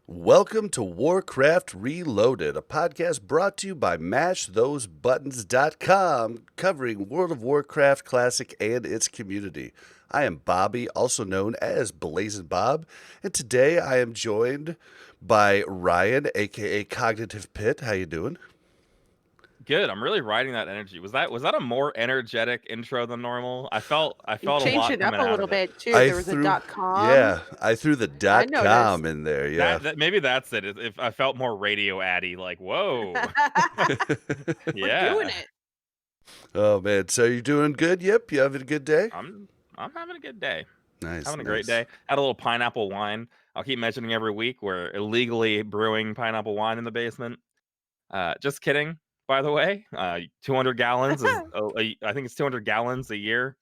Welcome to Warcraft Reloaded, a podcast brought to you by MashThoseButtons.com, covering World of Warcraft Classic and its community. I am Bobby, also known as Blazin' Bob, and today I am joined by Ryan, aka Cognitive Pit. How you doing? Good. I'm really riding that energy. Was that a more energetic intro than normal? I You felt a changed lot it up coming a out little of it. bit too. I There was a threw, .com. I threw the I .com noticed. in there. Yeah, That maybe that's it. If I felt more radio addy, like whoa, We're doing yeah. it. Oh man, so you're doing good? Yep, you having a good day? I'm having a good day. Nice, Having a great nice. day. Had a little pineapple wine. I'll keep mentioning every week we're illegally brewing pineapple wine in the basement. Just kidding. By the way, 200 gallons is I think it's 200 gallons a year.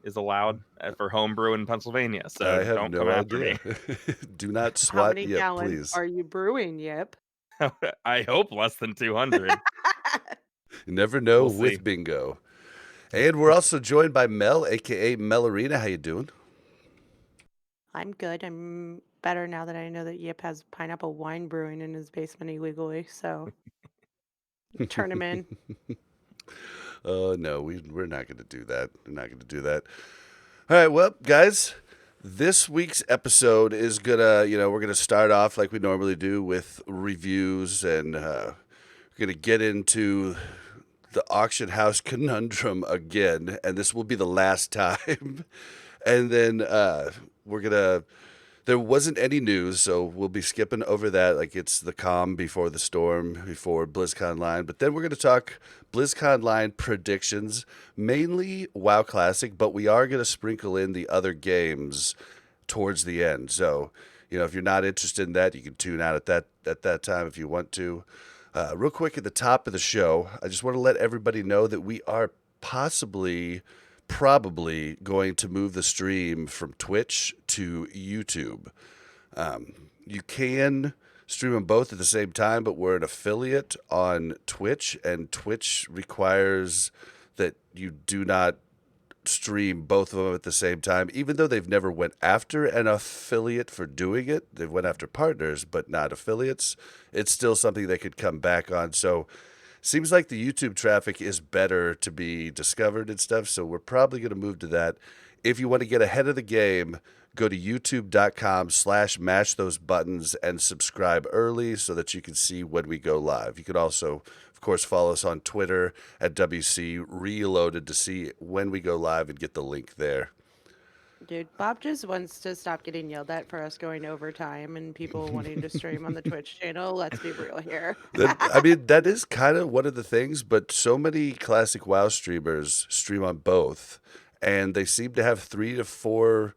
Is allowed for homebrew in Pennsylvania, so I have don't come no after me. idea. Do not How swat many yet, gallons please. are you brewing, Yip? I hope less than 200. You never know We'll see. with bingo. And we're also joined by Mel, aka Melarina. How you doing? I'm good. I'm better now that I know that Yip has pineapple wine brewing in his basement illegally. So turn him in. Oh no, we're not going to do that. We're not going to do that. All right, well, guys, this week's episode is gonna, we're gonna start off like we normally do with reviews, and we're gonna get into the auction house conundrum again, and this will be the last time. And then we're gonna. There wasn't any news, so we'll be skipping over that. Like it's the calm before the storm, before BlizzConline. But then we're gonna talk BlizzConline predictions, mainly WoW Classic, but we are gonna sprinkle in the other games towards the end. So, if you're not interested in that, you can tune out at that time if you want to. Real quick at the top of the show, I just want to let everybody know that we are probably going to move the stream from Twitch to YouTube. You can stream them both at the same time, but we're an affiliate on Twitch, and Twitch requires that you do not stream both of them at the same time, even though they've never went after an affiliate for doing it. They've went after partners but not affiliates. It's still something they could come back on. So seems like the YouTube traffic is better to be discovered and stuff, so we're probably going to move to that. If you want to get ahead of the game, go to youtube.com/mashthosebuttons and subscribe early so that you can see when we go live. You can also, of course, follow us on Twitter at WC Reloaded to see when we go live and get the link there. Dude, Bob just wants to stop getting yelled at for us going overtime and people wanting to stream on the Twitch channel. Let's be real here. That is kind of one of the things, but so many classic WoW streamers stream on both, and they seem to have 3 to 4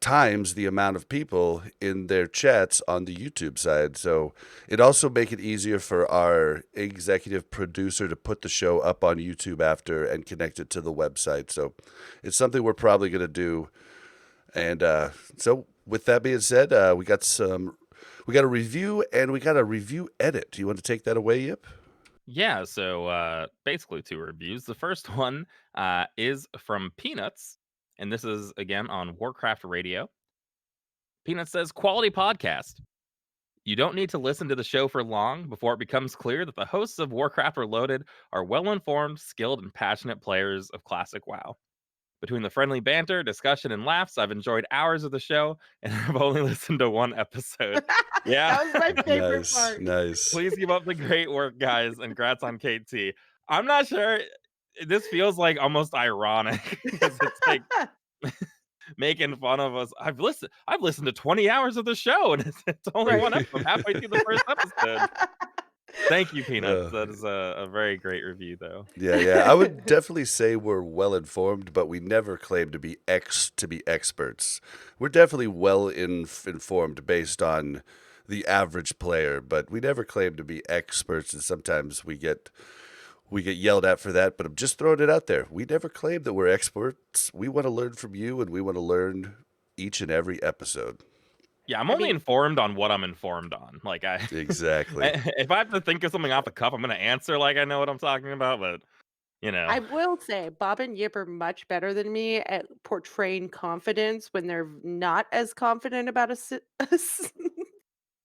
times the amount of people in their chats on the YouTube side. So it also make it easier for our executive producer to put the show up on YouTube after and connect it to the website. So it's something we're probably going to do. And so with that being said, we got a review and we got a review edit. Do you want to take that away, Yip? Yeah, so basically two reviews. The first one is from Peanuts, and this is again on Warcraft Radio. Peanuts says, quality podcast. You don't need to listen to the show for long before it becomes clear that the hosts of Warcraft Reloaded are well informed, skilled, and passionate players of classic WoW. Between the friendly banter, discussion, and laughs, I've enjoyed hours of the show, and I've only listened to one episode. Yeah. That was my favorite Nice, part. nice. Please keep up the great work, guys, and congrats on KT. I'm not sure. This feels like almost ironic because it's like making fun of us. I've listened to 20 hours of the show, and it's only Right. one episode. I'm halfway through the first episode. Thank you, Peanuts. Uh, That is a very great review, though. yeah. I would definitely say we're well informed, but we never claim to be experts. We're definitely well informed based on the average player, but we never claim to be experts, and sometimes we get yelled at for that, but I'm just throwing it out there. We never claim that we're experts. We want to learn from you, and we want to learn each and every episode. Yeah, I'm I only mean, informed on what I'm informed on. Like Exactly. if I have to think of something off the cuff, I'm gonna answer like I know what I'm talking about. But you know, I will say Bob and Yip are much better than me at portraying confidence when they're not as confident about a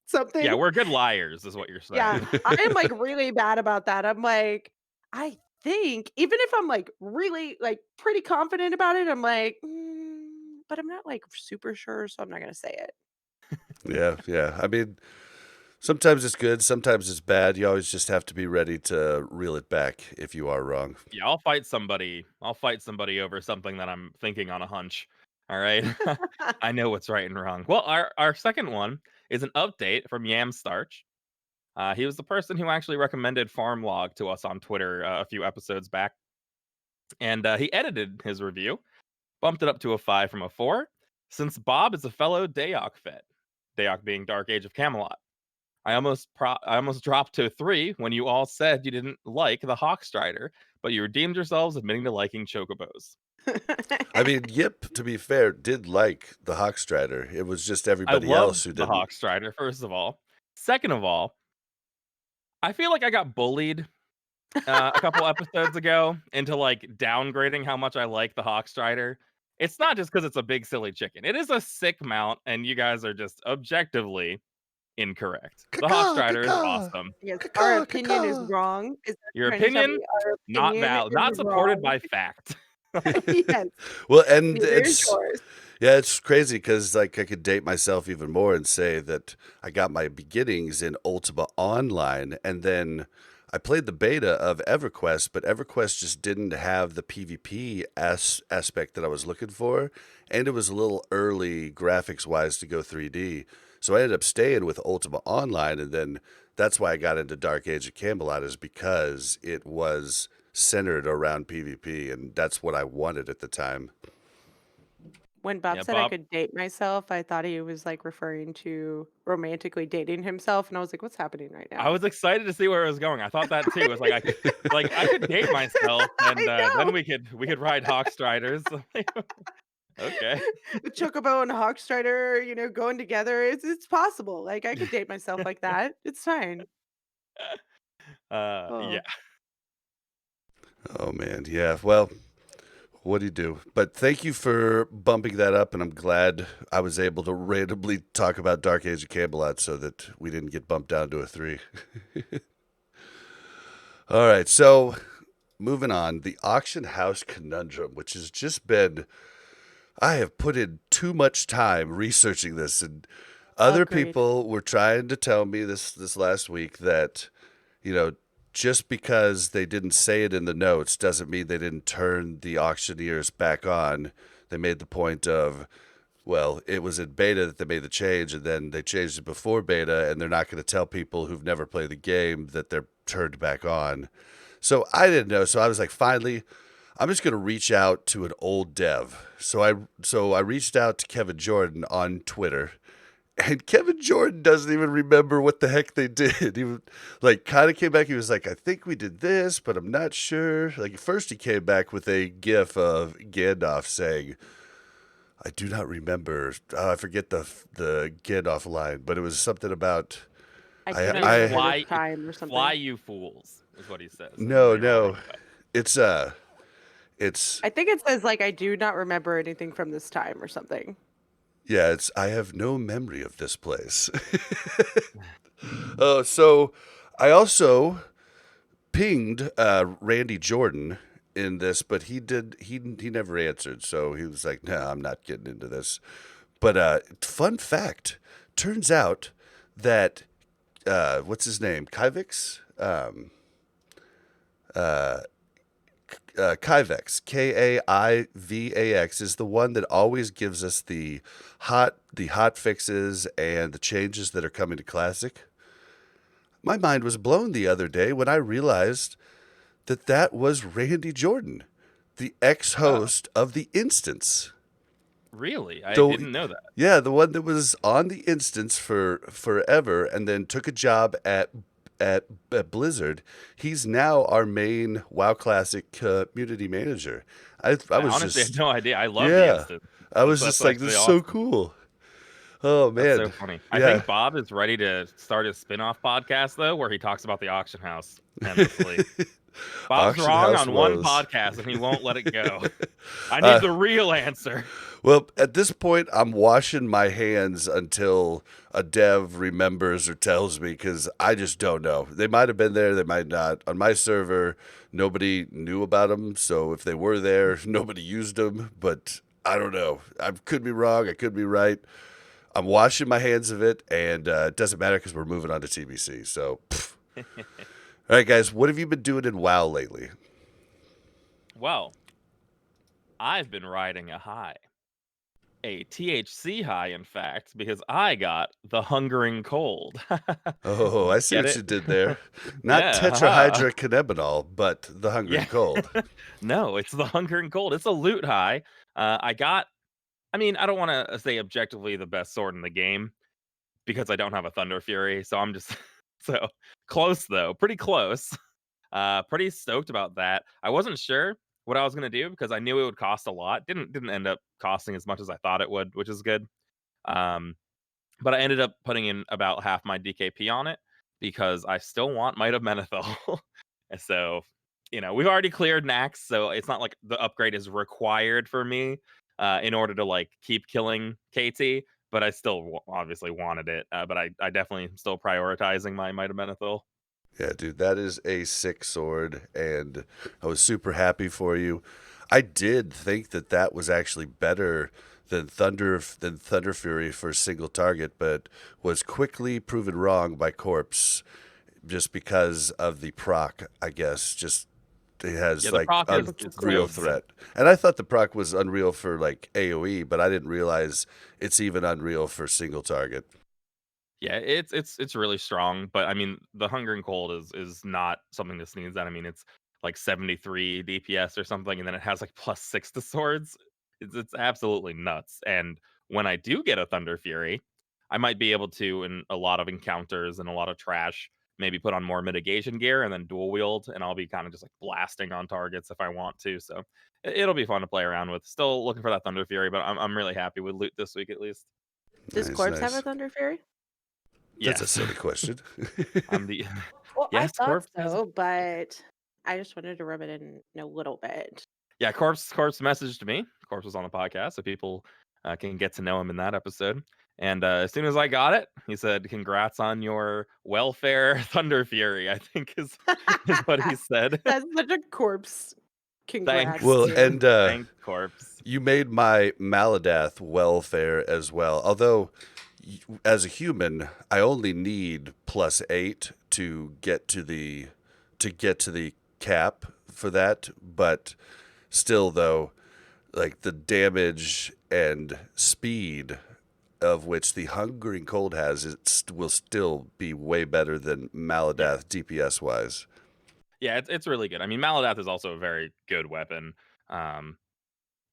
something. Yeah, we're good liars, is what you're saying. Yeah, I am like really bad about that. I'm like, I think even if I'm like really like pretty confident about it, I'm like, but I'm not like super sure, so I'm not gonna say it. Yeah. I mean, sometimes it's good, sometimes it's bad. You always just have to be ready to reel it back if you are wrong. Yeah, I'll fight somebody over something that I'm thinking on a hunch. All right. I know what's right and wrong. Well, our second one is an update from Yam Starch. He was the person who actually recommended Farmlog to us on Twitter a few episodes back. And he edited his review, bumped it up to a 5 from a 4, since Bob is a fellow Dayak vet. Dayak being Dark Age of Camelot. I almost dropped to a 3 when you all said you didn't like the Hawkstrider, but you redeemed yourselves admitting to liking Chocobos. I mean, Yip, to be fair, did like the Hawkstrider. It was just I everybody love else who the didn't. Hawkstrider, first of all. Second of all, I feel like I got bullied a couple episodes ago into like downgrading how much I like the Hawkstrider. It's not just because it's a big silly chicken. It is a sick mount, and you guys are just objectively incorrect. The Caw, Hawkstrider is caw, awesome. Yes, our caw, opinion is caw. wrong. Is that Your trying to tell me opinion, our not opinion valid, is not supported wrong? by fact. Yes, Well, and neither is it's yours. yeah, it's crazy because like I could date myself even more and say that I got my beginnings in Ultima Online, and then I played the beta of EverQuest, but EverQuest just didn't have the PvP aspect that I was looking for, and it was a little early graphics wise to go 3D. So I ended up staying with Ultima Online, and then that's why I got into Dark Age of Camelot, is because it was centered around PvP, and that's what I wanted at the time. When Bob Yeah, said I Bob. could date myself, I thought he was like referring to romantically dating himself, and I was like, what's happening right I now? was excited to see where it was going. I thought that too. It was like I could date myself, and I then know. we could ride Hawkstriders. Okay. The Chocobo and Hawkstrider, going together. It's possible. Like I could date myself like that. It's fine. Yeah. Oh. Oh man, yeah. Well, what do you do? But thank you for bumping that up, and I'm glad I was able to randomly talk about Dark Age of Camelot so that we didn't get bumped down to a 3. All right, so moving on, the auction house conundrum, which has just been, I have put in too much time researching this, and other Agreed. people were trying to tell me this last week that, you know, just because they didn't say it in the notes doesn't mean they didn't turn the auctioneers back on. They made the point of, well, it was in beta that they made the change, and then they changed it before beta, and they're not going to tell people who've never played the game that they're turned back on. So I didn't know. So I was like, finally, I'm just going to reach out to an old dev. So I reached out to Kevin Jordan on Twitter. And Kevin Jordan doesn't even remember what the heck they did. He like kind of came back. He was like, I think we did this, but I'm not sure. Like first he came back with a gif of Gandalf saying, I do not remember. I forget the Gandalf line, but it was something about I I couldn't I remember Fly, the time or something. fly, you fools, is what he says. no. It's it's I think it says like I do not remember anything from this time or something. yeah, it's I have no memory of this place. So I also pinged Randy Jordan in this, but he never answered. So he was like, "No, I'm not getting into this." But fun fact, turns out that what's his name, Kyvex, Kyvex, Kaivax, is the one that always gives us the hot fixes and the changes that are coming to Classic. My mind was blown the other day when I realized that was Randy Jordan, the ex-host of the Instance. Really? I So, didn't know that. yeah, the one that was on the Instance for forever and then took a job at Blizzard. He's now our main WoW Classic community manager. I was honestly just had no idea. I love the yeah. instant. I was That's just like, this is so actually awesome. cool. Oh That's man, so funny. I yeah. think Bob is ready to start his spin-off podcast though, where he talks about the auction house endlessly. Bob's Auction wrong house on one woes. podcast and he won't let it go. I need the real answer. Well, at this point, I'm washing my hands until a dev remembers or tells me, because I just don't know. They might have been there, they might not. On my server, nobody knew about them, so if they were there, nobody used them. But I don't know. I could be wrong. I could be right. I'm washing my hands of it, and it doesn't matter because we're moving on to TBC. So, all right, guys, what have you been doing in WoW lately? Well, I've been riding a high. A THC high, in fact, because I got the hungering cold. Oh, I see Get what it? you did there. Not Yeah, haha. tetrahydrocannabinol, but the Yeah. hungering cold. No, it's the hungering cold. It's a loot high. I mean, I don't want to say objectively the best sword in the game because I don't have a Thunder Fury, so I'm just so close though, pretty close. Pretty stoked about that. I wasn't sure what I was gonna do because I knew it would cost a lot. Didn't end up costing as much as I thought it would, which is good. Um, but I ended up putting in about half my DKP on it because I still want Might of Menethil. And so, we've already cleared Nax, so it's not like the upgrade is required for me in order to like keep killing KT. But I still obviously wanted it. But I definitely am still prioritizing my Might of Menethil. Yeah, dude, that is a sick sword, and I was super happy for you. I did think that that was actually better than Thunder Fury for single target, but was quickly proven wrong by Corpse just because of the proc, I guess. Just it has Yeah, the like proc is so unreal good. threat. And I thought the proc was unreal for like AoE, but I didn't realize it's even unreal for single target. Yeah, it's really strong, but I mean, the Hunger and Cold is not something to sneeze at. I mean, it's like 73 DPS or something, and then it has like +6 to swords. It's absolutely nuts. And when I do get a Thunder Fury, I might be able to, in a lot of encounters and a lot of trash, maybe put on more mitigation gear and then dual wield, and I'll be kind of just like blasting on targets if I want to. So it'll be fun to play around with. Still looking for that Thunder Fury, but I'm really happy with loot this week at least. Does Nice, Corpse have a nice. Thunder Fury? That's a Yes. silly question. I'm the Well, I yes, thought Corpse has so, but I just wanted to rub it in a little bit. yeah, Corpse messaged me. Corpse was on the podcast, so people can get to know him in that episode. And as soon as I got it, he said, "Congrats on your welfare, Thunder Fury." I think is what he said. That's such a Corpse congrats, Well, Thanks, dude. and thanks, Corpse. you made my Maladath welfare as well. Although, as a human, I only need +8 to get to the cap for that. But still, though, like the damage and speed of which the Hungering Cold has, will still be way better than Yeah, Maladath DPS wise. yeah, it's really good. I mean, Maladath is also a very good weapon. Um,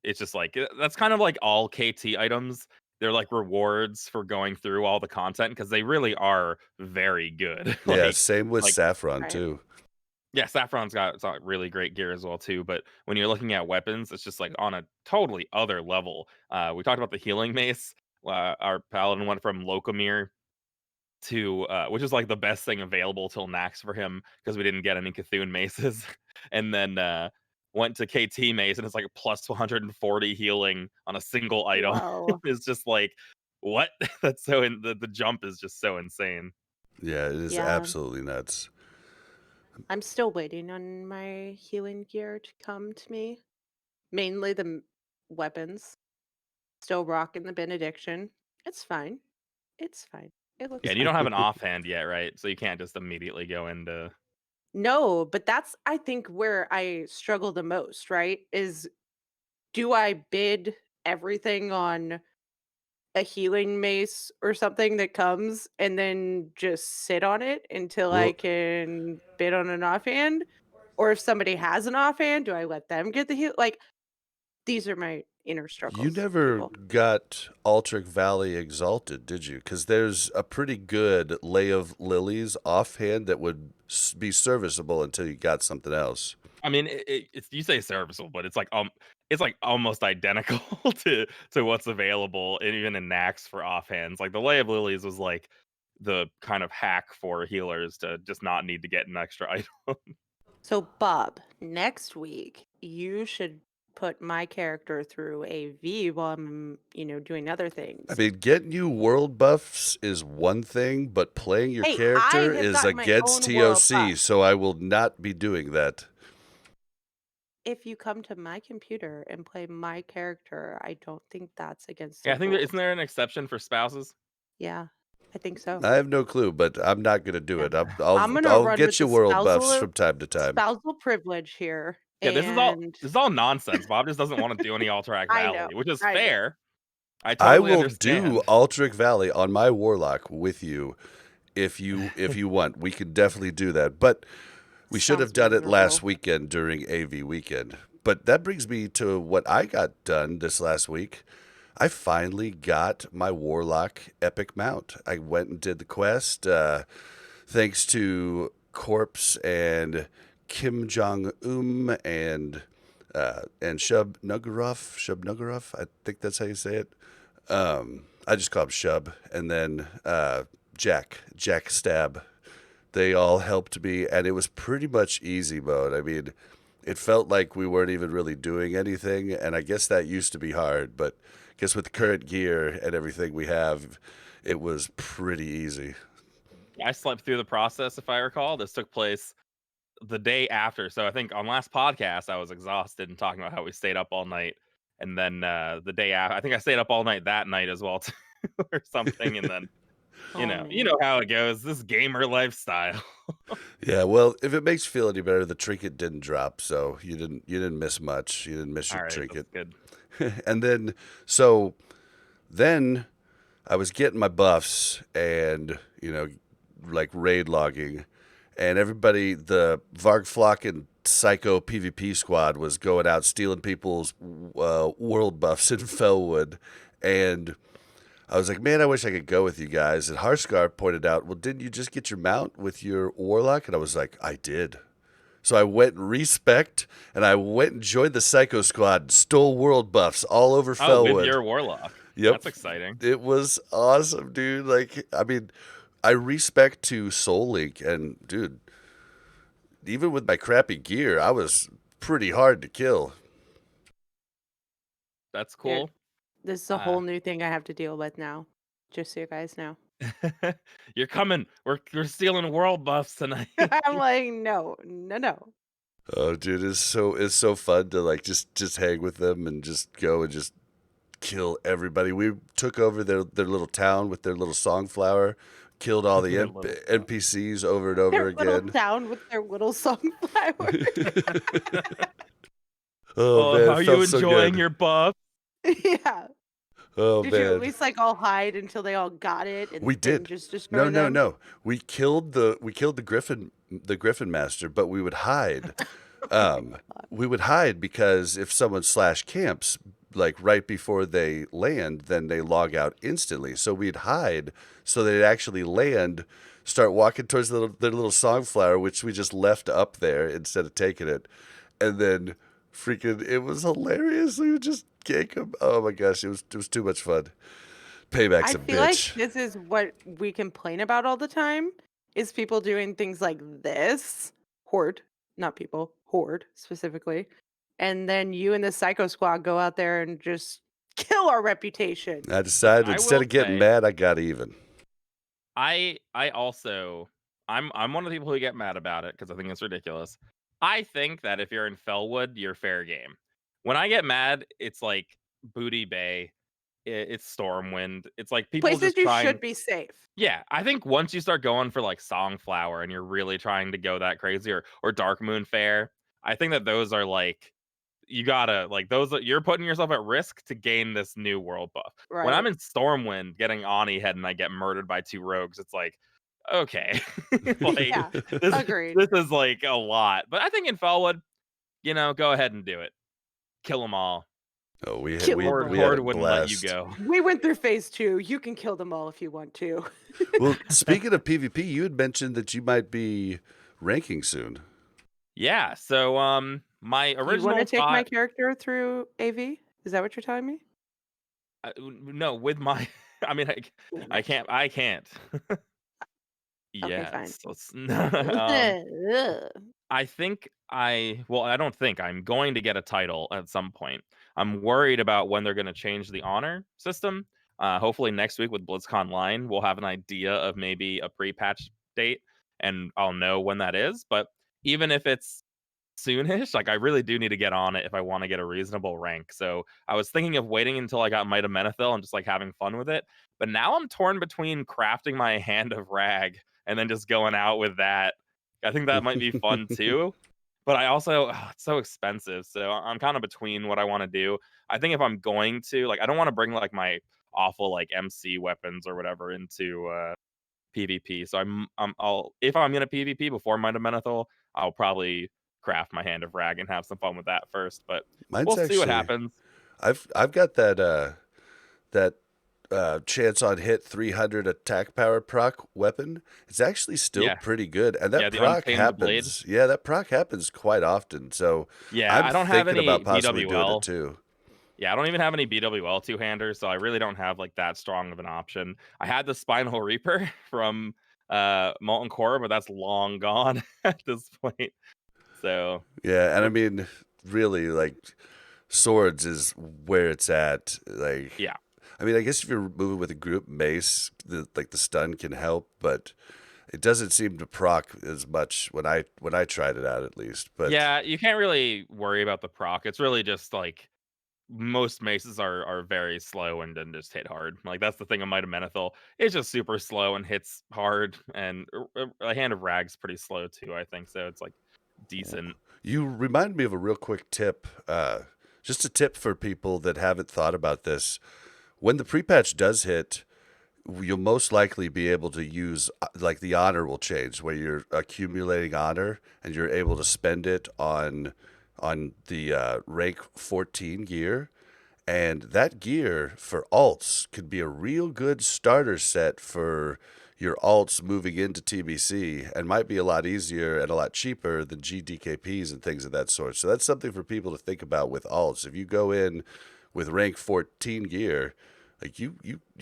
it's just like that's kind of like all KT items. They're like rewards for going through all the content because they really are very good. Yeah, same with Like Saffron Right. too. yeah, Saffron's got really great gear as well too. But when you're looking at weapons, it's just like on a totally other level. We talked about the healing mace. Our paladin went from Locomir to which is like the best thing available till Nax for him because we didn't get any Cthulhu maces, and then went to KT mace and it's like plus 140 healing on a single item. Wow. It's just like what? That's so the jump is just so insane. Yeah, it is Yeah. absolutely nuts. I'm still waiting on my healing gear to come to me. Mainly the weapons. Still rocking the benediction. It's fine. It's fine. It Yeah, looks and you fine. don't have an offhand yet, right? So you can't just immediately go into No, but that's I think where I struggle the most, right? Is do I bid everything on a healing mace or something that comes and then just sit on it until I Well, can bid on an offhand? Or if somebody has an offhand, do I let them get the heal? Like these are my inner you struggles, never people. got Altric Valley Exalted, did you? Because there's a pretty good Lay of Lilies offhand that would be serviceable until you got something else. I mean, it's you say serviceable, but it's like almost identical to what's available, and even in Nax for offhands. Like the Lay of Lilies was like the kind of hack for healers to just not need to get an extra item. So, Bob, next week you should put my character through AV while I'm, doing other I things. mean, getting you world buffs is one thing, but playing your Hey, I character have is gotten my against own world TOC, buff. so I will not be doing that. If you come to my computer and play my character, I don't think that's against the Yeah, I think rules. isn't there an exception for spouses? Yeah, I think so. I have no clue, but I'm not going to do Yeah. it. I'm I'll gonna run get with you the world buffs from time to time. spousal privilege here, Yeah, and this is all nonsense. Bob just doesn't want to do any Alterac I know, Valley, which is I know. fair. I I totally will do understand. Aldrich Valley on my warlock with you if you want. We can definitely do that. But we should have Sounds done it last miserable. weekend during AV weekend. But that brings me to what I got done this last week. I finally got my warlock epic mount. I went and did the quest. Thanks to Corpse and Kim Jong and Shub Nugarov. I think that's how you say it. I just call him Shub, and then Jack Stab. They all helped me, and it was pretty much easy mode. I mean, it felt like we weren't even really doing anything, and I guess that used to be hard, but I guess with the current gear and everything we have, it was pretty easy. I slept through the process, if I recall. This took place the day after. So I think on last podcast, I was exhausted and talking about how we stayed up all night. And then the day after, I think I stayed up all night that night as well, too, or something. And then, Oh you man. know how it goes. This gamer lifestyle. Yeah, well, if it makes you feel any better, the trinket didn't drop, so you didn't miss much. You didn't miss All your right, that's trinket. good. And then then I was getting my buffs and, like raid logging, and everybody, the Vargflocken Psycho PvP squad was going out stealing people's world buffs in Fellwood. And I was like, man, I wish I could go with you guys. And Harskar pointed out, well, didn't you just get your mount with your warlock? And I was like, I did. So I went and respect, and I went and joined the Psycho Squad and stole world buffs all over Oh, with Fellwood. your warlock. Yep. That's exciting. It was awesome, dude. Like, I mean, I respect to Soul Link, and dude, even with my crappy gear, I was pretty hard to kill. That's Dude, cool. this is a whole new thing I have to deal with now. Just so you guys know. You're coming. We're stealing world buffs tonight. I'm like, no. Oh, dude, it's so fun to like just hang with them and just go and just kill everybody. We took over their little town with their little songflower, killed all the Their little NPCs over and over Their little again. town with their little sunflower. Oh man, are it you felt so enjoying good. your buff? Yeah. Oh Did you at man, least like all hide until they all got it and we then did. just destroy them? No. We killed the Griffin Master, but we would hide. We would hide because if someone slash camps like right before they land, then they log out instantly. So we'd hide so they'd actually land, start walking towards their little songflower, which we just left up there instead of taking it, and then freaking it was hilarious. We would just gank them. Oh my gosh, it was too much fun. Payback's I a feel like bitch. this is what we complain about all the time is people doing things like this. Horde, not people, Horde specifically. And then you and the Psycho Squad go out there and just kill our reputation. I decided I instead will of getting say- mad, I got even. I also I'm one of the people who get mad about it because I think it's ridiculous. I think that if you're in Fellwood, you're fair game. When I get mad, it's like Booty Bay, it's Stormwind. It's like people Places just you trying. should be safe. Yeah, I think once you start going for like Songflower and you're really trying to go that crazy, or Dark Moon Fair, I think that those are like you gotta like those. You're putting yourself at risk to gain this new world buff. When I'm Right. in Stormwind, getting Ani head and I get murdered by 2 rogues, it's like okay, like Yeah. this Agreed. this is like a lot. But I think in Fellwood, go ahead and do it. Kill them all. Oh, we had, Kill we, them Horde, we all. had a Horde wouldn't let you blast. go. We went through phase 2. You can kill them all if you want to. Well, speaking of PvP, you had mentioned that you might be ranking soon. Yeah. So my You original want to take my thought. character through AV? Is that what you're telling me? No, with my I mean, I can't. Okay, fine. Yes. Um, Ugh. I think I don't think I'm going to get a title at some point. I'm worried about when they're going to change the honor system. Hopefully next week with BlizzConline, we'll have an idea of maybe a pre-patch date, and I'll know when that is. But even if it's soonish, like I really do need to get on it if I want to get a reasonable rank. So I was thinking of waiting until I got Might of Menethil and just like having fun with it. But now I'm torn between crafting my hand of rag and then just going out with that. I think that might be fun too. But I also it's so expensive. So I'm kind of between what I want to do. I think if I'm going to like I don't want to bring like my awful like MC weapons or whatever into PvP. So I'll if I'm in a PvP before Might of Menethil, I'll probably craft my hand of rag and have some fun with that first. But Mine's we'll see what actually happens. I've got that chance on hit 300 attack power proc weapon. It's actually still Yeah, pretty good, and yeah, that the proc Untamed Blade. happens. Yeah, that proc happens quite often. So Yeah, I'm I don't have thinking about any possibly doing it BWL. too. Yeah, I don't even have any BWL two handers, so I really don't have like that strong of an option. I had the Spinal Reaper from Molten Core, but that's long gone at this point. So Yeah, and I we're mean, really, like swords is where it's at. Like, yeah. I mean, I guess if you're moving with a group mace, the stun can help, but it doesn't seem to proc as much when I tried it out at least. But Yeah, you can't really worry about the proc. It's really just like most maces are very slow and then just hit hard. Like that's the thing of Might of Menethil. It's just super slow and hits hard, and a hand of rag's pretty slow too. I think so. It's like decent. you remind me of a real quick tip. Just a tip for people that haven't thought about this. When the pre-patch does hit, you'll most likely be able to use like the honor will change where you're accumulating honor and you're able to spend it on the rank 14 gear, and that gear for alts could be a real good starter set for your alts moving into TBC, and might be a lot easier and a lot cheaper than GDKPs and things of that sort. So that's something for people to think about with alts. If you go in with rank 14 gear, like you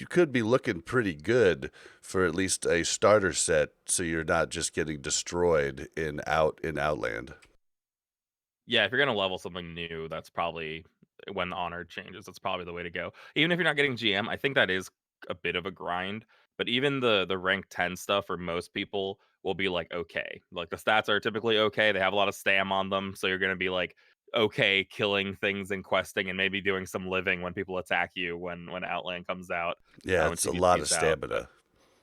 could be looking pretty good for at least a starter set, so you're not just getting destroyed in Outland. Yeah, if you're gonna level something new, that's probably when the honor changes. That's probably the way to go. Even if you're not getting GM, I think that is a bit of a grind. But even the rank 10 stuff for most people will be like okay. Like the stats are typically okay. They have a lot of stam on them, so you're gonna be like okay killing things and questing and maybe doing some living when people attack you when Outland comes out, Yeah, when it's a lot of TBC's out. But stamina.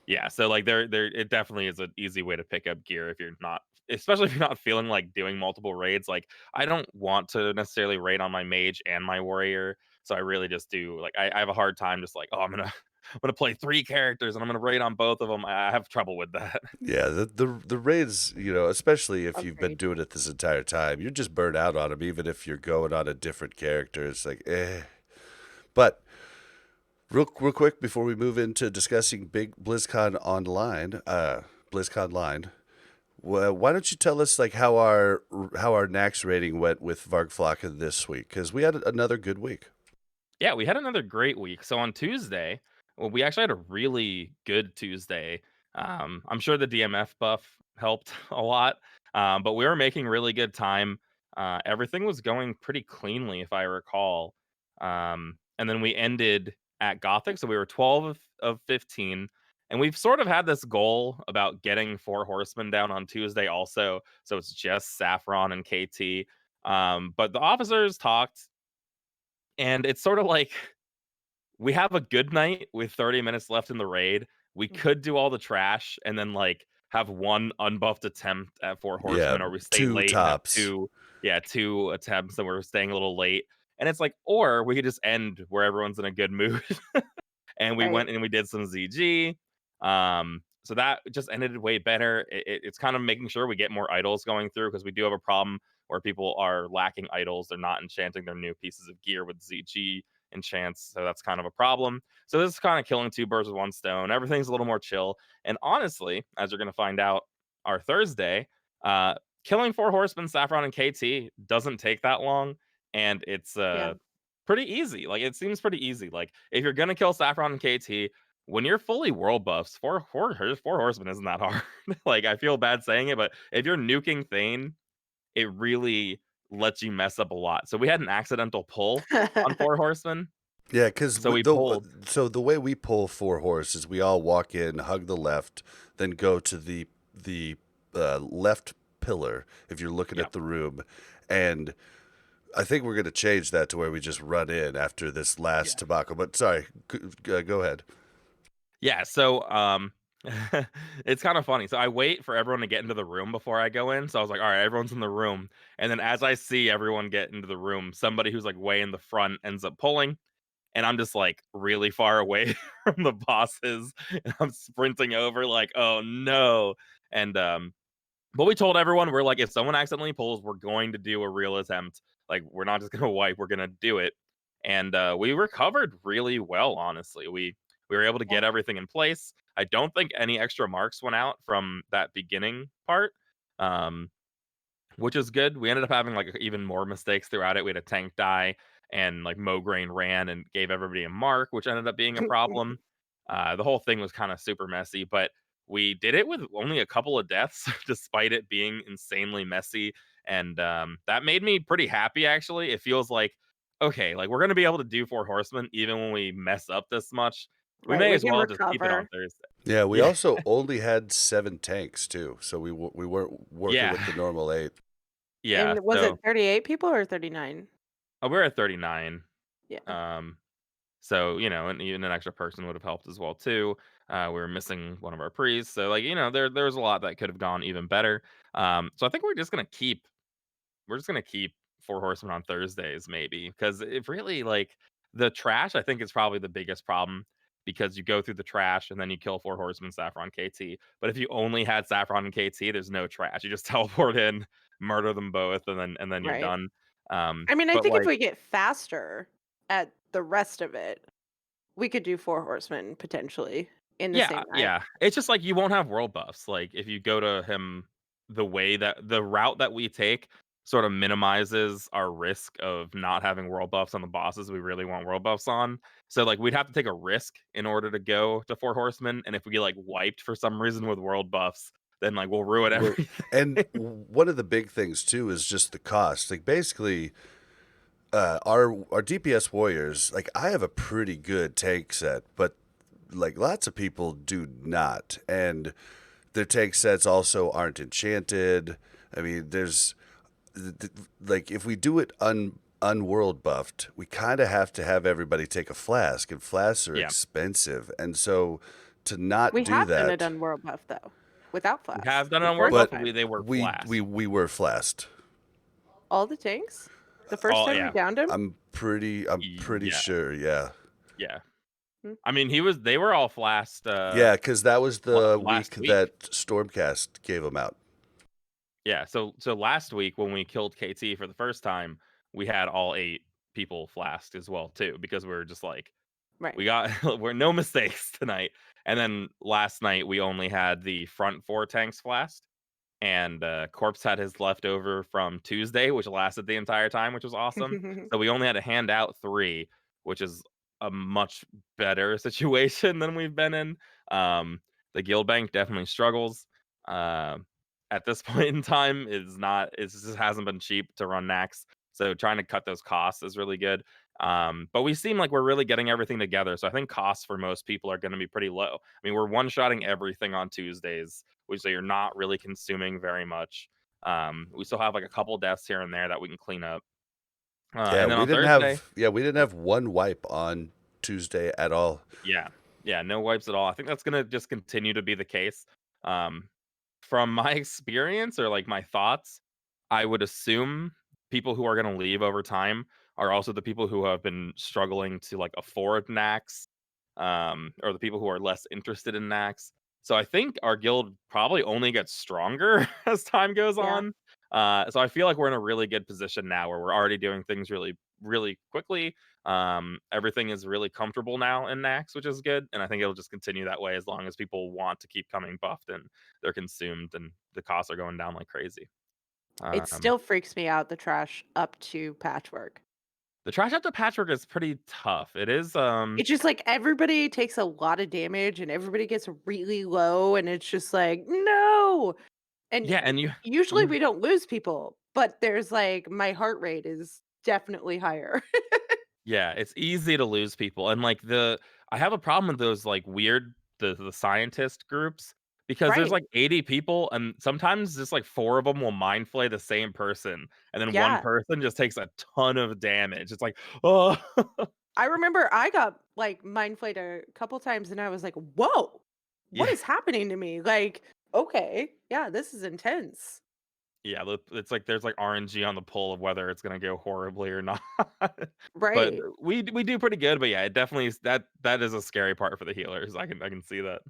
yeah, so like there it definitely is an easy way to pick up gear if you're not especially if you're not feeling like doing multiple raids. Like I don't want to necessarily raid on my mage and my warrior. So I really just do like I have a hard time just like, oh I'm gonna I'm gonna play three characters and I'm gonna raid on both of them. I have trouble with that. Yeah, the raids, especially if you've been Agreed. doing it this entire time, you're just burnt out on them. Even if you're going on a different character, it's like, eh. But real quick before we move into discussing big BlizzCon online, BlizzConline, why don't you tell us like how our Nax rating went with Vargflocken this week? Because we had another good week. Yeah, we had another great week. So on Tuesday, well, we actually had a really good Tuesday. I'm sure the DMF buff helped a lot, but we were making really good time. Everything was going pretty cleanly, if I recall. And then we ended at Gothic, so we were 12 of 15. And we've sort of had this goal about getting four horsemen down on Tuesday also. So it's just Saffron and KT. But the officers talked, and it's sort of like we have a good night with 30 minutes left in the raid. We Mm. could do all the trash and then like have one unbuffed attempt at four Yeah, horsemen, or we stay two late and have tops. two attempts and we're staying a little late. And it's like, or we could just end where everyone's in a good mood. And we Right. went and we did some ZG. So that just ended way better. It's kind of making sure we get more idols going through, because we do have a problem where people are lacking idols. They're not enchanting their new pieces of gear with ZG enchants. So that's kind of a problem. So this is kind of killing two birds with one stone. Everything's a little more chill. And honestly, as you're going to find out our Thursday, uh, killing four horsemen, Saffron and KT doesn't take that long. And it's Yeah. pretty easy. Like it seems pretty easy. Like if you're gonna kill Saffron and KT, when you're fully world buffs, four horsemen isn't that hard. Like, I feel bad saying it, but if you're nuking Thane, it really lets you mess up a lot. So we had an accidental pull on four horsemen. Yeah, because So we pulled. the way we pull four horse is we all walk in, hug the left, then go to the left pillar if you're looking Yeah. at the room, and I think we're going to change that to where we just run in after this last tobacco. But sorry, go ahead. Yeah, so it's kind of funny. So I wait for everyone to get into the room before I go in. So I was like, all right, everyone's in the room. And then as I see everyone get into the room, somebody who's like way in the front ends up pulling. And I'm just like really far away from the bosses. And I'm sprinting over, like, oh no. And but we told everyone, we're like, if someone accidentally pulls, we're going to do a real attempt. Like, we're not just gonna wipe, we're gonna do it. And we recovered really well, honestly. We were able to get everything in place. I don't think any extra marks went out from that beginning part. Um, which is good. We ended up having like even more mistakes throughout it. We had a tank die, and like Mograine ran and gave everybody a mark, which ended up being a problem. The whole thing was kind of super messy, but we did it with only a couple of deaths, despite it being insanely messy. And that made me pretty happy, actually. It feels like, okay, like we're going to be able to do Four Horsemen even when we mess up this much. We Right, may we as can well just keep it on recover. Thursday. Yeah, we Yeah. also only had 7 tanks too, so we weren't working Yeah. with the normal 8. Yeah. And was it So 38 people or 39? we're at 39. Yeah. Um, So, and even an extra person would have helped as well too. We were missing one of our priests, so like there's a lot that could have gone even better. So I think we're just gonna keep Four Horsemen on Thursdays maybe, because it really, like, the trash I think is probably the biggest problem, because you go through the trash and then you kill Four Horsemen, Saffron, KT. But if you only had Saffron and KT, there's no trash. You just teleport in, murder them both, and then you're Right. done. I mean, I But think if like, we get faster at the rest of it, we could do Four Horsemen potentially in the yeah, same night. yeah. It's just like you won't have world buffs. Like if you go to him the route that we take sort of minimizes our risk of not having world buffs on the bosses we really want world buffs on. So like we'd have to take a risk in order to go to Four Horsemen. And if we get like wiped for some reason with world buffs, then like we'll ruin Well, everything. and one of the big things too is just the cost. Like basically, our DPS warriors, like I have a pretty good tank set, but like lots of people do not, and their tank sets also aren't enchanted. I mean, like if we do it unworld buffed, we kind of have to have everybody take a flask, and flasks are Yeah. expensive, and so to not We do have done it that, on World Buff though, without We flasks. have done it The on world first buff, but but time. they were flashed. we were flasked. All the tanks? The first Oh time we yeah. downed him? I'm pretty Yeah. sure, yeah. Yeah. Hmm. I mean they were all flashed Yeah, because that was the last week week. that Stormcast gave them out. Yeah, so last week when we killed KT for the first time, we had all 8 people flasked as well too, because we were just like, Right. we got we're no mistakes tonight. And then last night we only had the front 4 tanks flasked, and Corpse had his leftover from Tuesday, which lasted the entire time, which was awesome. So we only had to hand out 3, which is a much better situation than we've been in. The guild bank definitely struggles. Um, at this point in time, it just hasn't been cheap to run Nax. So trying to cut those costs is really good. But we seem like we're really getting everything together. So I think costs for most people are going to be pretty low. I mean, we're one-shotting everything on Tuesdays, which so you're not really consuming very much. We still have like a couple deaths here and there that we can clean up. Yeah, And then on Thursday, we didn't have one wipe on Tuesday at all. yeah, yeah, no wipes at all. I think that's gonna just continue to be the case. Um, from my experience or like my thoughts, I would assume people who are gonna leave over time are also the people who have been struggling to like afford Nax, or the people who are less interested in Nax. So I think our guild probably only gets stronger as time goes Yeah. on. So I feel like we're in a really good position now where we're already doing things really, really quickly. Everything is really comfortable now in Nax, which is good. And I think it'll just continue that way as long as people want to keep coming buffed and they're consumed and the costs are going down like crazy. It Um, still freaks me out, the trash up to Patchwork. The trash up to patchwork is pretty tough. It is It's just like everybody takes a lot of damage and everybody gets really low, and it's just like, no. And yeah, and usually you we don't lose people, but there's like my heart rate is definitely higher. yeah, it's easy to lose people. And like I have a problem with those like weird the scientist groups because there's Right. like 80 people and sometimes just like four of them will mind flay the same person and then one Yeah. person just takes a ton of damage. It's like, oh I remember I got like mind flayed a couple times and I was like, whoa, what yeah. is happening to me? Like, okay, yeah, this is intense. Yeah, it's like there's like RNG on the pull of whether it's gonna go horribly or not. But Right. we do pretty good, but yeah, it definitely is that is a scary part for the healers. I can see that.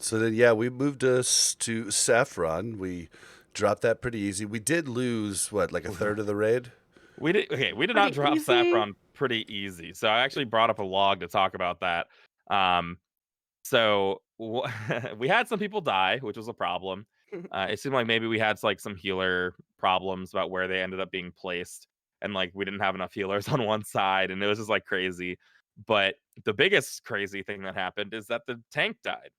So then, yeah, we moved us to Saffron. We dropped that pretty easy. We did lose, what, like a third of the raid? We did not Pretty drop easy. Saffron pretty easy. So I actually brought up a log to talk about that. Um, so we had some people die, which was a problem. It seemed like maybe we had like some healer problems about where they ended up being placed, and like we didn't have enough healers on one side, and it was just like crazy. But the biggest crazy thing that happened is that the tank died,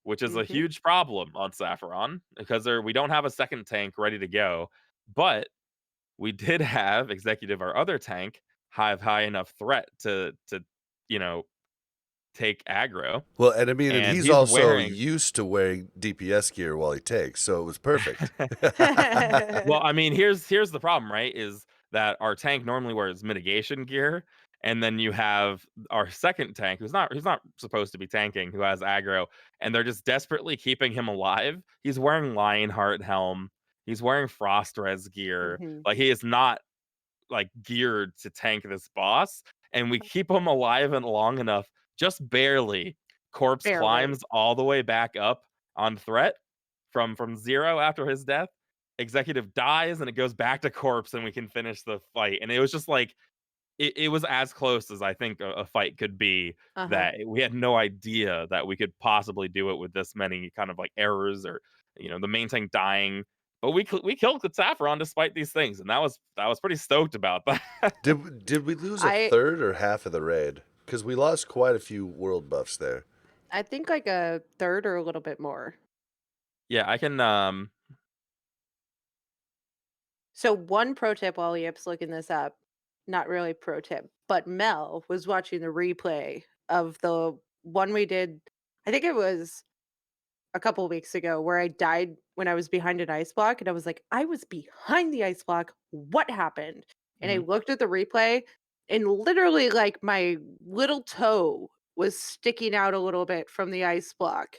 which is a Hmm. huge problem on Saffron because we don't have a second tank ready to go. But we did have executive our other tank have high enough threat to you know take aggro, Well, and I mean, and and he's he's also wearing used to wearing DPS gear while he takes, so it was perfect. well, I mean, here's the problem, right? Is that our tank normally wears mitigation gear, and then you have our second tank who's not supposed to be tanking, who has aggro, and they're just desperately keeping him alive. He's wearing Lionheart helm. He's wearing Frost Res gear. Hmm. Like he is not like geared to tank this boss, and we keep him alive and long enough, just barely. Corpse Barely. climbs all the way back up on threat from zero after his death. Executive dies and it goes back to corpse, and we can finish the fight. And it was just like it was as close as I think a fight could be. Uh-huh. That we had no idea that we could possibly do it with this many kind of like errors or the main tank dying. But we killed the Saffron despite these things, and that was pretty stoked about that. Did we lose a I third or half of the raid? Because we lost quite a few world buffs there. I think like a third or a little bit more. Yeah, I can So one pro tip while Yip's looking this up, not really pro tip, but Mel was watching the replay of the one we did. I think it was a couple weeks ago where I died when I was behind an ice block, and I was like, I was behind the ice block. What happened? And I mhm. looked at the replay, and literally, like my little toe was sticking out a little bit from the ice block,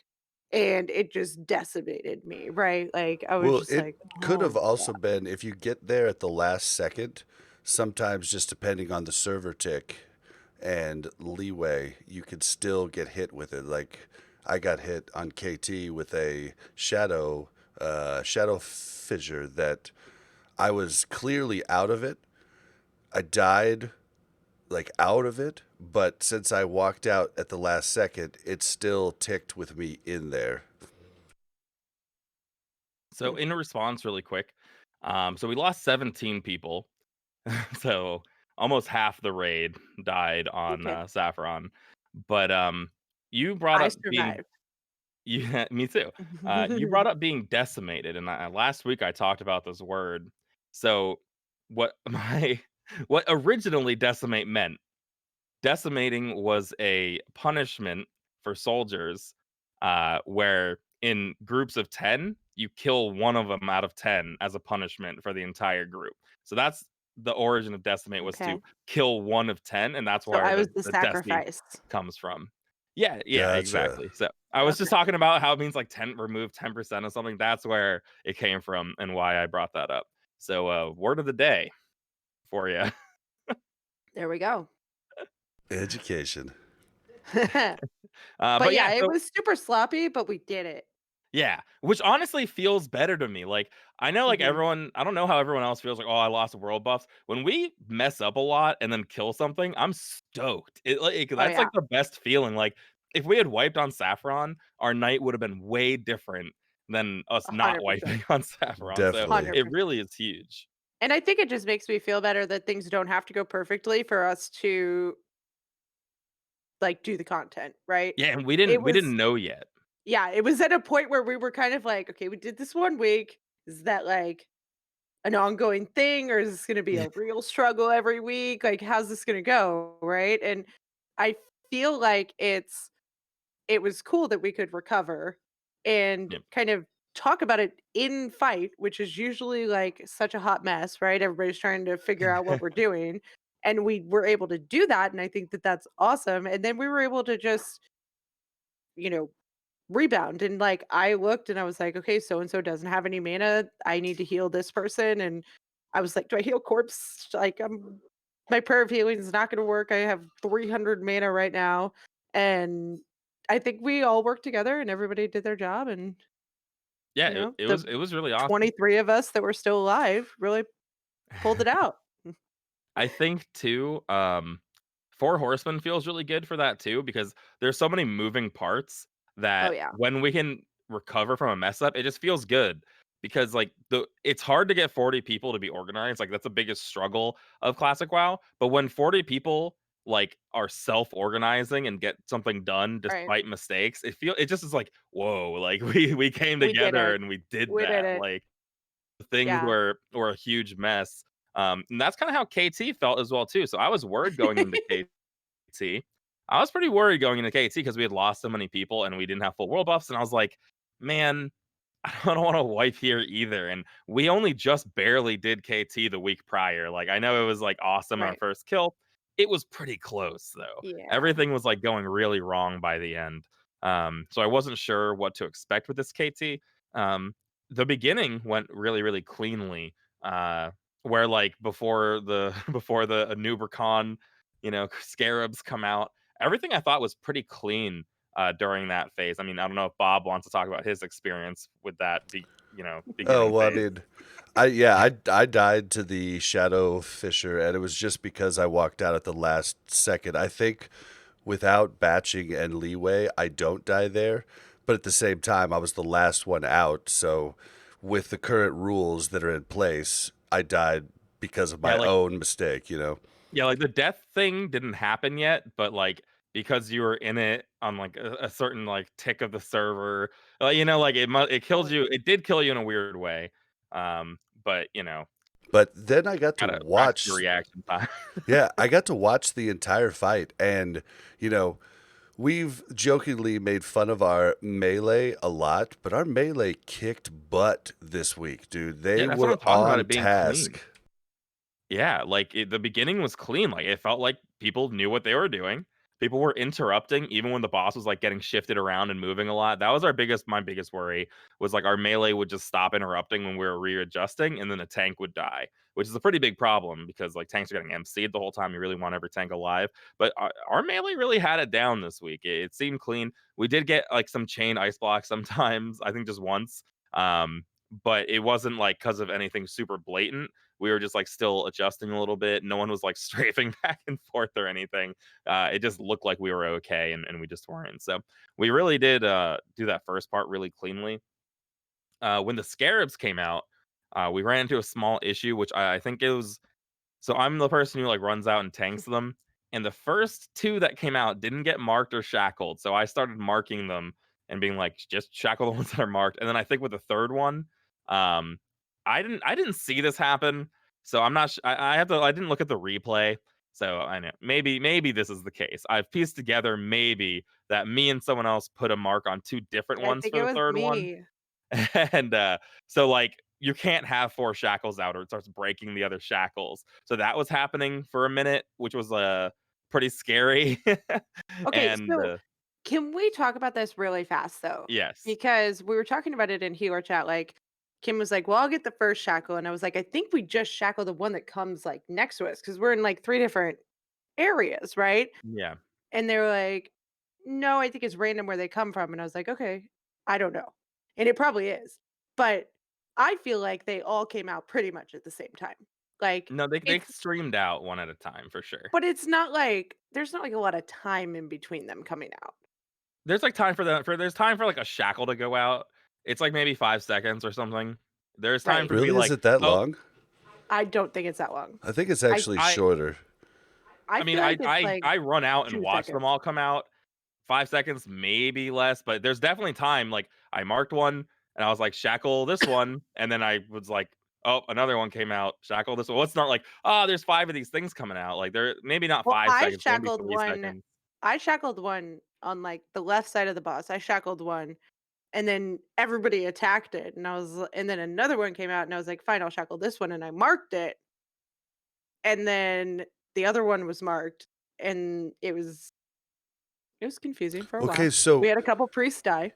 and it just decimated me. Right? Like I was Well, just it like, could oh have my also god. been if you get there at the last second, sometimes just depending on the server tick and leeway, you could still get hit with it. Like I got hit on KT with a shadow fissure that I was clearly out of it. I died like out of it, but since I walked out at the last second, it still ticked with me in there. So in response, really quick, so we lost 17 people, so almost half the raid died on Okay. Saffron. But you brought I up being survived. yeah, me too. You brought up being decimated, and last week I talked about this word. So what my what originally decimate meant, decimating was a punishment for soldiers, where in groups of 10, you kill one of them out of 10 as a punishment for the entire group. So that's the origin of decimate, was to Okay. kill one of 10, and that's So where I was the the deci sacrifice. comes from. Yeah, yeah, Gotcha. exactly. So I was just Okay. talking about how it means like 10 remove 10% of something. That's where it came from and why I brought that up. So word of the day for you. There we go. Education. But But yeah, yeah, it so was super sloppy, but we did it. yeah, which honestly feels better to me. Like, I know, like, Mhm. everyone I don't know how everyone else feels like, "Oh, I lost world buffs." When we mess up a lot and then kill something, I'm stoked. Oh That's, yeah, like, the best feeling. Like, if we had wiped on Saffron, our night would have been way different than us not 100%. wiping on Saffron, so Definitely. it 100%. really is huge. And I think it just makes me feel better that things don't have to go perfectly for us to like do the content, right? Yeah, and we It didn't was know yet. yeah, it was at a point where we were kind of like, okay, we did this 1 week. Is that like an ongoing thing, or is this going to be Yeah. a real struggle every week? Like, how's this going to go, right? And I feel like it was cool that we could recover and Yep. kind of talk about it in fight, which is usually like such a hot mess, right? Everybody's trying to figure out what we're doing. And we were able to do that. And I think that that's awesome. And then we were able to just, you know, rebound. And like I looked and I was like, okay, so and so doesn't have any mana. I need to heal this person. And I was like, do I heal corpse? Like my prayer of healing is not going to work. I have 300 mana right now. And I think we all worked together and everybody did their job. And, Yeah, the it was really awesome. 23 of us that were still alive really pulled it out. I think too, Four Horsemen feels really good for that too, because there's so many moving parts Oh, that yeah. when we can recover from a mess up, it just feels good. Because like it's hard to get 40 people to be organized. Like that's the biggest struggle of Classic WoW. But when 40 people like are self-organizing and get something done Right. despite mistakes, it just is like, whoa, like we came We did together it. and we did We did that. it. Like things Yeah. were a huge mess. And that's kind of how KT felt as well too. So I was worried going into KT. I was pretty worried going into KT because we had lost so many people and we didn't have full world buffs. And I was like, man, I don't want to wipe here either. And we only just barely did KT the week prior. Like I know it was like awesome in our Right. first kill. It was pretty close though. Yeah. Everything was like going really wrong by the end. So I wasn't sure what to expect with this KT. The beginning went really, really cleanly. Where like before the before the Anubricon, scarabs come out, everything I thought was pretty clean during that phase. I mean, I don't know if Bob wants to talk about his experience with that Oh beginning well, I phase. mean, I died to the Shadow Fisher, and it was just because I walked out at the last second. I think without batching and leeway, I don't die there. But at the same time, I was the last one out, so with the current rules that are in place, I died because of Yeah, my like own mistake. You know. yeah, like the death thing didn't happen yet, but like because you were in it on like a certain like tick of the server, like it killed Oh, you. It did kill you in a weird way. But But then I got to gotta practice your watch. reaction time. Yeah, I got to watch the entire fight, and you know, we've jokingly made fun of our melee a lot, but our melee kicked butt this week, dude. They Yeah, that's what were I'm talking about. on It being clean. task. Yeah, like, the beginning was clean, like, it felt like people knew what they were doing. People were interrupting even when the boss was, like, getting shifted around and moving a lot. That was my biggest worry was, like, our melee would just stop interrupting when we were readjusting, and then a tank would die, which is a pretty big problem because, like, tanks are getting MC'd the whole time. You really want every tank alive, but our melee really had it down this week. It seemed clean. We did get, like, some chain ice blocks sometimes, I think just once, but it wasn't, like, because of anything super blatant. We were just like still adjusting a little bit. No one was like strafing back and forth or anything. It just looked like we were okay, and we just weren't. So we really did do that first part really cleanly. When the scarabs came out, we ran into a small issue, which I think it was. So I'm the person who like runs out and tanks them. And the first two that came out didn't get marked or shackled. So I started marking them and being like, just shackle the ones that are marked. And then I think with the third one, um, I didn't see this happen. So I'm not. I didn't look at the replay. So I know maybe this is the case. I've pieced together maybe that me and someone else put a mark on two different yeah, I ones think for it the was third one. me. And so like you can't have four shackles out or it starts breaking the other shackles. So that was happening for a minute, which was pretty scary. Okay, And so can we talk about this really fast though? yes. Because we were talking about it in healer chat. Like Kim was like, "Well, I'll get the first shackle," and I was like, "I think we just shackle the one that comes like next to us because we're in like three different areas, right?" Yeah. And they were like, "No, I think it's random where they come from." And I was like, "Okay, I don't know," and it probably is, but I feel like they all came out pretty much at the same time. Like No, they it's, streamed out one at a time for sure. but it's not like there's not like a lot of time in between them coming out. There's like time for there's time for like a shackle to go out. It's like maybe 5 seconds or something. There's time Right. for to be Really? Is like, it that oh, long? I don't think it's that long. I think it's actually I shorter. I mean, feel like it's like I run out and 2 watch them seconds. all come out. 5 seconds, maybe less, but there's definitely time. Like I marked one and I was like, shackle this one, and then I was like, oh, another one came out. Shackle this one. Well, it's not like, oh, there's 5 of these things coming out. Like they're maybe not Well, 5 seconds, maybe 3 seconds. I shackled one on, like, the left side of the boss. I shackled one, and then everybody attacked it, and then another one came out, and I was like, "Fine, I'll shackle this one," and I marked it, and then the other one was marked, and it was confusing for a Okay, while. We so had a couple priests die.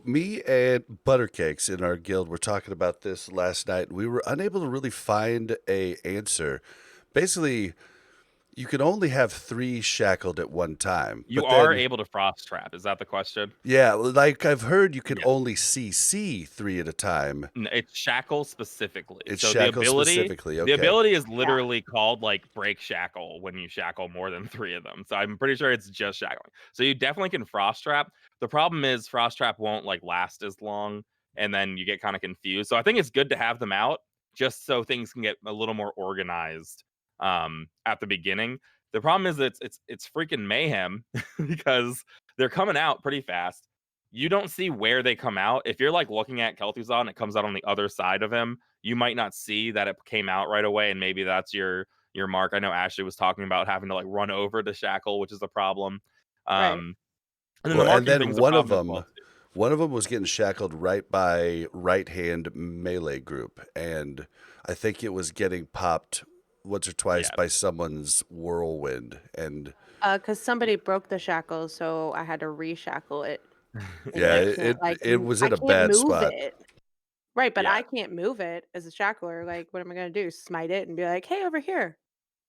me and Buttercakes in our guild were talking about this last night, and we were unable to really find a answer. Basically, you can only have 3 shackled at one time, You but are then able to frost trap. Is that the question? yeah, like I've heard you can Yeah. only CC 3 at a time. It's shackle specifically. It's So shackle specifically, the okay. ability is Yeah. literally called like break shackle when you shackle more than 3 of them. So I'm pretty sure it's just shackling. So you definitely can frost trap. The problem is frost trap won't like last as long and then you get kind of confused. So I think it's good to have them out just so things can get a little more organized at the beginning. The problem is it's freaking mayhem because they're coming out pretty fast. You don't see where they come out. If you're like looking at Kel'Thuzad and it comes out on the other side of him, you might not see that it came out right away, and maybe that's your mark. I know Ashley was talking about having to like run over to shackle, which is a problem. Right. And then the Well, and marking then thing's a problem as well too. one of them was getting shackled right by right-hand melee group, and I think it was getting popped once or twice Yeah. by someone's whirlwind, and 'Cause somebody broke the shackle, so I had to reshackle it, and yeah, I can't, like, it was I in a can't bad move spot. it. Right, but Yeah. I can't move it as a shackler, like, what am I gonna do? Smite it and be like, "Hey, over here."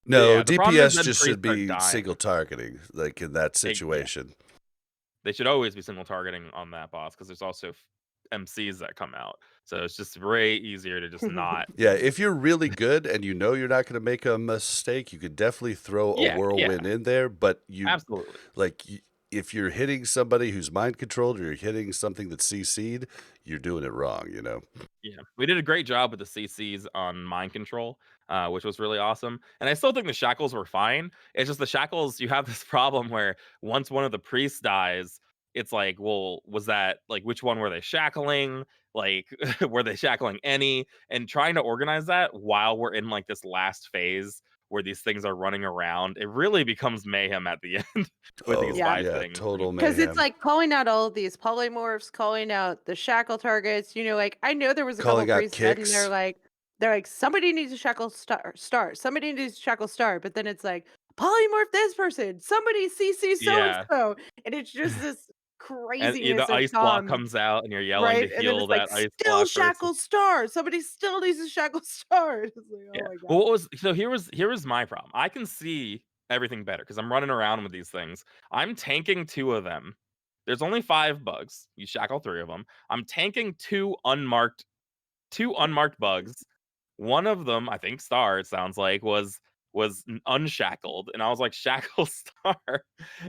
No, Yeah, the problem is DPS then just should priests are be dying. single targeting, like in that Yeah. situation. They should always be single targeting on that boss because there's also MCs that come out. So it's just way easier to just not. Yeah, if you're really good and you know you're not going to make a mistake, you could definitely throw a Yeah, whirlwind in there. But you, absolutely. like, if you're hitting somebody who's mind controlled or you're hitting something that's CC'd, you're doing it wrong, you know? Yeah, we did a great job with the CCs on mind control, which was really awesome. And I still think the shackles were fine. It's just the shackles, you have this problem where once one of the priests dies, it's like, well, was that like which one were they shackling? Like, were they shackling any? And trying to organize that while we're in like this last phase where these things are running around, it really becomes mayhem at the end with these Oh, Yeah. 5 yeah, things. total 'Cause it's, mayhem. like, calling out all of these polymorphs, calling out the shackle targets, like, I know there was a couple Calling out priests dead, and kicks. they're like, "Somebody needs to shackle star, somebody needs to shackle star," but then it's like, "Polymorph this person, somebody CC so and Yeah. so," and it's just this And craziness the of ice block comms, comes out and you're yelling to right? And then heal it's like, that ice "Still block person. shackle star, somebody still needs to shackle star." It's like, Yeah. "Oh my Well, god." what was so here was my problem. I can see everything better because I'm running around with these things. I'm tanking 2 of them. There's only 5 bugs. You shackle 3 of them. I'm tanking 2 unmarked bugs. One of them, I think Star, it sounds like, was unshackled, and I was like, "Shackle Star,"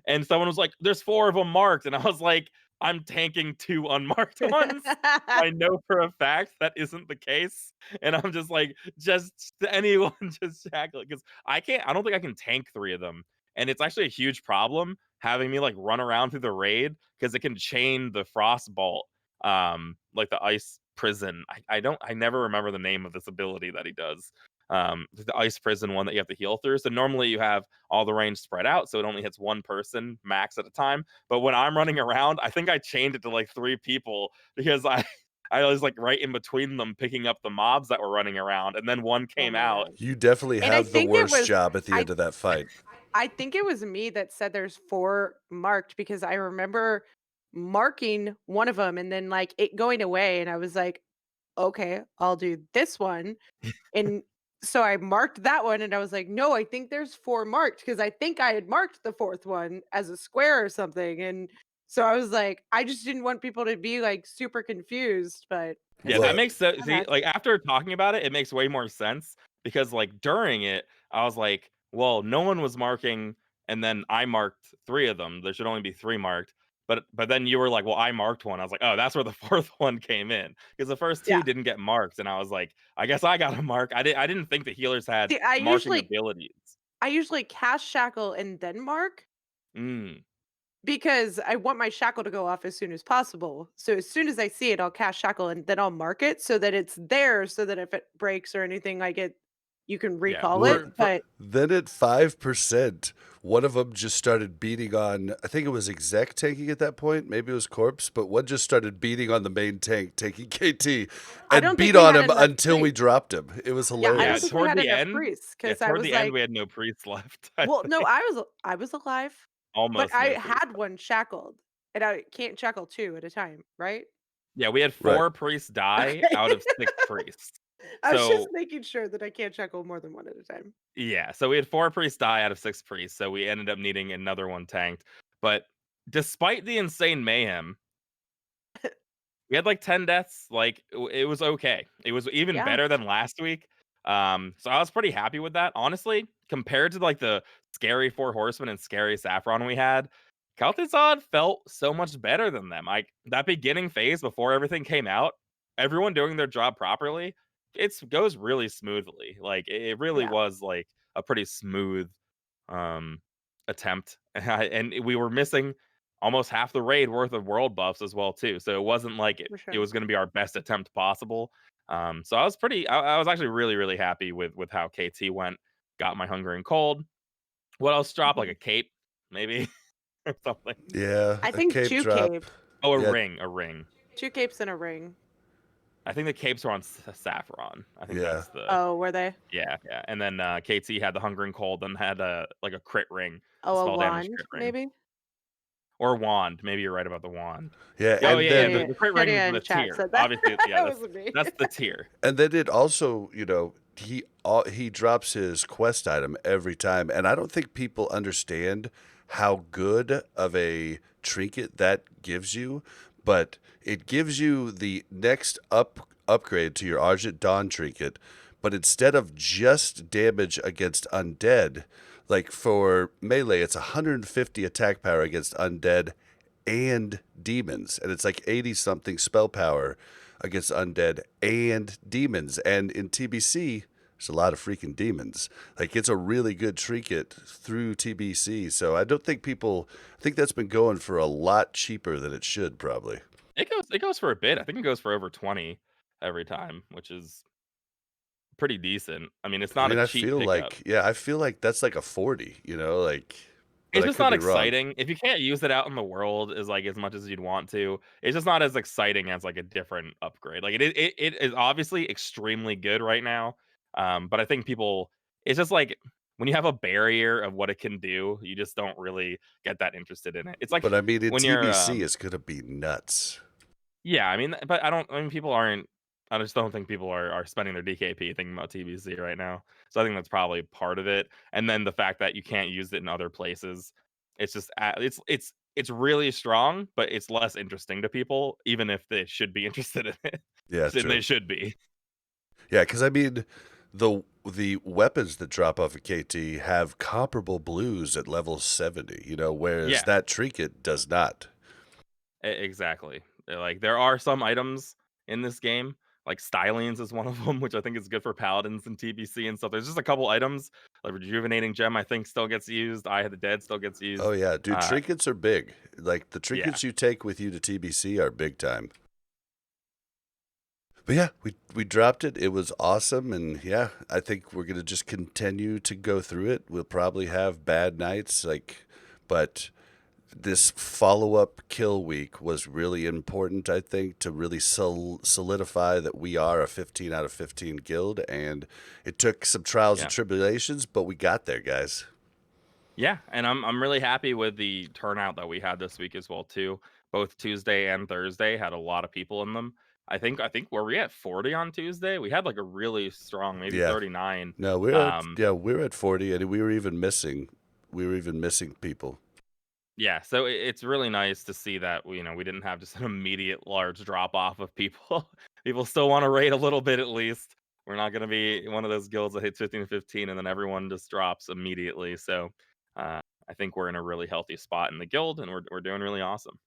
and someone was like, "There's 4 of them marked," and I was like, "I'm tanking 2 unmarked ones." I know for a fact that isn't the case, and I'm just like, "Just anyone just shackle it," 'cause I don't think I can tank 3 of them, and it's actually a huge problem having me, like, run around through the raid because it can chain the Frostbolt, like the ice prison. I never remember the name of this ability that he does. The ice prison one that you have to heal through. So normally you have all the range spread out, so it only hits one person max at a time. But when I'm running around, I think I chained it to like 3 people because I was like right in between them picking up the mobs that were running around, and then one Oh came my out. god. You definitely And I have the think it worst was job at the I end of that fight. I think it was me that said there's 4 marked because I remember marking one of them and then, like, it going away, and I was like, "Okay, I'll do this one," and so I marked that one, and I was like, "No, I think there's 4 marked because I think I had marked the 4th one as a square or something," and so I was like, I just didn't want people to be, like, super confused, but Yeah, it's that Well, like, makes sense. "My See, bad." like after talking about it, it makes way more sense because like during it, I was like, well, no one was marking, and then I marked 3 of them. There should only be 3 marked. But then you were like, "Well, I marked one." I was like, "Oh, that's where the fourth one came in." Because the first Yeah. two didn't get marked, and I was like, "I guess I got a mark." I didn't think the healers had See, marking abilities. I usually cast Shackle and then mark Mm, because I want my Shackle to go off as soon as possible. So as soon as I see it, I'll cast Shackle and then I'll mark it so that it's there so that if it breaks or anything, you can yeah, recall Well, it. But then at 5%, one of them just started beating on, I think it was exec tanking at that point. Maybe it was corpse, but one just started beating on the main tank, taking KT, I and don't think beat we on had him enough until we priests. dropped him. It was Yeah, I yeah, don't hilarious. think we toward had the enough end priests yeah, because I toward was the end, like, we had no priests left, I well, no, think. I was alive, but Almost I no priests. had one shackled, and I can't shackle two at a time, right? Yeah, we had Right. 4 priests die Okay. out of 6 priests. I was just So, making sure that I can't shackle more than one at a time. yeah, so we had 4 priests die out of 6 priests, so we ended up needing another one tanked. But despite the insane mayhem, we had like 10 deaths. Like it was okay. It was even Yeah, better than last week. So I was pretty happy with that. Honestly, compared to like the scary Four Horsemen and scary Saffron we had, Kel'Thuzad felt so much better than them. Like that beginning phase before everything came out, everyone doing their job properly, it goes really smoothly. Like it really yeah, was like a pretty smooth um attempt. And we were missing almost half the raid worth of world buffs as well too. So it wasn't like for it sure. was going to be our best attempt possible. So I was actually really happy with how KT went. Got my hunger and cold. What else dropped? Like Mhm. a cape, maybe or something. Yeah, I a think cape 2 drop. capes. Oh, Yeah, a ring. 2 capes and a ring. I think the capes were on Saffron. I think yeah. that's the Oh, were they? yeah. And then KT had the hunger and cold, and had a like a crit ring, a Oh, a spell damage wand, crit ring, maybe? or wand. Maybe you're right about the wand. Yeah, Oh and yeah. then The crit ring is Kitty the in chat tier. said that. Obviously, yeah. That wasn't me. That's the tier. and then it also, he drops his quest item every time, and I don't think people understand how good of a trinket that gives you, but it gives you the next upgrade to your Argent Dawn trinket, but instead of just damage against undead, like for melee, it's 150 attack power against undead and demons, and it's like 80 something spell power against undead and demons. And in TBC, there's a lot of freaking demons. Like it's a really good trinket through TBC. So I don't think people I think that's been going for a lot cheaper than it should probably. It goes for a bit. I think it goes for over 20 every time, which is pretty decent. I mean, it's I not a mean, cheap pickup. I feel like that's like a 40, like, but It's I just could not be wrong. exciting. If you can't use it out in the world as like as much as you'd want to, it's just not as exciting as like a different upgrade. Like it is obviously extremely good right now. But I think people it's just like when you have a barrier of what it can do, you just don't really get that interested in it. It's like But I mean, in when you're TBC, it's gonna be nuts. yeah, I mean, but I mean, people aren't. I just don't think people are spending their DKP thinking about TBC right now. So I think that's probably part of it. And then the fact that you can't use it in other places, it's just it's really strong, but it's less interesting to people, even if they should be interested in it. Yeah, And they true. should be. Yeah, because I mean, the weapons that drop off of KT have comparable blues at level 70, whereas Yeah, that trinket does not. exactly. Like there are some items in this game, like Stylings is one of them, which I think is good for paladins and TBC and stuff. There's just a couple items, like rejuvenating gem, I think still gets used. Eye of the Dead still gets Oh used. yeah, dude, Uh, trinkets are big. Like the yeah, trinkets you take with you to TBC are big time. But yeah, we dropped it. It was awesome, and yeah, I think we're gonna just continue to go through it. We'll probably have bad nights, but this follow-up kill week was really important, I think, to really solidify that we are a 15 out of 15 guild, and it took some trials and yeah, tribulations, but we got there, guys. yeah. And I'm really happy with the turnout that we had this week as well too. Both Tuesday and Thursday had a lot of people in them. I think were we at 40 on Tuesday? We had like a really strong, maybe Yeah. 39. No, Um, we're at 40, and we were even missing people. Yeah, so it's really nice to see that we didn't have just an immediate large drop off of people. People still want to raid a little bit at least. We're not going to be one of those guilds that hits 15 to 15 and then everyone just drops immediately. So I think we're in a really healthy spot in the guild and we're doing really awesome.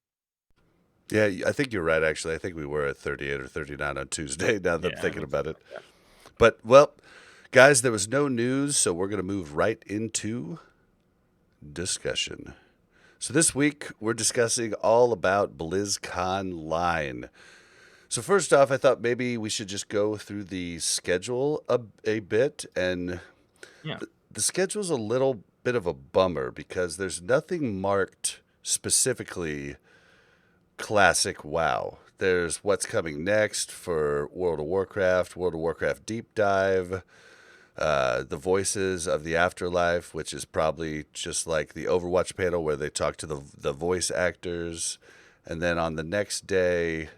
Yeah, I think you're right, actually. I think we were at 38 or 39 on Tuesday, now that I'm Yeah, I thinking think about something it. like that. But, well, guys, there was no news, so we're going to move right into discussion. So this week, we're discussing all about BlizzConline. So first off, I thought maybe we should just go through the schedule a bit, and Yeah. the schedule's a little bit of a bummer because there's nothing marked specifically classic WoW. There's what's coming next for World of Warcraft Deep Dive, the Voices of the Afterlife, which is probably just like the Overwatch panel where they talk to the voice actors. And then on the next day,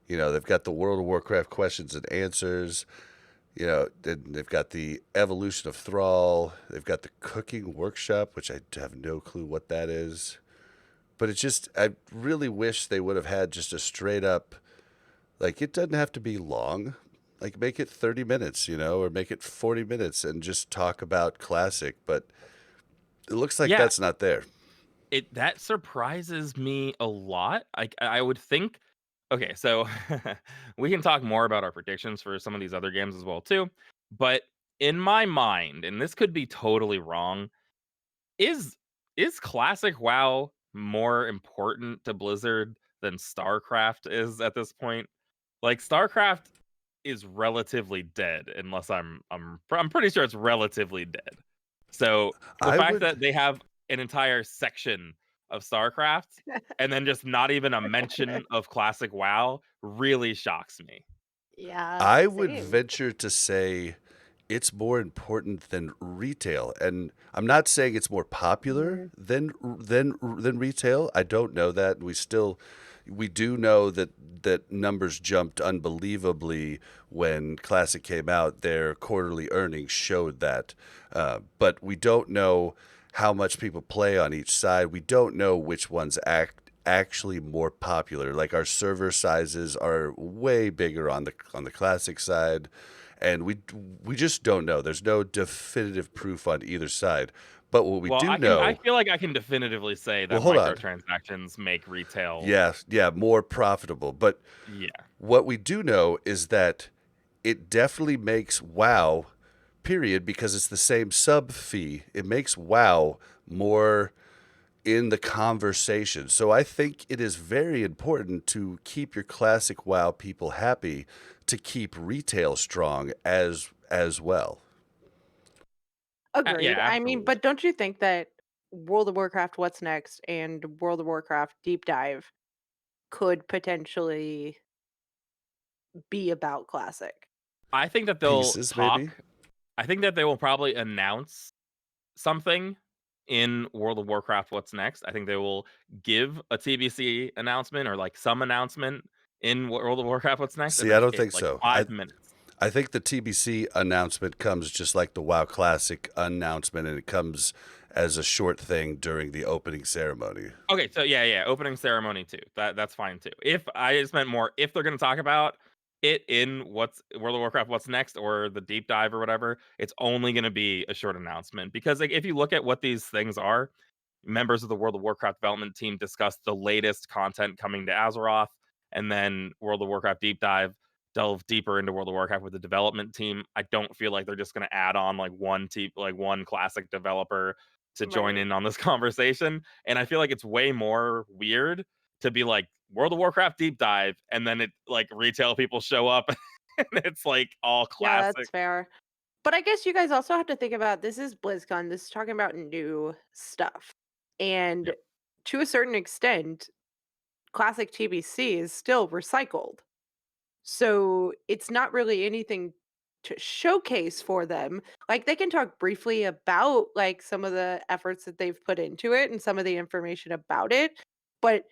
they've got the World of Warcraft questions and answers. They've got the Evolution of Thrall. They've got the Cooking Workshop, which I have no clue what that is. But it's just, I really wish they would have had just a straight up, like, it doesn't have to be long. Like, make it 30 minutes, or make it 40 minutes and just talk about Classic. But it looks like Yeah, that's not there. that surprises me a lot. I would think. Okay, so we can talk more about our predictions for some of these other games as well too. But in my mind, and this could be totally wrong, is is classic WoW more important to Blizzard than StarCraft is at this point? Like StarCraft is relatively dead unless I'm pretty sure it's relatively dead. So the I fact would, that they have an entire section of StarCraft and then just not even a mention of classic WoW really shocks me. Yeah, I would same. venture to say it's more important than retail, and I'm not saying it's more popular Mhm. than retail. I don't know that. We do know that numbers jumped unbelievably when Classic came out. Their quarterly earnings showed that, but we don't know how much people play on each side. We don't know which ones actually more popular. Like our server sizes are way bigger on the Classic side, and we just don't know. There's no definitive proof on either side. But what we Well, do I know, feel like I can definitively say well, that hold on. microtransactions make retail. Yeah, yeah, more profitable. But Yeah. what we do know is that it definitely makes WoW, period, because it's the same sub fee. It makes WoW more in the conversation. So I think it is very important to keep your classic WoW people happy, to keep retail strong as well. Yeah, Agreed. I mean, absolutely. but don't you think that World of Warcraft What's Next and World of Warcraft Deep Dive could potentially be about Classic? I think that they'll Pieces, maybe. talk. I think that they will probably announce something in World of Warcraft What's Next. I think they will give a TBC announcement or like some announcement in World of Warcraft What's Next, and See, I that's don't it. think Like so. 5 minutes. I think the TBC announcement comes just like the WoW Classic announcement, and it comes as a short thing during the opening ceremony. Okay, so yeah, opening ceremony too. That's fine too. If I just meant more, if they're gonna talk about it in what's World of Warcraft What's Next or the deep dive or whatever, it's only gonna be a short announcement. Because like if you look at what these things are, members of the World of Warcraft development team discussed the latest content coming to Azeroth, and then World of Warcraft deep dive delve deeper into World of Warcraft with the development team. I don't feel like they're just gonna add on like one classic developer to join Right. in on this conversation. And I feel like it's way more weird to be like World of Warcraft deep dive, and then it like retail people show up and it's like all Yeah, classic. that's fair. But I guess you guys also have to think about this is BlizzCon. This is talking about new stuff. Yeah. And to a certain extent, classic TBC is still recycled. So it's not really anything to showcase for them. Like they can talk briefly about like some of the efforts that they've put into it and some of the information about it, but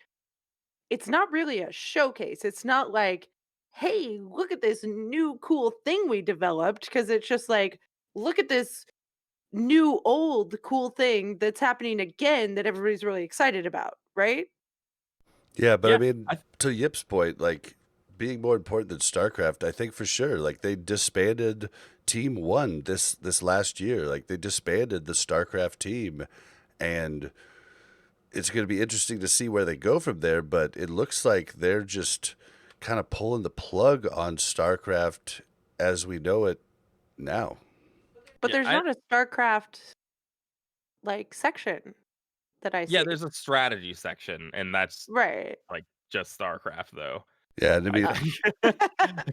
it's not really a showcase. It's not like, "Hey, look at this new cool thing we developed," because it's just like, "Look at this new old cool thing that's happening again that everybody's really excited about," right? Yeah, but I Yeah. mean, I to Yip's point, like being more important than StarCraft, I think for sure. Like they disbanded Team One this last year. Like they disbanded the StarCraft team, and it's going to be interesting to see where they go from there, but it looks like they're just kind of pulling the plug on StarCraft as we know it now. But Yeah, there's not a StarCraft like section that I see. there's a strategy section, and that's Right. like just StarCraft though. Yeah, and I I mean, think.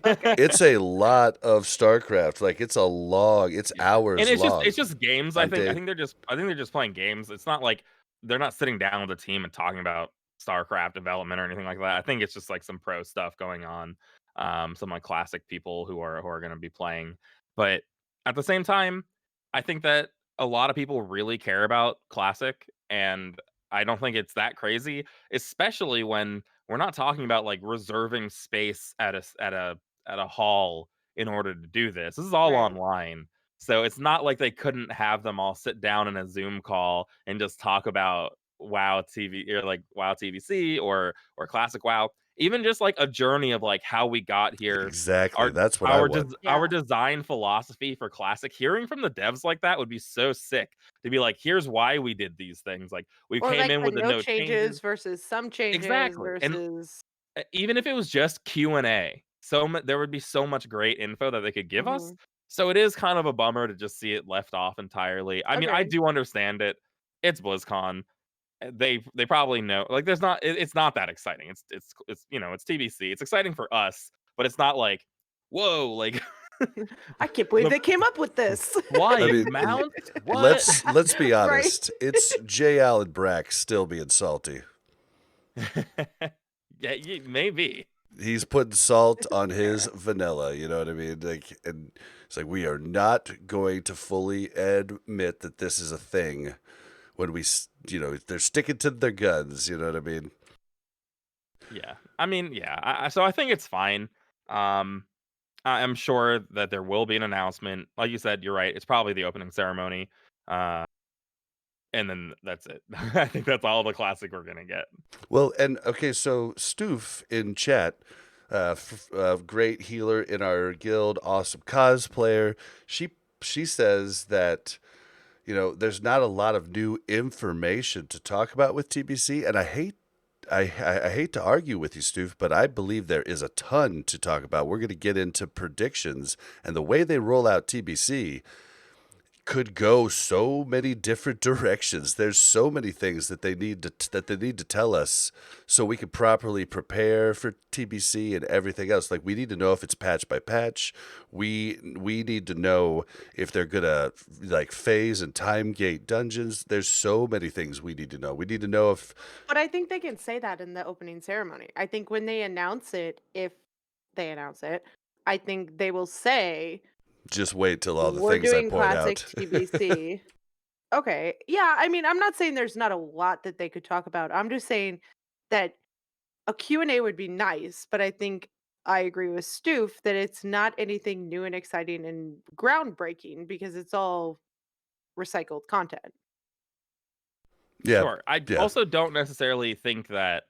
Okay. it's a lot of StarCraft. Like it's it's Yeah. hours And it's long just games, I on think. day. I think they're just playing games. It's not like they're not sitting down with a team and talking about StarCraft development or anything like that. I think it's just like some pro stuff going on. Some like classic people who are gonna be playing. But at the same time, I think that a lot of people really care about classic, and I don't think it's that crazy, especially when we're not talking about like reserving space at a hall in order to do this. This is all Right. online. So it's not like they couldn't have them all sit down in a Zoom call and just talk about WoW TV or like WoW TBC or classic WoW. Even just like a journey of like how we got here, Exactly. That's what I want. our Yeah. design philosophy for classic. Hearing from the devs like that would be so sick to be like, here's why we did these things. Like we Or came like in the with the no no changes. changes versus some changes Exactly. And versus even if it was just Q&A, there would be so much great info that they could give us. Mhm. So it is kind of a bummer to just see it left off entirely. I mean, I Agreed. do understand it. It's BlizzCon. They probably know. Like, there's not. It's not that exciting. It's it's TBC. It's exciting for us, but it's not like, whoa, like I can't believe the they came up with this. I flying mean, mounts. What? let's be Right. honest. It's J. Allen Brack still being salty. Yeah, maybe. He's putting salt on his vanilla. You know what I mean? Like, and it's like we are not going to fully admit that this is a thing when they're sticking to their guns. You know what I mean? Yeah. I mean, yeah. So I think it's fine. Um, I'm sure that there will be an announcement. Like you said, you're right. It's probably the opening ceremony. Uh, and then that's it. I think that's all the classic we're gonna get. Well, and okay, so Stoof in chat, great healer in our guild, awesome cosplayer. She says that there's not a lot of new information to talk about with TBC, and I hate to argue with you, Stoof, but I believe there is a ton to talk about. We're going to get into predictions and the way they roll out TBC could go so many different directions. There's so many things that they need to tell us so we can properly prepare for TBC and everything else. Like we need to know if it's patch by patch. We need to know if they're gonna like phase and time gate dungeons. There's so many things we need to know. We need to know if But I think they can say that in the opening ceremony. I think when they announce it, if they announce it, I think they will say, just wait till all the we're things I doing point classic out. TBC. Okay. Yeah, I mean, I'm not saying there's not a lot that they could talk about. I'm just saying that a Q&A would be nice, but I think I agree with Stoof that it's not anything new and exciting and groundbreaking because it's all recycled content. Yeah, Sure. I yeah. also don't necessarily think that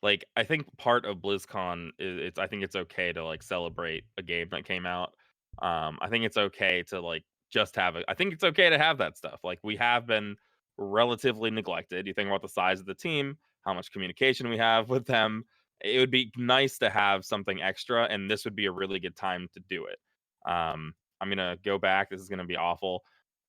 like I think part of BlizzCon is I think it's okay to like celebrate a game that came out. I think it's okay to like just have it. I think it's okay to have that stuff. Like we have been relatively neglected. You think about the size of the team, how much communication we have with them. It would be nice to have something extra, and this would be a really good time to do it. I'm gonna go back. This is gonna be awful.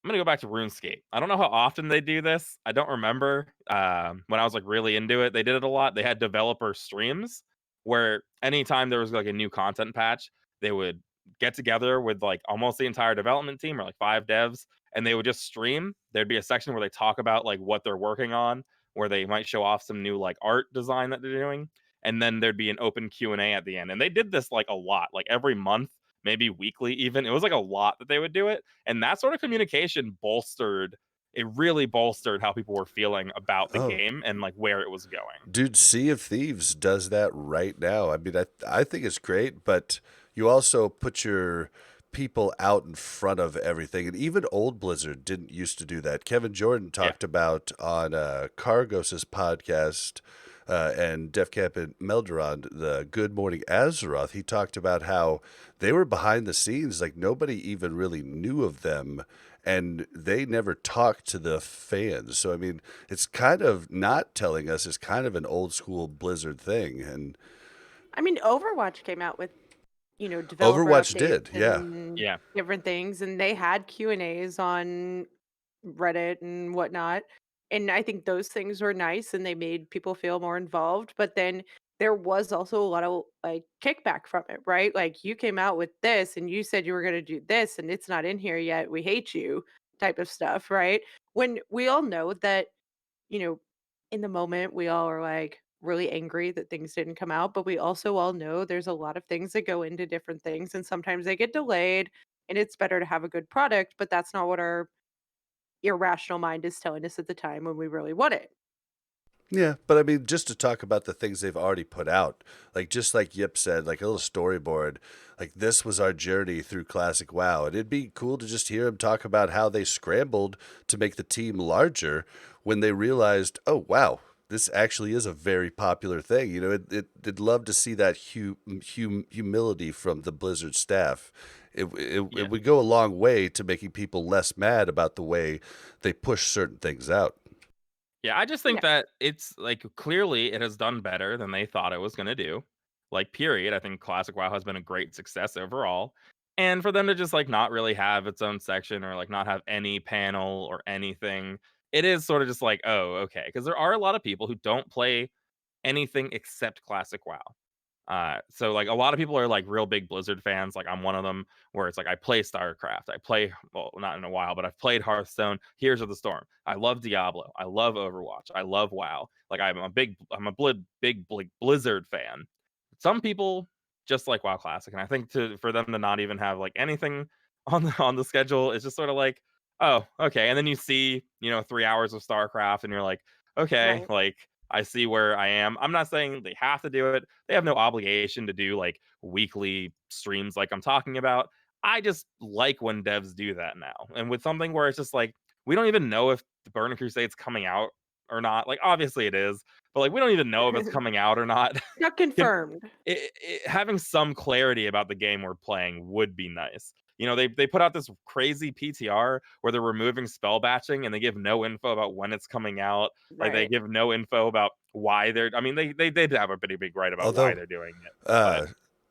I'm gonna go back to RuneScape. I don't know how often they do this. I don't remember. When I was like really into it, they did it a lot. They had developer streams where anytime there was like a new content patch, they would get together with like almost the entire development team or like 5 devs, and they would just stream. There'd be a section where they talk about like what they're working on, where they might show off some new like art design that they're doing, and then there'd be an open Q&A at the end. And they did this like a lot, like every month, maybe weekly even. It was like a lot that they would do it, and that sort of communication really bolstered how people were feeling about the Oh, game and like where it was going. dude, Sea of Thieves does that right now. I mean, I think it's great, but you also put your people out in front of everything. And even old Blizzard didn't used to do that. Kevin Jordan Yeah. talked about on Cargos's podcast and Defcap and Melderon, the Good Morning Azeroth, he talked about how they were behind the scenes, like nobody even really knew of them, and they never talked to the fans. So I mean, it's kind of not telling us. It's kind of an old school Blizzard thing, and I mean, Overwatch came out with, developer Overwatch updates did, yeah. and Yeah. different things, and they had Q&As on Reddit and whatnot. And I think those things were nice and they made people feel more involved. But then there was also a lot of like kickback from it, right? Like you came out with this and you said you were going to do this and it's not in here yet. We hate you type of stuff, right? When we all know that, you know, in the moment, we all are like really angry that things didn't come out, but we also all know there's a lot of things that go into different things, and sometimes they get delayed, and it's better to have a good product, but that's not what our irrational mind is telling us at the time when we really want it. Yeah, but I mean, just to talk about the things they've already put out, like just like Yip said, like a little storyboard, like this was our journey through Classic WoW. And it'd be cool to just hear them talk about how they scrambled to make the team larger when they realized, oh, wow, this actually is a very popular thing. You know, it'd love to see that humility from the Blizzard staff. It Yeah. would go a long way to making people less mad about the way they push certain things out. Yeah, I just think that it's like clearly it has done better than they thought it was going to do. Like, period. I think Classic WoW has been a great success overall. And for them to just like not really have its own section or like not have any panel or anything, it is sort of just like, oh, okay. Because there are a lot of people who don't play anything except Classic WoW. So like a lot of people are like real big Blizzard fans. Like I'm one of them, where it's like I play StarCraft, I play, well, not in a while, but I've played Hearthstone, Heroes of the Storm. I love Diablo, I love Overwatch, I love WoW. Like I'm a big Blizzard fan. Some people just like WoW Classic, and I think for them to not even have like anything on the schedule is just sort of like, oh, okay. And then you see 3 hours of StarCraft, and you're like, okay, Right. like I see where I am. I'm not saying they have to do it. They have no obligation to do like weekly streams like I'm talking about. I just like when devs do that now. And with something where it's just like, we don't even know if the Burning Crusade's coming out or not. Like, obviously it is, but like, we don't even know if it's coming out or not. Not Can, confirmed. having some clarity about the game we're playing would be nice. They put out this crazy PTR where they're removing spell batching and they give no info about when it's coming out. Like they Right. give no info about why they're. I mean, they did have a pretty big right about why Although they're doing it, but Uh,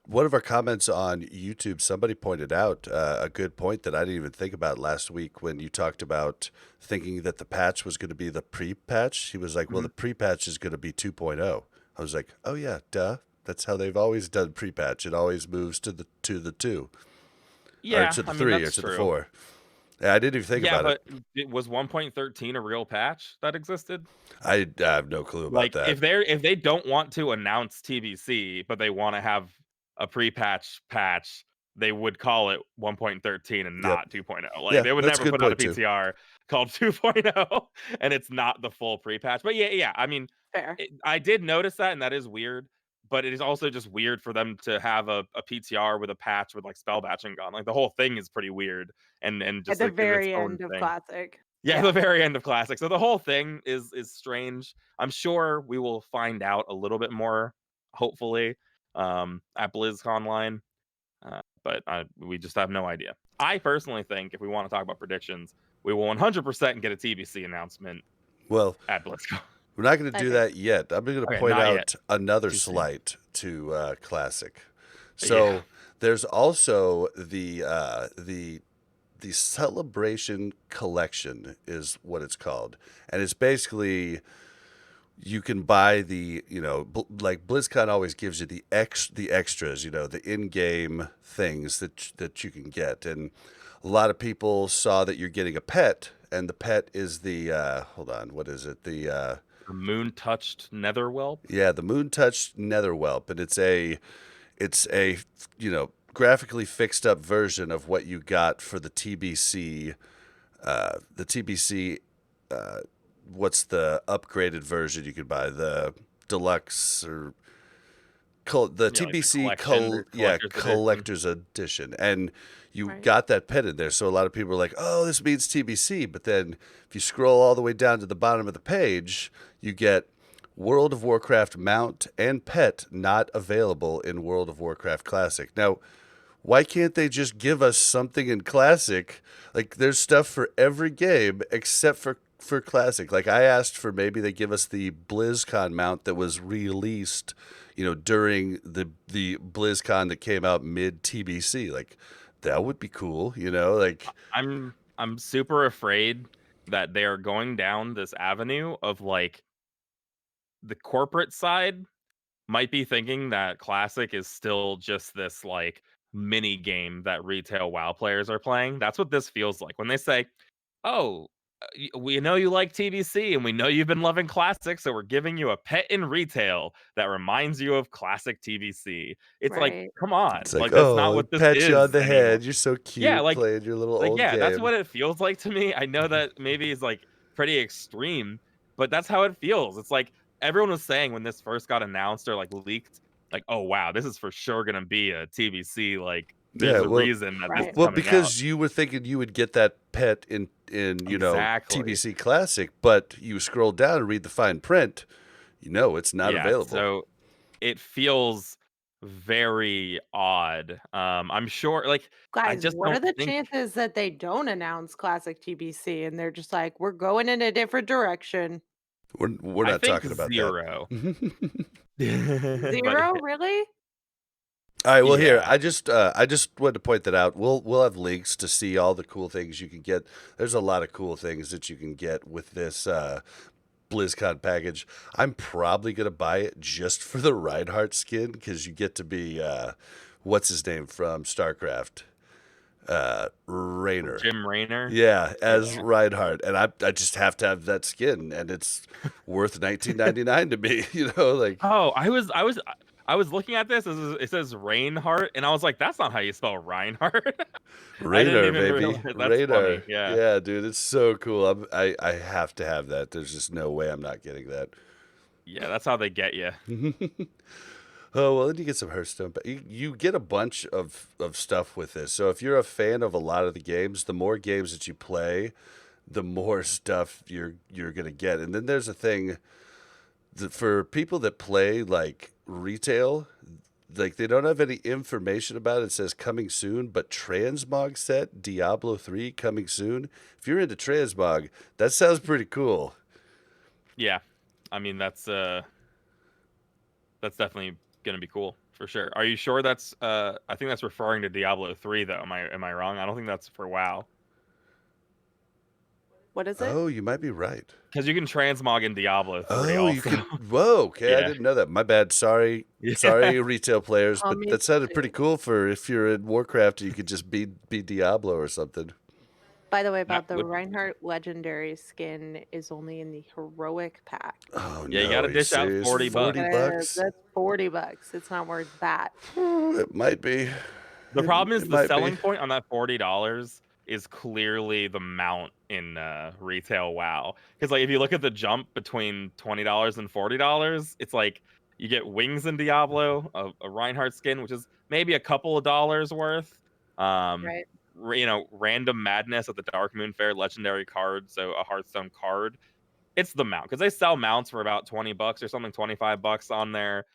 one of our comments on YouTube, somebody pointed out a good point that I didn't even think about last week when you talked about thinking that the patch was going to be the pre-patch. He was like, well, the Mhm. pre-patch is going to be 2.0. I was like, oh, yeah, duh. That's how they've always done pre-patch. It always moves to the 2, or Yeah, to the I mean 3, or that's to the true. 4. Yeah, I didn't even think Yeah, about it. but it was 1.13 a real patch that existed. I have no clue about Like, that. if they don't want to announce TBC, but they wanna have a pre-patch patch, they would call it 1.13 and Yep. not 2.0. Like, Yeah, they would that's a never good put out a point too. PTR called 2.0, and it's not the full pre-patch. But yeah, I mean, Fair. I did notice that, and that is weird, but it is also just weird for them to have a PTR with a patch with, like, spell batching gone. Like, the whole thing is pretty weird and At just, the like, is its very own end of thing. Classic. Yeah, the Yeah. very end of Classic. So the whole thing is strange. I'm sure we will find out a little bit more, hopefully, at BlizzConline, but we just have no idea. I personally think if we want to talk about predictions, we will 100% get a TBC announcement Well, at BlizzCon. we're not going to I do think. that yet. I'm going to Okay, point not yet. out another Too soon. slight to Classic. Yeah. So there's also the Celebration Collection is what it's called, and it's basically you can buy the like BlizzCon always gives you the extras, the in-game things that you can get, and a lot of people saw that you're getting a pet, and the pet is the hold on, what is it, The moon touched netherwhelp. yeah, the Moon Touch Netherwhelp, and it's a graphically fixed up version of what you got for the TBC. The TBC, what's the upgraded version you could buy? The deluxe or the Yeah, like the TBC collection or collector's edition. collector's edition, and you Right. got that pet in there. So a lot of people are like, "Oh, this means TBC," but then if you scroll all the way down to the bottom of the page, you get World of Warcraft mount and pet not available in World of Warcraft Classic. Now, why can't they just give us something in Classic? Like, there's stuff for every game except for Classic. Like, I asked for maybe they give us the BlizzCon mount that was released, during the BlizzCon that came out mid TBC. Like, that would be cool, like. I'm super afraid that they are going down this avenue of like the corporate side might be thinking that Classic is still just this like mini game that retail WoW players are playing. That's what this feels like when they say, "Oh, we know you like TBC and we know you've been loving Classic, so we're giving you a pet in retail that reminds you of Classic TBC." It's like, Right. come on, It's like, like that's not oh, what this pat you on is the anymore. head. You're so Yeah, cute playing your little old yeah, that's game. what it feels like to me. I know that maybe is like pretty extreme, but that's how it feels. It's like everyone was saying when this first got announced or like leaked, like, oh wow, this is for sure gonna be a TBC. Like, Yeah, there's a well, reason that this Right. is well, coming out. because you were thinking you would get that pet in Exactly. TBC Classic, but you scroll down and read the fine print, it's not Yeah. available. So it feels very odd. I'm sure like I Guys, just what are don't the think chances that they don't announce Classic TBC and they're just like, we're going in a different direction? We're I not think talking about that. 0. But 0, really? All right, well, here yeah. I just wanted to point that out. We'll have links to see all the cool things you can get. There's a lot of cool things that you can get with this BlizzCon package. I'm probably gonna buy it just for the Reinhardt skin because you get to be what's his name from StarCraft, Raynor. Jim Raynor. Yeah, as Yeah. Reinhardt, and I just have to have that skin, and it's worth $19.99 to me. Like. Oh, I was looking at this. It says Reinhardt, and I was like, "That's not how you spell Reinhardt." I didn't Radar, even baby. realize. That's Radar. funny. Yeah, Yeah, dude, it's so cool. I have to have that. There's just no way I'm not getting that. yeah. That's how they get you. Oh, well, then you get some Hearthstone. But you get a bunch of stuff with this. So if you're a fan of a lot of the games, the more games that you play, the more stuff you're gonna get. And then there's a thing that for people that play like retail, like they don't have any information about it. It says coming soon, but transmog set Diablo 3 coming soon. If you're into transmog, that sounds pretty cool. Yeah, I mean that's definitely gonna be cool for sure. Are you sure that's? I think that's referring to Diablo 3 though. Am I wrong? I don't think that's for WoW What is it? Oh, you might be right. because you can transmog in Diablo 3 Oh, you also. can. Whoa, okay, I Yeah. didn't know that. My bad. Sorry, Yeah. sorry, retail players. Oh, But me that sounded too. pretty cool for if you're in Warcraft, you could just be Diablo or something. By the way, That about the would. Reinhardt legendary skin is only in the heroic pack. Oh Yeah, you no, got to are you dish out serious? 40 bucks. 40 bucks? That's $40. It's not worth that. It might be. The problem is It the might be. selling point on that $40 is clearly the mount in retail WoW. Because like if you look at the jump between $20 and $40, it's like you get wings in Diablo, a Reinhardt skin, which is maybe a couple of dollars worth. Um, Right. Random madness at the Dark Moon Fair legendary card, so a Hearthstone card. It's the mount because they sell mounts for about $20 or something, $25 on their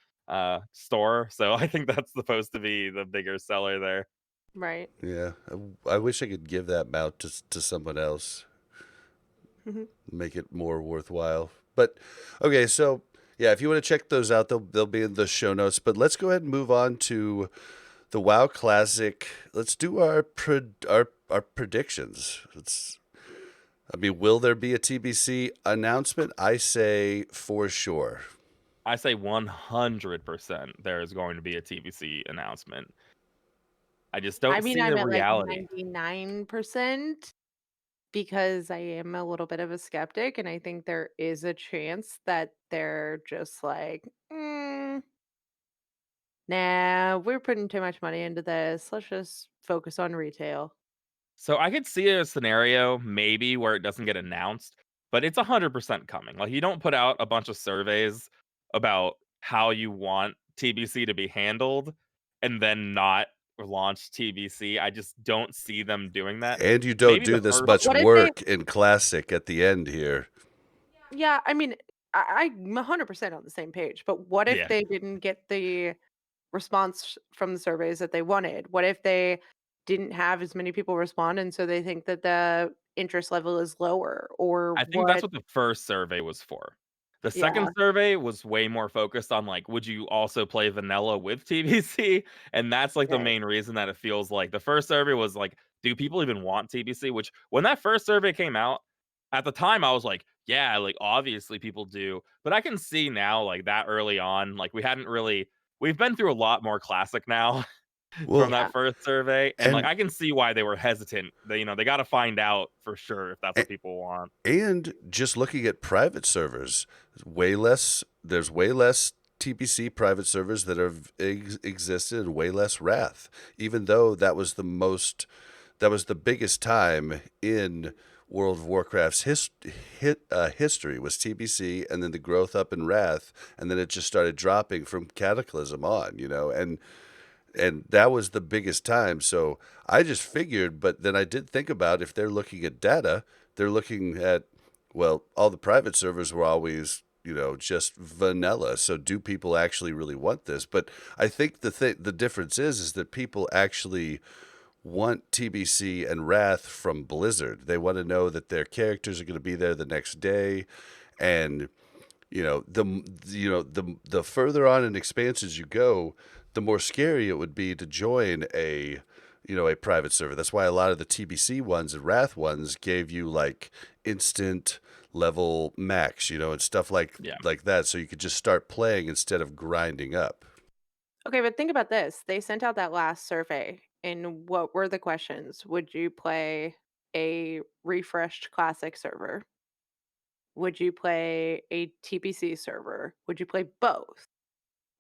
store. So I think that's supposed to be the bigger seller there. Right. Yeah, I wish I could give that mount to someone else, Mhm. make it more worthwhile. But okay, so yeah, if you want to check those out, they'll be in the show notes. But let's go ahead and move on to the WoW Classic. Let's do our predictions. Will there be a TBC announcement? I say for sure. I say 100% there is going to be a TBC announcement. I just don't I mean, see I'm the at like reality. 99% because I am a little bit of a skeptic, and I think there is a chance that they're just like, nah, we're putting too much money into this. Let's just focus on retail. So I could see a scenario maybe where it doesn't get announced, but it's 100% coming. Like you don't put out a bunch of surveys about how you want TBC to be handled and then not launch TBC. I just don't see them doing that. And you don't Maybe do the this first But much what if they, work in Classic at the end here. yeah, I mean, I'm 100% on the same page. But what if Yeah. they didn't get the response from the surveys that they wanted? What if they didn't have as many people respond, and so they think that the interest level is lower, or I think that's what? what the first survey was for. The second Yeah, survey was way more focused on, like, would you also play vanilla with TBC? And that's, like, the right. main reason that it feels like the first survey was like, do people even want TBC? Which when that first survey came out, at the time, I was like, yeah, like, obviously people do. But I can see now, like, that early on, like, we've been through a lot more Classic now from Well, Yeah. that first survey, and, like, and I can see why they were hesitant. They gotta find out for sure if that's a- what people want. and just looking at private servers, there's way less TBC private servers that have existed, and way less Wrath, even though that was the biggest time in World of Warcraft's history was TBC, and then the growth up in Wrath, and then it just started dropping from Cataclysm on, and that was the biggest time. So I just figured, but then I did think about, if they're looking at data, they're looking at, well, all the private servers were always, just vanilla. So do people actually really want this? But I think the difference is that people actually want TBC and Wrath from Blizzard. They want to know that their characters are going to be there the next day, and the further on in expansions you go, the more scary it would be to join a private server. That's why a lot of the TBC ones and Wrath ones gave you like instant level max, and stuff Yeah. like that, so you could just start playing instead of grinding up. Okay, but think about this. They sent out that last survey, and what were the questions? Would you play a refreshed classic server? Would you play a TPC server? Would you play both?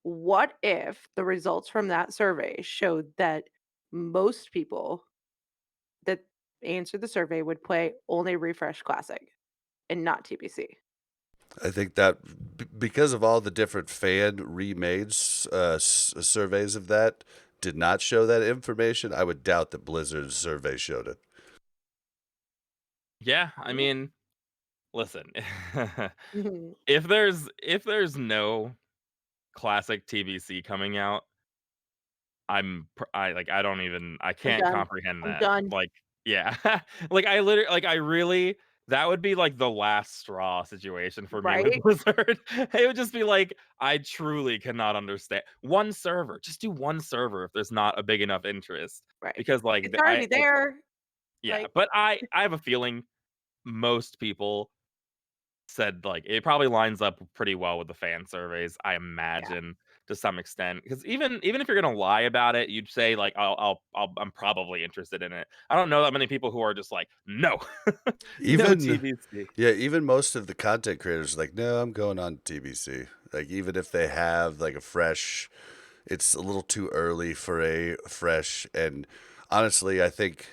What if the results from that survey showed that most people that answered the survey would play only refreshed classic and not TPC? I think that because of all the different fan remades, surveys of that did not show that information, I would doubt that Blizzard's survey showed it. Yeah, I Mm. mean, listen, Mhm. if there's no classic TBC coming out, I don't even I I'm can't done. comprehend I'm that. done. Like, yeah. I really that would be like the last straw situation for me with Right? Blizzard. It would just be like, I truly cannot understand. One server, just do one server if there's not a big enough interest. Right. Because like It's already there. yeah, Like, but I have a feeling most people said, like, it probably lines up pretty well with the fan surveys, I yeah. imagine, to some extent. Because even if you're gonna lie about it, you'd say, like, I'm probably interested in it. I don't know that many people who are just like, "No. No Even TBC." Yeah, even most of the content creators are like, no, I'm going on TBC. Like, even if they have like a fresh, it's a little too early for a fresh. And honestly, I think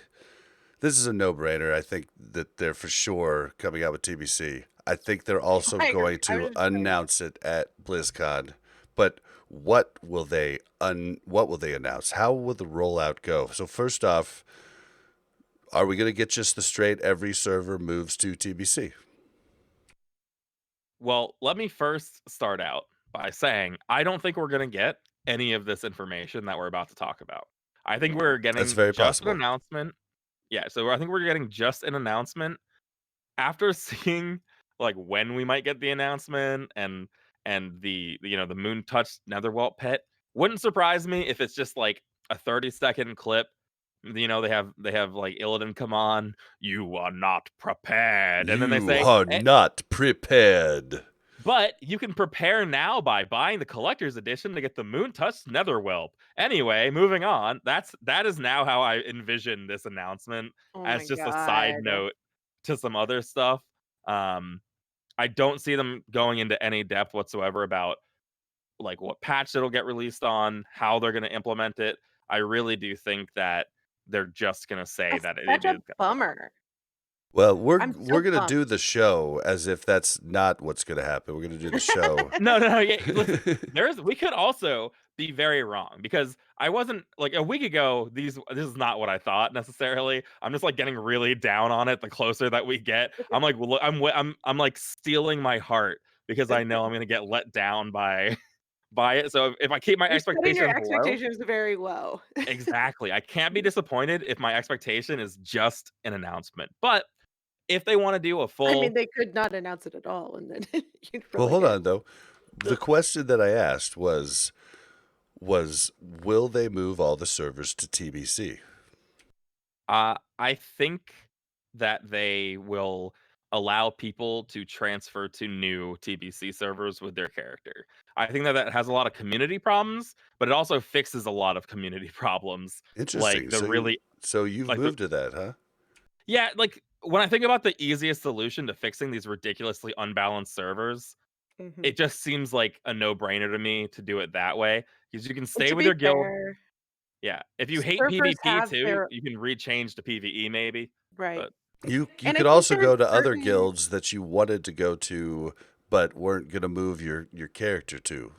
this is a no-brainer. I think that they're for sure coming out with TBC. I think they're also I agree. going I was to just saying. announce it at BlizzCon. But what will they announce? How will the rollout go? So first off, are we going to get just the straight every server moves to TBC? Well, let me first start out by saying I don't think we're gonna get any of this information that we're about to talk about. I think Yeah. we're That's getting very just an possible. announcement. Yeah, so I think we're getting just an announcement after seeing, like, when we might get the announcement and the moon touched netherwelt pet. Wouldn't surprise me if it's just like a 30-second clip. They have like Illidan come on, you are not prepared. And then they You say, are not prepared. but you can prepare now by buying the collector's edition to get the moon touched netherwhelp. Anyway, moving on. That is now how I envision this announcement, Oh my as just a side god. note to some other stuff. Um, I don't see them going into any depth whatsoever about like what patch it'll get released on, how they're going to implement it. I really do think that they're just going to say That's that such it a is going to come. bummer. Well, I'm we're so gonna bummed. do the show as if that's not what's gonna happen. We're gonna do the show. No, no, no. Yeah, listen. We could also be very wrong because I wasn't like a week ago. This is not what I thought necessarily. I'm just like getting really down on it the closer that we get. I'm like, well, I'm like stealing my heart because I know I'm going to get let down by it. So if I keep my You're setting your expectations low, expectations very low. exactly, I can't be disappointed if my expectation is just an announcement. But if they want to do a I mean, full, they could not announce it at all, and then you'd Well, really hold get on though. The question that I asked was will they move all the servers to TBC? I think that they will allow people to transfer to new TBC servers with their character. I think that that has a lot of community problems, but it also fixes a lot of community problems, like Interesting. the really So you've like the moved to that, huh? yeah, like when I think about the easiest solution to fixing these ridiculously unbalanced servers, Mhm. it just seems like a no-brainer to me to do it that way because you can And stay to with be your guild. fair, Yeah, if you hate servers PvP have too, their you can rechange to PvE maybe, right. but You And I could think also there's go to other certain guilds that you wanted to go to but weren't going to move your character to.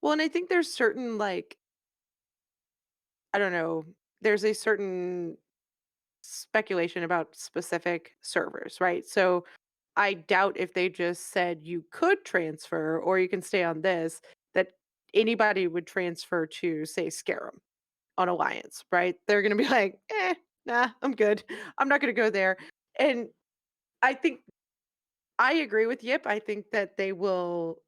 well, and I think there's certain, like, I don't know, there's a certain speculation about specific servers, right? So I doubt if they just said you could transfer or you can stay on this, that anybody would transfer to, say, Scarum on Alliance, right? They're gonna be like, nah, I'm good. I'm not gonna go there. And I think I agree with Yip. I think that they will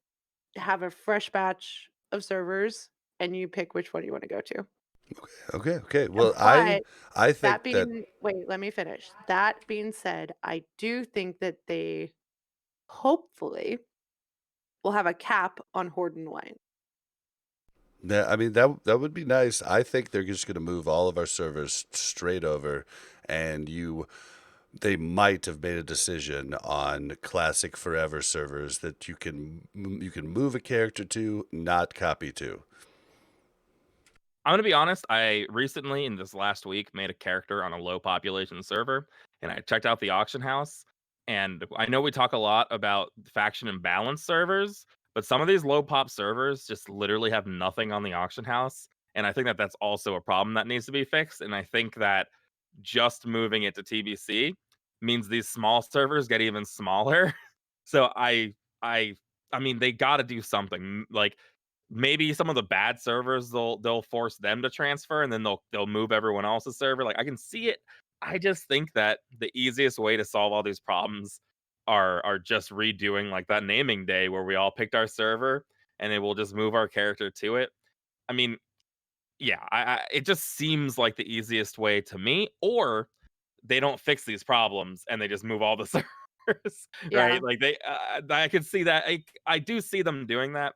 have a fresh batch of servers and you pick which one you want to go to. Okay. Well, But I think that that being wait, let me finish. That being said, I do think that they hopefully will have a cap on Horde and Wine. I mean that would be nice. I think they're just going to move all of our servers straight over, and they might have made a decision on classic forever servers that you can move a character to, not copy to. I'm gonna be honest. I recently, in this last week, made a character on a low population server, and I checked out the auction house. And I know we talk a lot about faction and balance servers, but some of these low pop servers just literally have nothing on the auction house. And I think that that's also a problem that needs to be fixed. And I think that just moving it to TBC means these small servers get even smaller. So I I mean they got to do something. Like maybe some of the bad servers they'll force them to transfer and then they'll move everyone else's server. Like I can see it. I just think that the easiest way to solve all these problems are just redoing like that naming day where we all picked our server and then we'll just move our character to it. I mean, yeah, it just seems like the easiest way to me. Or they don't fix these problems and they just move all the servers, Yeah. right? Like I could see that. I do see them doing that,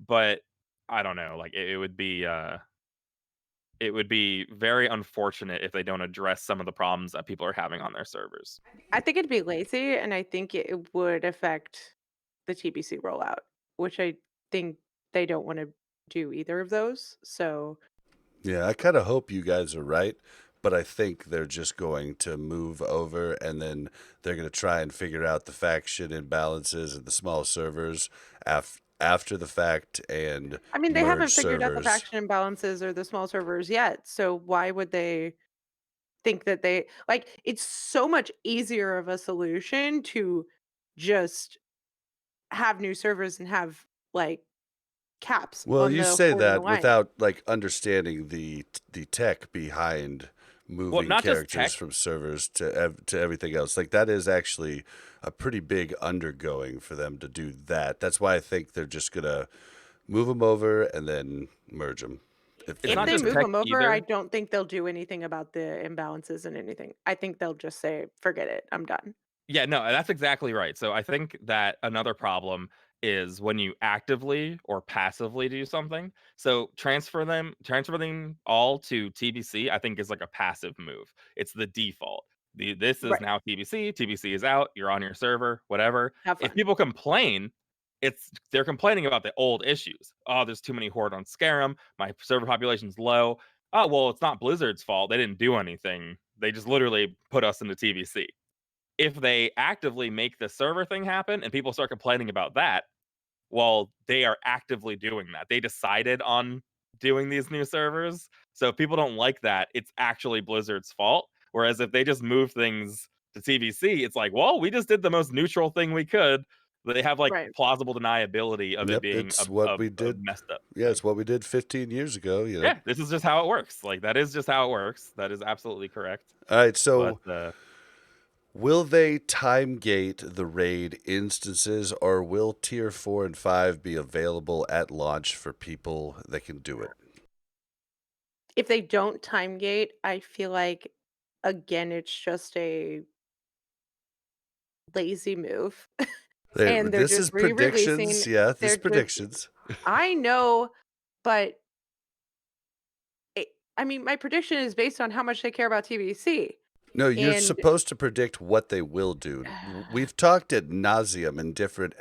but I don't know. Like it would be very unfortunate if they don't address some of the problems that people are having on their servers. I think it'd be lazy and I think it would affect the TBC rollout, which I think they don't want to do either of those. So Yeah, I kind of hope you guys are right, but I think they're just going to move over and then they're going to try and figure out the faction imbalances and the small servers after the fact and I mean, they merge haven't figured out the servers. faction imbalances or the small servers yet. So why would they think that they like it's so much easier of a solution to just have new servers and have like caps Well, on you the say Horde and that Alliance. without like understanding the tech behind Well, moving not just characters tech. from servers to everything else. Like that is actually a pretty big undergoing for them to do that. That's why I think they're just gonna move them over and then merge them if It's they If not need they just to. move tech them over, I either. don't think they'll do anything about the imbalances and anything. I think they'll just say, "Forget it, I'm done." Yeah, no, that's exactly right. So I think that another problem is when you actively or passively do something. So transfer them all to TBC, I think is like a passive move. It's the default. This is Right. now TBC, TBC is out, you're on your server, whatever. Have If fun. people complain, they're complaining about the old issues. Oh, there's too many horde on Scarum, my server population's low. Oh, well, it's not Blizzard's fault. They didn't do anything. They just literally put us into TBC. If they actively make the server thing happen and people start complaining about that, well, they are actively doing that. They decided on doing these new servers. So if people don't like that, it's actually Blizzard's fault. Whereas if they just move things to TVC, it's like, well, we just did the most neutral thing we could. They have like Right. plausible deniability of it Yep, being it's what we a did. messed up Yeah, thing. it's what we did 15 years ago. Yeah, this is just how it works. Like that is just how it works. That is absolutely correct. All right, But so will they time gate the raid instances, or will tier 4 and 5 be available at launch for people that can do it? If they don't time gate, I feel like again it's just a lazy move. And they're This just is re-releasing. predictions. Yeah, this They're is just predictions. I know, but I mean, my prediction is based on how much they care about TBC. No, you're And supposed to predict what they will do. We've talked ad nauseum in different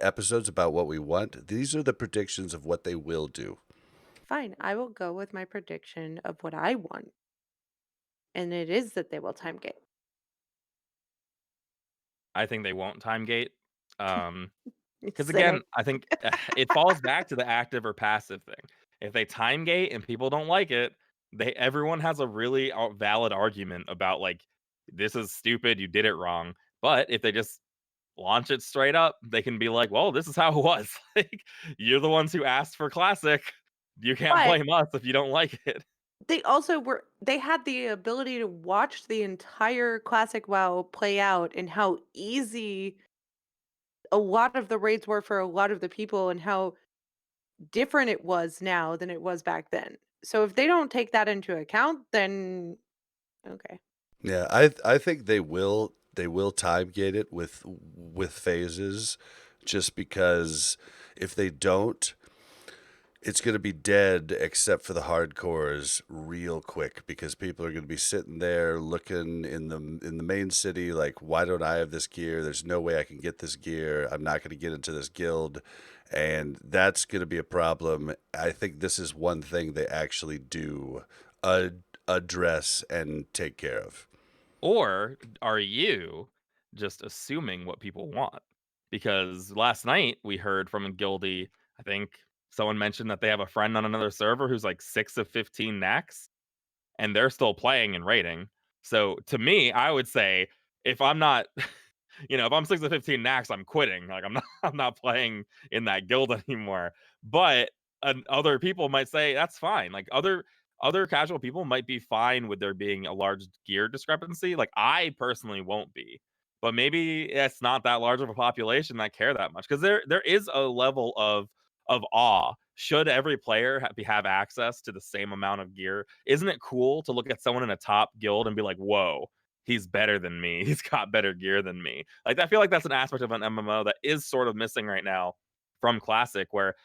episodes about what we want. These are the predictions of what they will do. fine, I will go with my prediction of what I want. And it is that they will time gate. I think they won't time gate. You Because again, cynic. I think it falls back to the active or passive thing. If they time gate and people don't like it, everyone has a really valid argument about like this is stupid, you did it wrong. But if they just launch it straight up, they can be like, well, this is how it was. Like you're the ones who asked for classic. You can't But blame us if you don't like it. they had the ability to watch the entire classic WoW play out and how easy a lot of the raids were for a lot of the people and how different it was now than it was back then. So if they don't take that into account, then okay. Yeah, I think they will time gate it with phases, just because if they don't, it's going to be dead except for the hardcores real quick, because people are going to be sitting there looking in the main city like, why don't I have this gear? There's no way I can get this gear. I'm not going to get into this guild, and that's going to be a problem. I think this is one thing they actually do address and take care of. Or are you just assuming what people want? Because last night we heard from a guildie, I think someone mentioned that they have a friend on another server who's like 6 of 15 Nax, and they're still playing and rating. So to me, I would say if I'm not, if I'm 6 of 15 Nax, I'm quitting. Like I'm not, I'm not playing in that guild anymore. But other people might say that's fine. Like other casual people might be fine with there being a large gear discrepancy. Like I personally won't be, but maybe it's not that large of a population that care that much, because there is a level of awe. Should every player have access to the same amount of gear? Isn't it cool to look at someone in a top guild and be like, whoa, he's better than me. He's got better gear than me. Like I feel like that's an aspect of an MMO that is sort of missing right now from Classic, where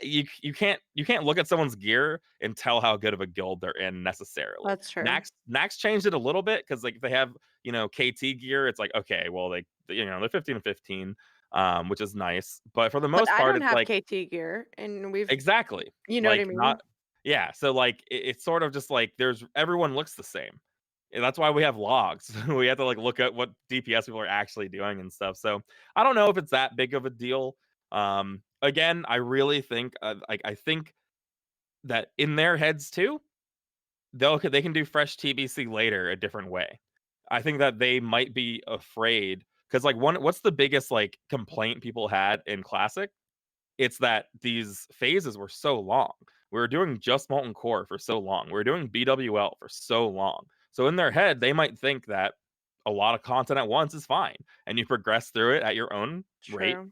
you can't look at someone's gear and tell how good of a guild they're in necessarily. That's true. Nax changed it a little bit, because like if they have KT gear, it's like okay, well they're 15 and 15, which is nice. But for the But most I part, don't it's have like KT gear and we've exactly you know what I like mean? not yeah. So like it's sort of just like there's everyone looks the same. And that's why we have logs. We have to like look at what DPS people are actually doing and stuff. So I don't know if it's that big of a deal. Again, I really think I think that in their heads too, they can do fresh TBC later a different way. I think that they might be afraid, because like what's the biggest like complaint people had in Classic? It's that these phases were so long. We were doing just Molten Core for so long. We were doing BWL for so long. So in their head, they might think that a lot of content at once is fine, and you progress through it at your own rate. True.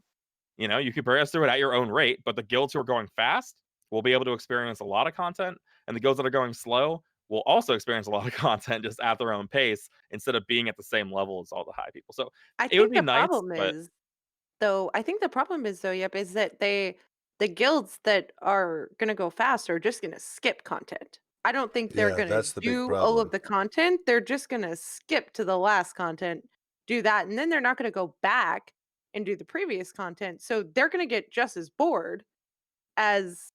You can progress through it at your own rate, but the guilds who are going fast will be able to experience a lot of content, and the guilds that are going slow will also experience a lot of content just at their own pace, instead of being at the same level as all the high people. So I it would think be the nice, problem but is I think the problem is though, yep, is that the guilds that are gonna go fast are just gonna skip content. I don't think they're Yeah, gonna that's the big do all of problem. the content. They're just gonna skip to the last content, do that, and then they're not gonna go back and do the previous content. So they're gonna get just as bored as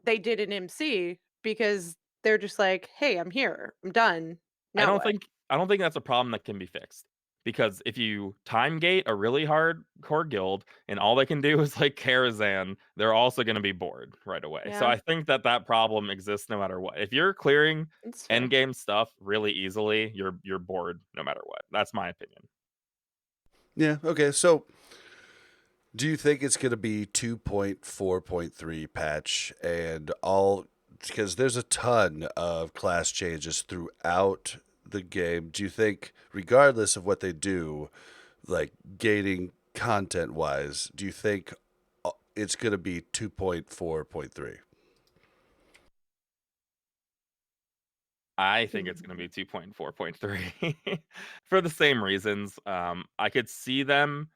they did in MC because they're just like, hey, I'm here. I'm done. I Now don't what? think I don't think that's a problem that can be fixed. Because if you time gate a really hardcore guild and all they can do is like Karazhan, they're also going to be bored right away. So Yeah, I think that problem exists no matter what. If you're clearing it's fair. end game stuff really easily, you're bored no matter what. That's my opinion. Yeah, okay. So Do you think it's going to be 2.4.3 patch and all, because there's a ton of class changes throughout the game. Do you think, regardless of what they do, like gating content wise, do you think it's going to be 2.4.3? I think it's going to be 2.4.3 for the same reasons. I could see them,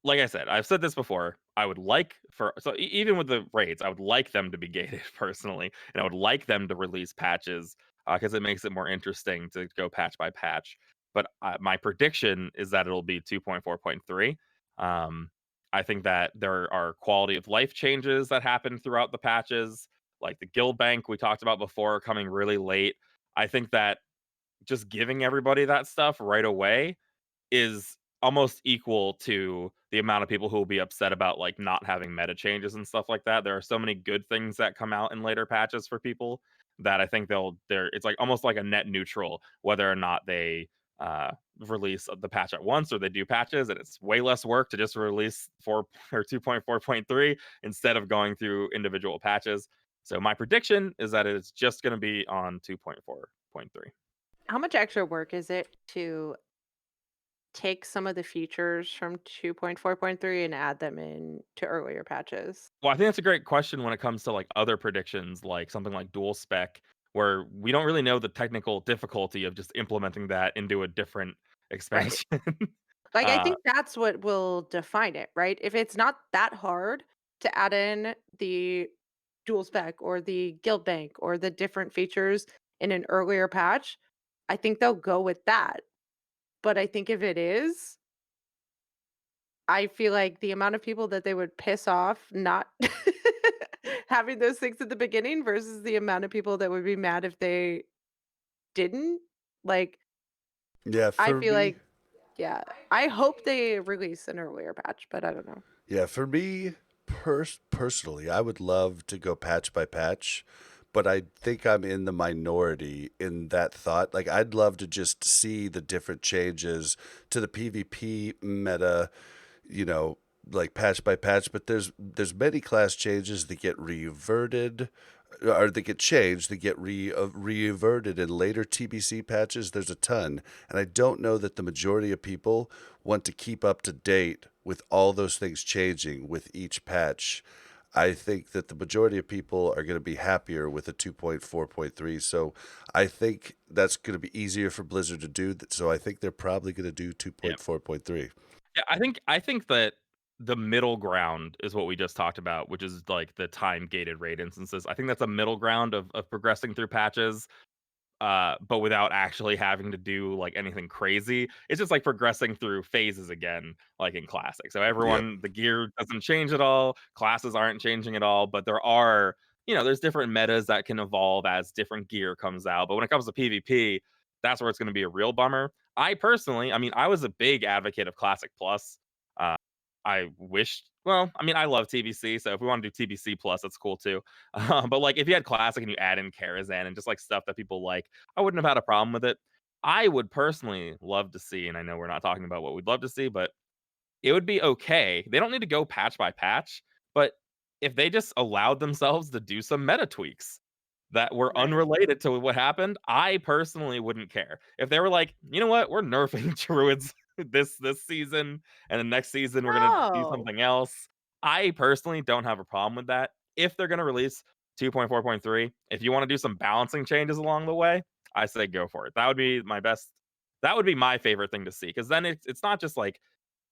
like I said, I've said this before. I would like for so even with the raids, I would like them to be gated personally, and I would like them to release patches because it makes it more interesting to go patch by patch. But my prediction is that it'll be 2.4.3. Um, I think that there are quality of life changes that happen throughout the patches, like the guild bank we talked about before, coming really late. I think that just giving everybody that stuff right away is almost equal to the amount of people who will be upset about like not having meta changes and stuff like that. There are so many good things that come out in later patches for people that I think they're it's like almost like a net neutral whether or not they uh release the patch at once or they do patches, and it's way less work to just release 4 or 2.4.3 instead of going through individual patches. So my prediction is that it's just going to be on 2.4.3. How much extra work is it to take some of the features from 2.4.3 and add them in to earlier patches? Well, I think that's a great question when it comes to like other predictions, like something like dual spec, where we don't really know the technical difficulty of just implementing that into a different Right. expansion. Like, I uh, think that's what will define it, right? If it's not that hard to add in the dual spec or the guild bank or the different features in an earlier patch, I think they'll go with that. But I think if it is, I feel like the amount of people that they would piss off not having those things at the beginning versus the amount of people that would be mad if they didn't, like, Yeah, I for feel me, like, yeah, I hope they release an earlier patch, but I don't know. Yeah, for me personally, I would love to go patch by patch, but I think I'm in the minority in that thought. Like, I'd love to just see the different changes to the PvP meta, you know, like patch by patch. But there's many class changes that get reverted, or they get changed, they get reverted in later TBC patches. There's a ton, and I don't know that the majority of people want to keep up to date with all those things changing with each patch. I think that the majority of people are going to be happier with a 2.4.3. So I think that's going to be easier for Blizzard to do. So I think they're probably going to do yeah. 2.4.3. Yeah, I think that the middle ground is what we just talked about, which is like the time gated raid instances. I think that's a middle ground of progressing through patches but without actually having to do like anything crazy. It's just like progressing through phases again, like in Classic. So Yep. everyone, the gear doesn't change at all, classes aren't changing at all, but there are, there's different metas that can evolve as different gear comes out. But when it comes to PvP, that's where it's going to be a real bummer. I personally, I mean, I was a big advocate of Classic Plus. Uh, I wished, well, I mean, I love TBC, so if we want to do TBC Plus, that's cool too. But like, if you had Classic and you add in Karazhan and just like stuff that people like, I wouldn't have had a problem with it. I would personally love to see, and I know we're not talking about what we'd love to see, but it would be okay. They don't need to go patch by patch, but if they just allowed themselves to do some meta tweaks that were Right. unrelated to what happened, I personally wouldn't care. If they were like, you know what, we're nerfing druids this season, and the next season we're gonna do No. something else. I personally don't have a problem with that. If they're gonna release 2.4.3, if you want to do some balancing changes along the way, I say go for it. That would be my best. That would be my favorite thing to see because then it's not just like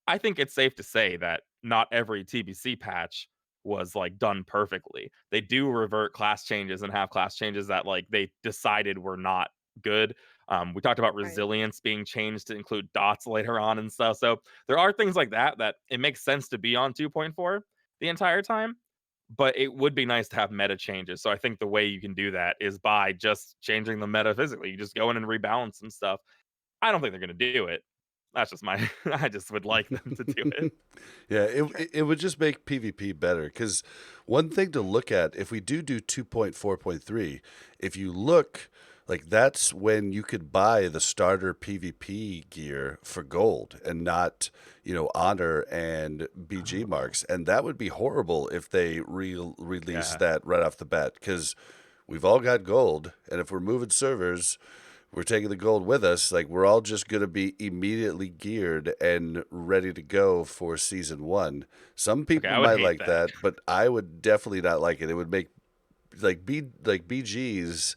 I think it's safe to say that not every TBC patch was like done perfectly. They do revert class changes and have class changes that like they decided were not good. We talked about Right. resilience being changed to include dots later on and stuff. So there are things like that that it makes sense to be on 2.4 the entire time, but it would be nice to have meta changes. So I think the way you can do that is by just changing the meta physically. You just go in and rebalance some stuff. I don't think they're going to do it, That's just my I just would like them to do it. Yeah, Sure. it would just make PvP better because one thing to look at if we do 2.4.3, if you look like that's when you could buy the starter PvP gear for gold and not, honor and BG Oh, marks, and that would be horrible if they release yeah. that right off the bat because we've all got gold, and if we're moving servers, we're taking the gold with us. Like we're all just going to be immediately geared and ready to go for season one. Some Okay, people I would might hate like that. that, but I would definitely not like it. It would make like BGs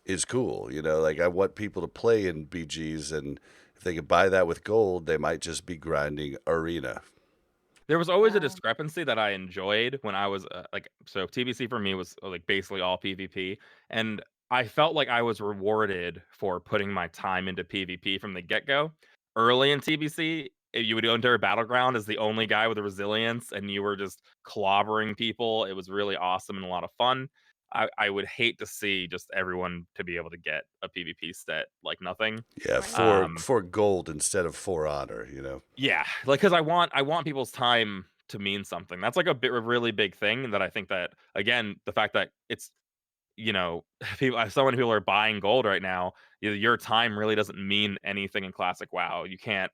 is cool, Like I want people to play in BGs, and if they could buy that with gold, they might just be grinding arena. There was always a Yeah. discrepancy that I enjoyed when I was, so TBC for me was, like, basically all PvP, and I felt like I was rewarded for putting my time into PvP from the get-go. Early in TBC, you would enter Battleground as the only guy with a resilience, and you were just clobbering people. It was really awesome and a lot of fun. I would hate to see just everyone to be able to get a PvP set like nothing. Yeah, Right. for gold instead of for honor. Yeah, like, cause I want people's time to mean something. That's, like, a really big thing that I think that, again, the fact that it's, people so many people are buying gold right now, your time really doesn't mean anything in Classic WoW. You can't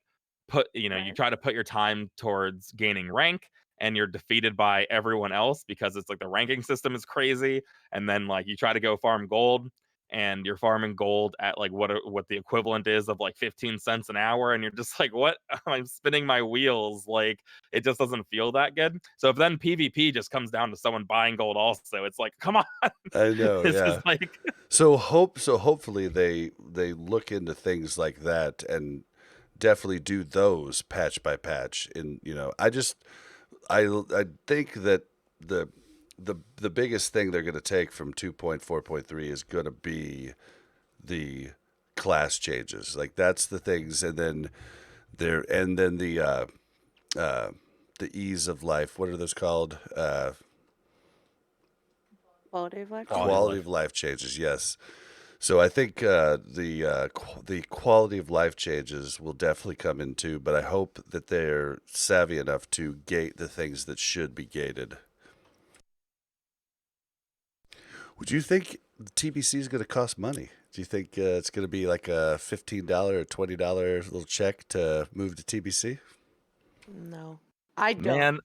you Right. try to put your time towards gaining rank, and you're defeated by everyone else because it's, like, the ranking system is crazy, and then, like, you try to go farm gold, and you're farming gold at like what the equivalent is of like 15 cents an hour, and you're just like, what? I'm spinning my wheels, like it just doesn't feel that good. So if then PvP just comes down to someone buying gold also, it's like, come on. I know, This is yeah. like So hopefully they look into things like that and definitely do those patch by patch. And I think that the the biggest thing they're going to take from 2.4.3 is going to be the class changes. Like that's the things, and then uh, the ease of life. What are those called? Quality of life quality of Quality changes. life. of life changes. Yes. So I think the quality of life changes will definitely come in too, but I hope that they're savvy enough to gate the things that should be gated. Would you think the TBC is going to cost money? Do you think it's going to be like a $15 or $20 little check to move to TBC? No, I don't. Man,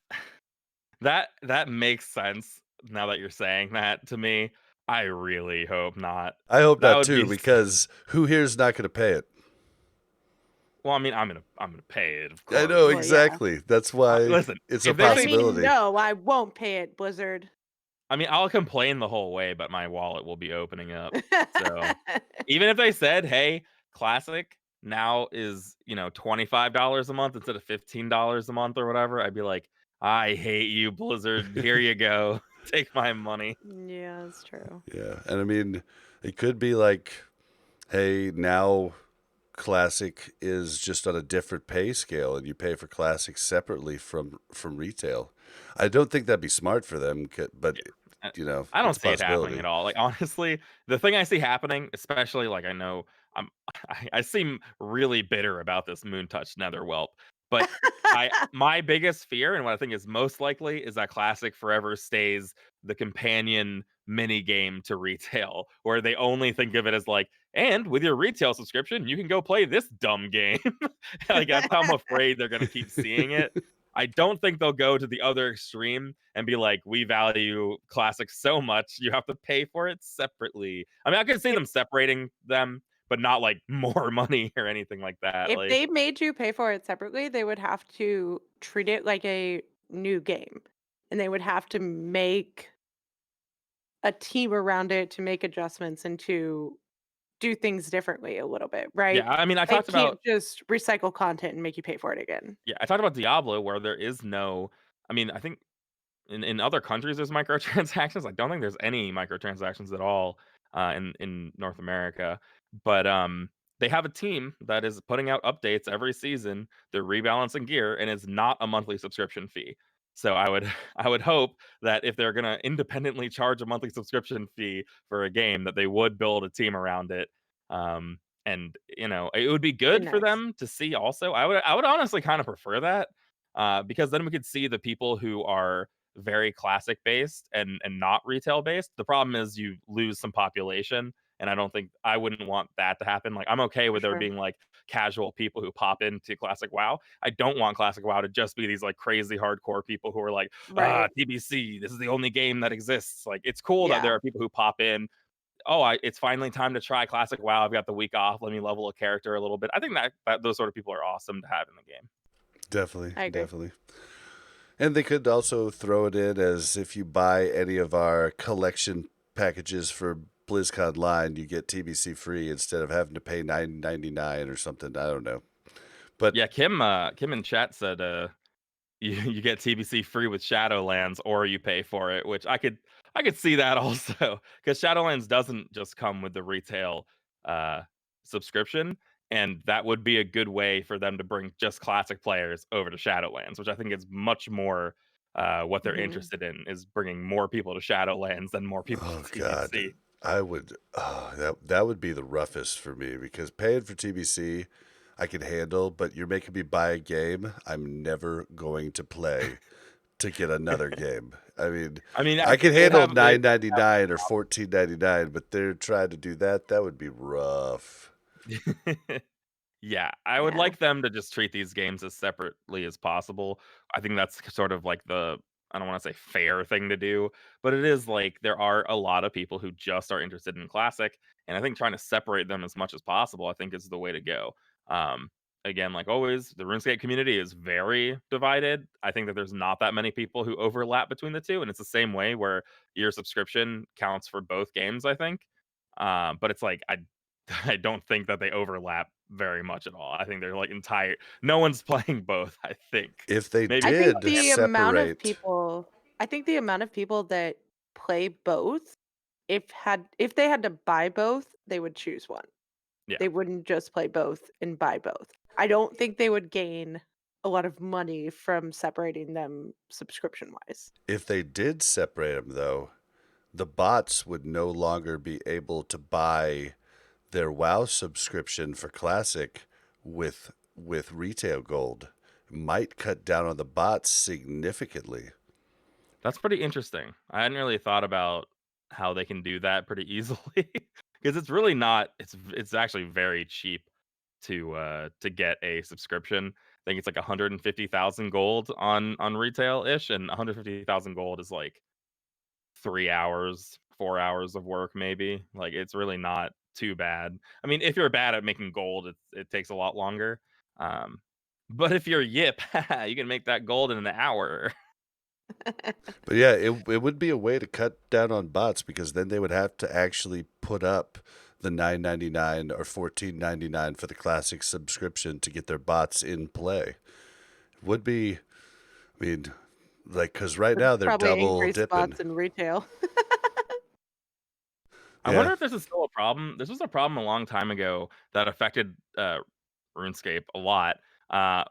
that makes sense now that you're saying that to me. I really hope not. I hope That not would too, be because who here is not going to pay it? well, I mean, I'm gonna pay it, of I know Well, course. yeah. exactly. That's why Listen, it's a if they I say mean, possibility. no, I won't pay it, Blizzard. I mean, I'll complain the whole way, but my wallet will be opening up. So, even if they said, "Hey, Classic now is, $25 a month instead of $15 a month or whatever," I'd be like, "I hate you, Blizzard. Here you go. Take my money." Yeah, that's true. Yeah, and I mean, it could be like, hey, now Classic is just on a different pay scale, and you pay for Classic separately from retail. I don't think that'd be smart for them, but Yeah. I I it's don't a see it happening possibility. at all. Like, honestly, the thing I see happening, especially, like, I know I'm I seem really bitter about this Moontouch Netherwhelp, but my biggest fear and what I think is most likely is that Classic forever stays the companion mini game to retail, where they only think of it as like, "And with your retail subscription, you can go play this dumb game." Like, that's how I'm afraid they're gonna keep seeing it. I don't think they'll go to the other extreme and be like, "We value classics so much, you have to pay for it separately." I mean, I could see if them separating them, but not like more money or anything like that. if Like, they made you pay for it separately, they would have to treat it like a new game, and they would have to make a team around it to make adjustments and to do things differently a little bit, right? yeah, I mean, They can't just recycle content and make you pay for it again. I talked about Diablo where there is no. I mean, I think in other countries there's microtransactions. I don't think there's any microtransactions at all in North America. But they have a team that is putting out updates every season. They're rebalancing gear, and it's not a monthly subscription fee. So I would I would hope that if they're gonna independently charge a monthly subscription fee for a game, that they would build a team around it. Um, And it would be good for nice. them to see also. I would honestly kind of prefer that, because then we could see the people who are very classic based and not retail based. The problem is you lose some population, and I wouldn't want that to happen. Like, I'm okay For with there sure. being like casual people who pop into classic WoW. I don't want classic WoW to just be these like crazy hardcore people who are like, Right. TBC, this is the only game that exists. Like, it's cool that Yeah. there are people who pop in. It's finally time to try classic WoW. I've got the week off. Let me level a character a little bit. I think that those sort of people are awesome to have in the game. Definitely, I agree. definitely. And they could also throw it in as if you buy any of our collection packages for BlizzConline, you get TBC free instead of having to pay $9.99 or something. I don't know. But Yeah, Kim in chat said you get TBC free with Shadowlands or you pay for it, which I could see that also, because Shadowlands doesn't just come with the retail uh subscription, and that would be a good way for them to bring just classic players over to Shadowlands, which I think is much more what they're Mhm. interested in, is bringing more people to Shadowlands than more people oh to god, TBC. I would that would be the roughest for me because paying for TBC I can handle, but you're making me buy a game I'm never going to play to get another game. I mean, I mean, I I can think they handle have they $9.99 or $14.99, but they're trying to do that. That would be rough. Yeah, I would Yeah. like them to just treat these games as separately as possible. I think that's sort of like I don't want to say fair thing to do, but it is like there are a lot of people who just are interested in classic, and I think trying to separate them as much as possible, I think, is the way to go. Um, Again, like always, the RuneScape community is very divided. I think that there's not that many people who overlap between the two, and it's the same way where your subscription counts for both games, I think. But it's like I don't think that they overlap very much at all. I think they're like entire. No one's playing both. I think If they maybe I a think did the handful. amount of separate, people I think the amount of people that play both, if they had to buy both, they would choose one. Yeah, They wouldn't just play both and buy both. I don't think they would gain a lot of money from separating them subscription wise. if they did separate them though, the bots would no longer be able to buy their WoW subscription for Classic with retail gold. Might cut down on the bots significantly. that's pretty interesting. I hadn't really thought about how they can do that pretty easily because it's really not. It's actually very cheap to get a subscription. I think it's like 150,000 gold on retail ish, and 150,000 gold is like 3 hours, 4 hours of work, maybe. Like, it's really not too bad. I mean, if you're bad at making gold, it takes a lot longer. Um, but if you're Yip, you can make that gold in an hour. But yeah, it would be a way to cut down on bots because then they would have to actually put up the $9.99 or $14.99 for the Classic subscription to get their bots in play. Would be, I mean, like, because right Would now they're probably double increase dipping. spots in retail. I Yeah, wonder if this is still a problem. This was a problem a long time ago that affected RuneScape a lot.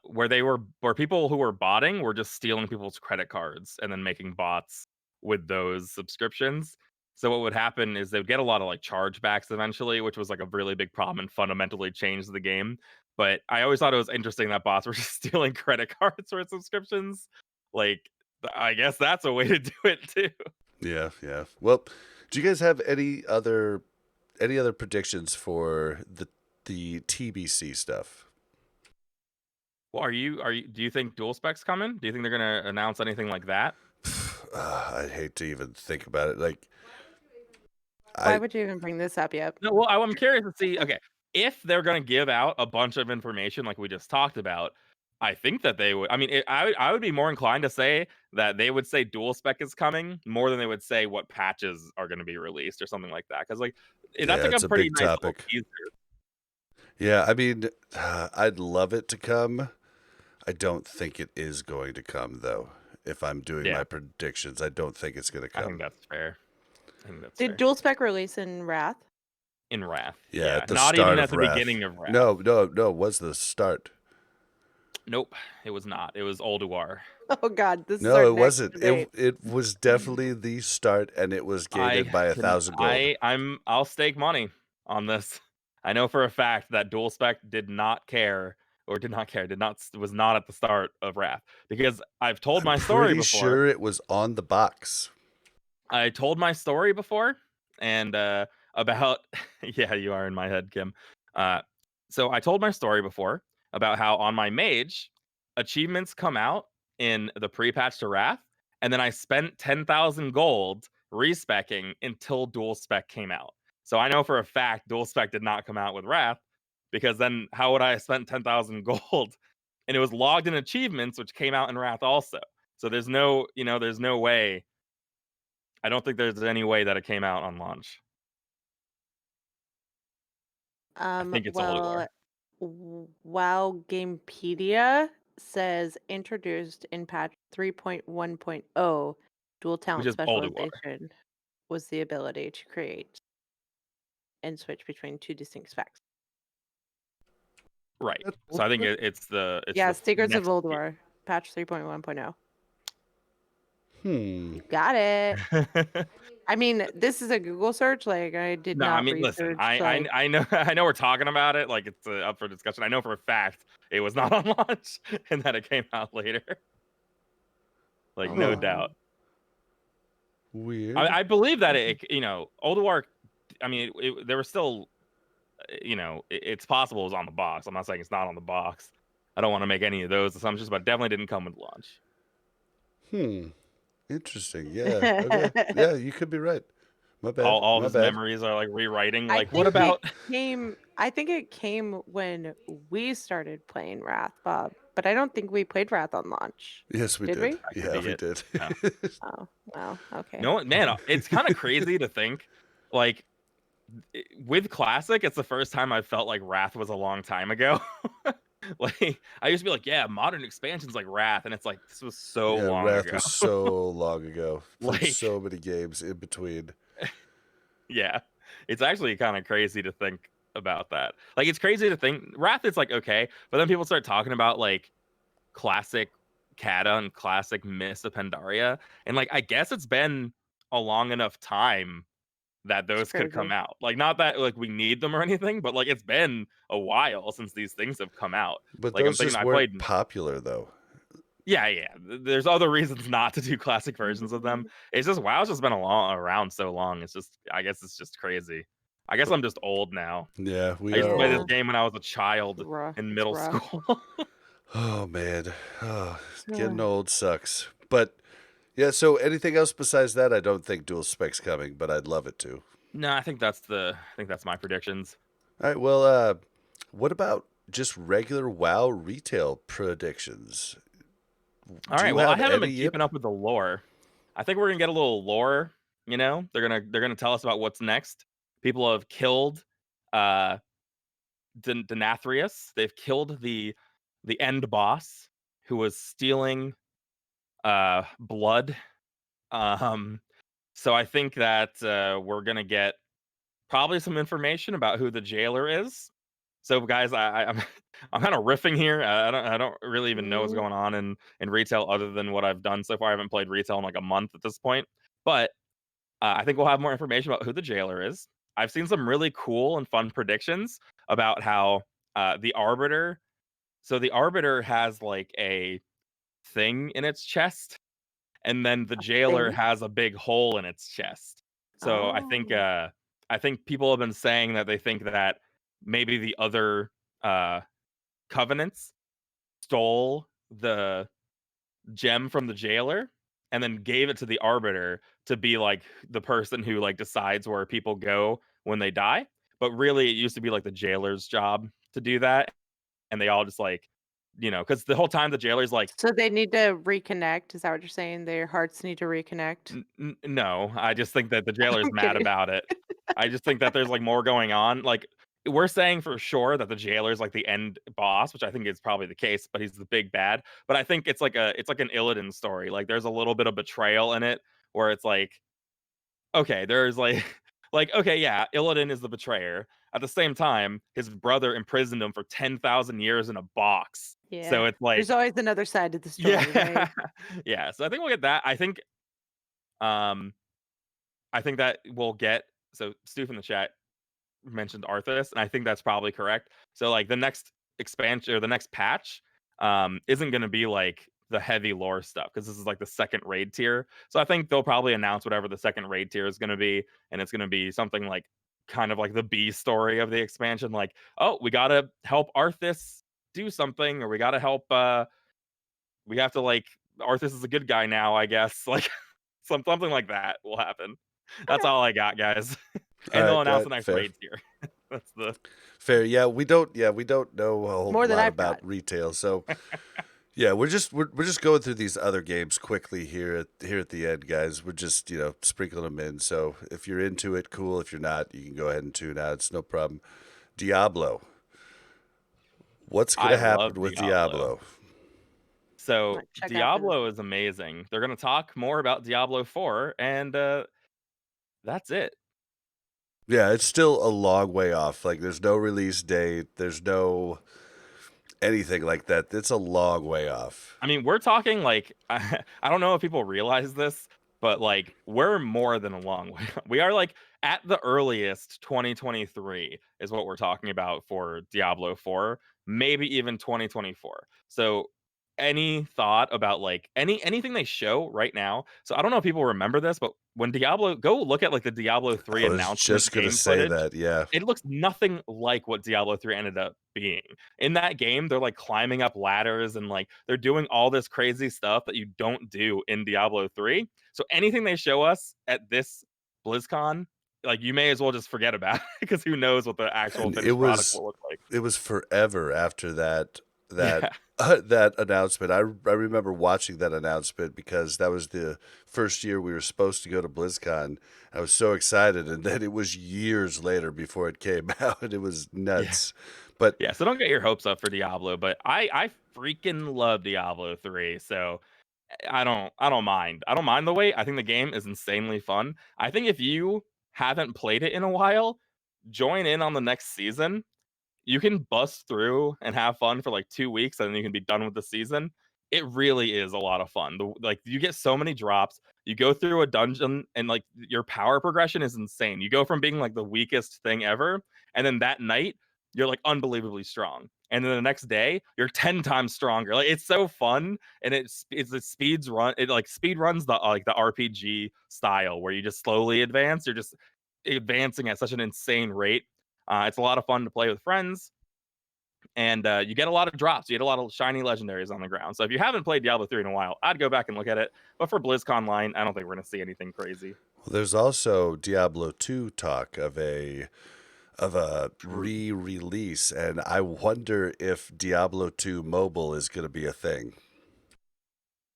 Where people who were botting were just stealing people's credit cards and then making bots with those subscriptions. So what would happen is they would get a lot of like chargebacks eventually, which was like a really big problem and fundamentally changed the game. But I always thought it was interesting that bots were just stealing credit cards for subscriptions. Like, I guess that's a way to do it too. yeah, yeah. Well, do you guys have any other predictions for the TBC stuff? Well, do you think dual specs coming? Do you think they're gonna announce anything like that? I'd hate to even think about it. Like, Why I would you even bring this up yet? No, well, I'm curious to see. Okay, if they're gonna give out a bunch of information like we just talked about, I think that they would. I mean, I would be more inclined to say that they would say dual spec is coming more than they would say what patches are going to be released or something like that. Because like that's yeah, like a it's a pretty big nice little topic. teaser. Yeah, I mean, I'd love it to come. I don't think it is going to come, though. If I'm doing Yeah, my predictions, I don't think it's going to I think come. that's fair. I think that's Did fair. dual spec release in Wrath? In Wrath, Yeah, yeah, at the not start even at of the Wrath. beginning of Wrath. No, no, no, it was the start. Nope, it was not. It was Ulduar. Oh God, this is our No, it next wasn't. It debate. it was definitely the start, and it was gated by 1,000 gold. I'll stake money on this. I know for a fact that Dual Spec did not care, was not at the start of Wrath, because I've told I'm my story pretty before. sure it was on the box. I told my story before, and about yeah, you are in my head, Kim. So I told my story before about how on my mage achievements come out in the pre-patch to Wrath, and then I spent 10,000 gold respecking until Dual Spec came out. So I know for a fact Dual Spec did not come out with Wrath, because then how would I have spent 10,000 gold? And it was logged in achievements, which came out in Wrath also. So there's no, there's no way. I don't think there's any way that it came out on launch. I think it's a lure. WoW Gamepedia says introduced in patch 3.1.0, dual Which talent is Ulduar. specialization was the ability to create and switch between two distinct specs. Right. That So I think Ulduar? it's the Secrets of next Ulduar, patch 3.1.0. Hmm. Got it. I mean, this is a Google search. Like, I did No, I not mean, listen, research. Like, I know I know we're talking about it like it's up for discussion. I know for a fact it was not on launch and that it came out later. Like, no doubt. Weird. I believe that Ulduar. I mean, there was still, it's possible it was on the box. I'm not saying it's not on the box. I don't want to make any of those assumptions, but it definitely didn't come with launch. Interesting. Yeah. Okay. Yeah, you could be right. My bad. All of My his bad. memories are like rewriting. I Like, what think about? I think it came when we started playing Wrath, Bob. But I don't think we played Wrath on launch. Yes, we Did did. we? That could Yeah, be we it. did. Yeah. Oh, well, okay. No, man, it's kind of crazy to think, like, with Classic, it's the first time I felt like Wrath was a long time ago. Like, I used to be like, yeah, modern expansions like Wrath, and it's like, this was so Yeah, long Wrath ago. was so long ago. Played Like, so many games in between. yeah, it's actually kind of crazy to think about that. Like, it's crazy to think Wrath is like, okay, but then people start talking about like Classic Kata and Classic Mists of Pandaria, and like, I guess it's been a long enough time that those could come Crazy. out. Like, not that like we need them or anything, but like it's been a while since these things have come out. But Like, I'm those thinking just I weren't played. popular, though. Yeah. There's other reasons not to do classic versions of them. It's just WoW's just been around so long. It's just, I guess it's just crazy. I guess I'm just old now. Yeah, I we used to play this are. game when I was a child Rough. in It's middle rough. school. Oh, man. Oh, getting old sucks. But, yeah, so anything else besides that? I don't think Dual Spec's coming, but I'd love it to. No, I think that's my predictions. All right, well, what about just regular WoW retail predictions? All Do right. you Well, I have haven't been any? keeping up with the lore. I think we're gonna get a little lore. They're gonna tell us about what's next. People have killed uh Denathrius. They've killed the end boss who was stealing blood. So I think that we're gonna get probably some information about who the jailer is. So guys, I'm I'm kind of riffing here. I don't really even know what's going on in retail other than what I've done so far. I haven't played retail in like a month at this point, but I think we'll have more information about who the jailer is. I've seen some really cool and fun predictions about how the arbiter. So the arbiter has like a thing in its chest, and then the jailer thing? has a big hole in its chest. So Oh. I think people have been saying that they think that maybe the other uh covenants stole the gem from the jailer and then gave it to the arbiter to be like the person who like decides where people go when they die. But really, it used to be like the jailer's job to do that, and they all just like, because the whole time the jailer's like, So they need to reconnect. Is that what you're saying? Their hearts need to reconnect? No, I just think that the jailer's I'm mad kidding. about it. I just think that there's like more going on. Like, we're saying for sure that the jailer's like the end boss, which I think is probably the case, but he's the big bad. But I think it's like an Illidan story. Like, there's a little bit of betrayal in it where it's like, okay, there's like like, okay, yeah, Illidan is the betrayer. At the same time, his brother imprisoned him for 10,000 years in a box. Yeah. So it's There's like, always another side to the story, yeah. right? Yeah, so I think we'll get that. Um I think that we'll get, so Stoof in the chat mentioned Arthas, and I think that's probably correct. So like the next expansion or the next patch isn't going to be like the heavy lore stuff because this is like the second raid tier. So I think they'll probably announce whatever the second raid tier is going to be, and it's going to be something like kind of like the B story of the expansion. Like, oh, we got to help Arthas do something, or we got to help. We have to like Arthas is a good guy now, I guess. Like something like that will happen. That's Okay. all I got, guys. All And they'll right, announce the next fair. raid tier. That's the Fair. Yeah, we don't know a whole More than lot I've about got. retail, so yeah, we're just going through these other games quickly here at the end, guys. We're just sprinkling them in. So if you're into it, cool. If you're not, you can go ahead and tune out. It's no problem. Diablo. What's I gonna love happen with Diablo. Diablo? So Check out for Diablo is amazing. They're gonna talk more about Diablo 4, and that's it. Yeah, it's still a long way off. Like, there's no release date. There's no anything like that. It's a long way off. I mean, we're talking like I don't know if people realize this, but like we're more than a long way. We are like at the earliest 2023 is what we're talking about for Diablo 4, maybe even 2024. So any thought about like anything they show right now? So I don't know if people remember this, but when Diablo go look at like the Diablo 3 I was announcement just gonna game say footage, that. Yeah, it looks nothing like what Diablo 3 ended up being. In that game, they're like climbing up ladders and like they're doing all this crazy stuff that you don't do in Diablo 3. So anything they show us at this BlizzCon, like you may as well just forget about it because who knows what the actual and finished product will look like. it was forever after that Yeah. that announcement. I remember watching that announcement because that was the first year we were supposed to go to BlizzCon. I was so excited, and then it was years later before it came out. It was Yeah. nuts. But Yeah, so don't get your hopes up for Diablo, but I freaking love Diablo 3. So I don't mind. I don't mind the wait. I think the game is insanely fun. I think if you haven't played it in a while, join in on the next season. You can bust through and have fun for like 2 weeks and then you can be done with the season. It really is a lot of fun. Like you get so many drops. You go through a dungeon and like your power progression is insane. You go from being like the weakest thing ever, and then that night you're like unbelievably strong. And then the next day you're 10 times stronger. Like it's so fun, and it speeds run. It like speed runs the like the RPG style where you just slowly advance. You're just advancing at such an insane rate. It's a lot of fun to play with friends, and you get a lot of drops. You get a lot of shiny legendaries on the ground. So if you haven't played Diablo 3 in a while, I'd go back and look at it. But for BlizzConline, I don't think we're going to see anything crazy. well, there's also Diablo 2 talk of a True. re-release, and I wonder if Diablo 2 mobile is going to be a thing.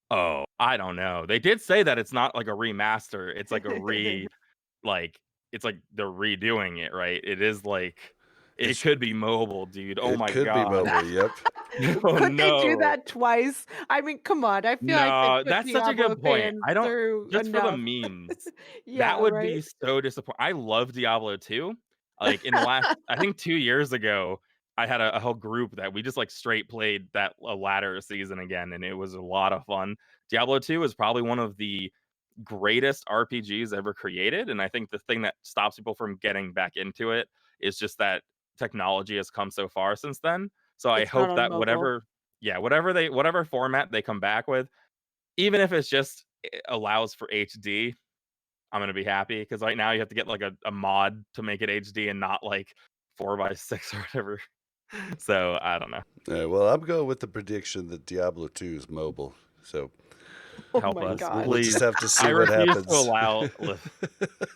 Oh, I don't know. They did say that it's not like a remaster. It's like a like it's like they're redoing it, right? It is like it It's could be mobile, dude. Oh it my could be god. mobile. Yep. Oh Could they do no. that twice? I mean, come on. I feel like they No, put that's such a Diablo good point. fans I don't through just for the enough. memes. That Yeah, would right? be so disappointing. I love Diablo 2. Like in the last, I think 2 years ago, I had a whole group that we just like straight played that a ladder season again, and it was a lot of fun. Diablo 2 is probably one of the greatest RPGs ever created, and I think the thing that stops people from getting back into it is just that technology has come so far since then. So I It's not hope on that mobile. whatever format they come back with, even if it's just allows for HD, I'm gonna be happy because right now you have to get like a mod to make it HD and not like 4 by 6 or whatever. So I don't know. Well, I'm going with the prediction that Diablo 2 is mobile. So Oh Help my us, God. we'll just please. have to I see what refuse to happens. allow.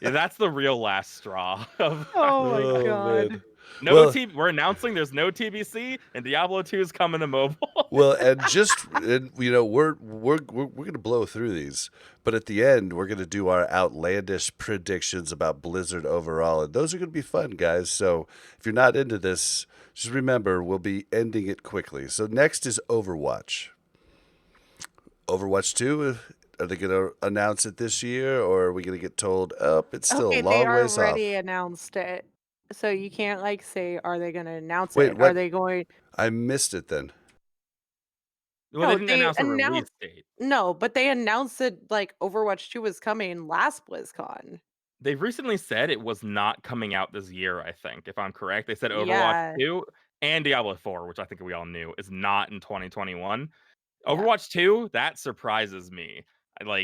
Yeah, that's the real last straw of Oh my Oh man. God. no Well, T. We're announcing there's no TBC and Diablo 2 is coming to mobile. we're gonna blow through these, but at the end we're gonna do our outlandish predictions about Blizzard overall, and those are gonna be fun, guys. So if you're not into this, just remember we'll be ending it quickly. So next is Overwatch. Overwatch 2. Are they gonna announce it this year, or are we gonna get told, "Oh, it's still a Okay, they long ways already off"? announced it. So you can't like say, are they going to announce Wait, it? Are what? they going? I missed it then. Well, they No, didn't they announce a release announced. date. No, but they announced it like Overwatch 2 was coming last BlizzCon. they've recently said it was not coming out this year, I think, if I'm correct. They said Overwatch Yeah, 2 and Diablo 4, which I think we all knew is not in 2021. yeah, Overwatch 2, that surprises me.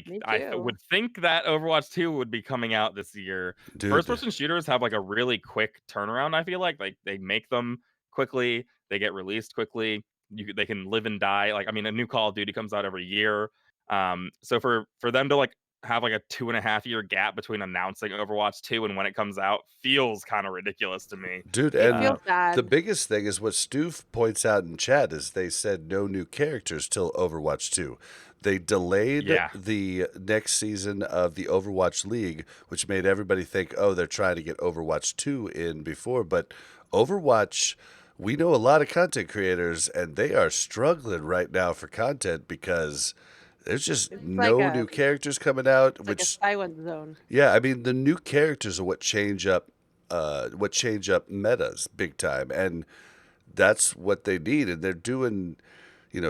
me I too. would think that Overwatch 2 would be coming out this year. First Dude, person shooters have like a really quick turnaround, I feel like they make them quickly, they get released quickly. They can live and die. Like I mean, a new Call of Duty comes out every year. So for them to like have like a 2.5 year gap between announcing Overwatch 2 and when it comes out feels kind of ridiculous to me. dude, It and Uh, feels the bad. biggest thing is what Stu points out in chat is they said no new characters till Overwatch 2. They delayed yeah. the next season of the Overwatch League, which made everybody think, oh, they're trying to get Overwatch 2 in before. But Overwatch, we know a lot of content creators, and they are struggling right now for content because there's just It's like no a new characters coming out, it's like a which silent zone. yeah, I mean the new characters are what change up metas big time, and that's what they need. And they're doing,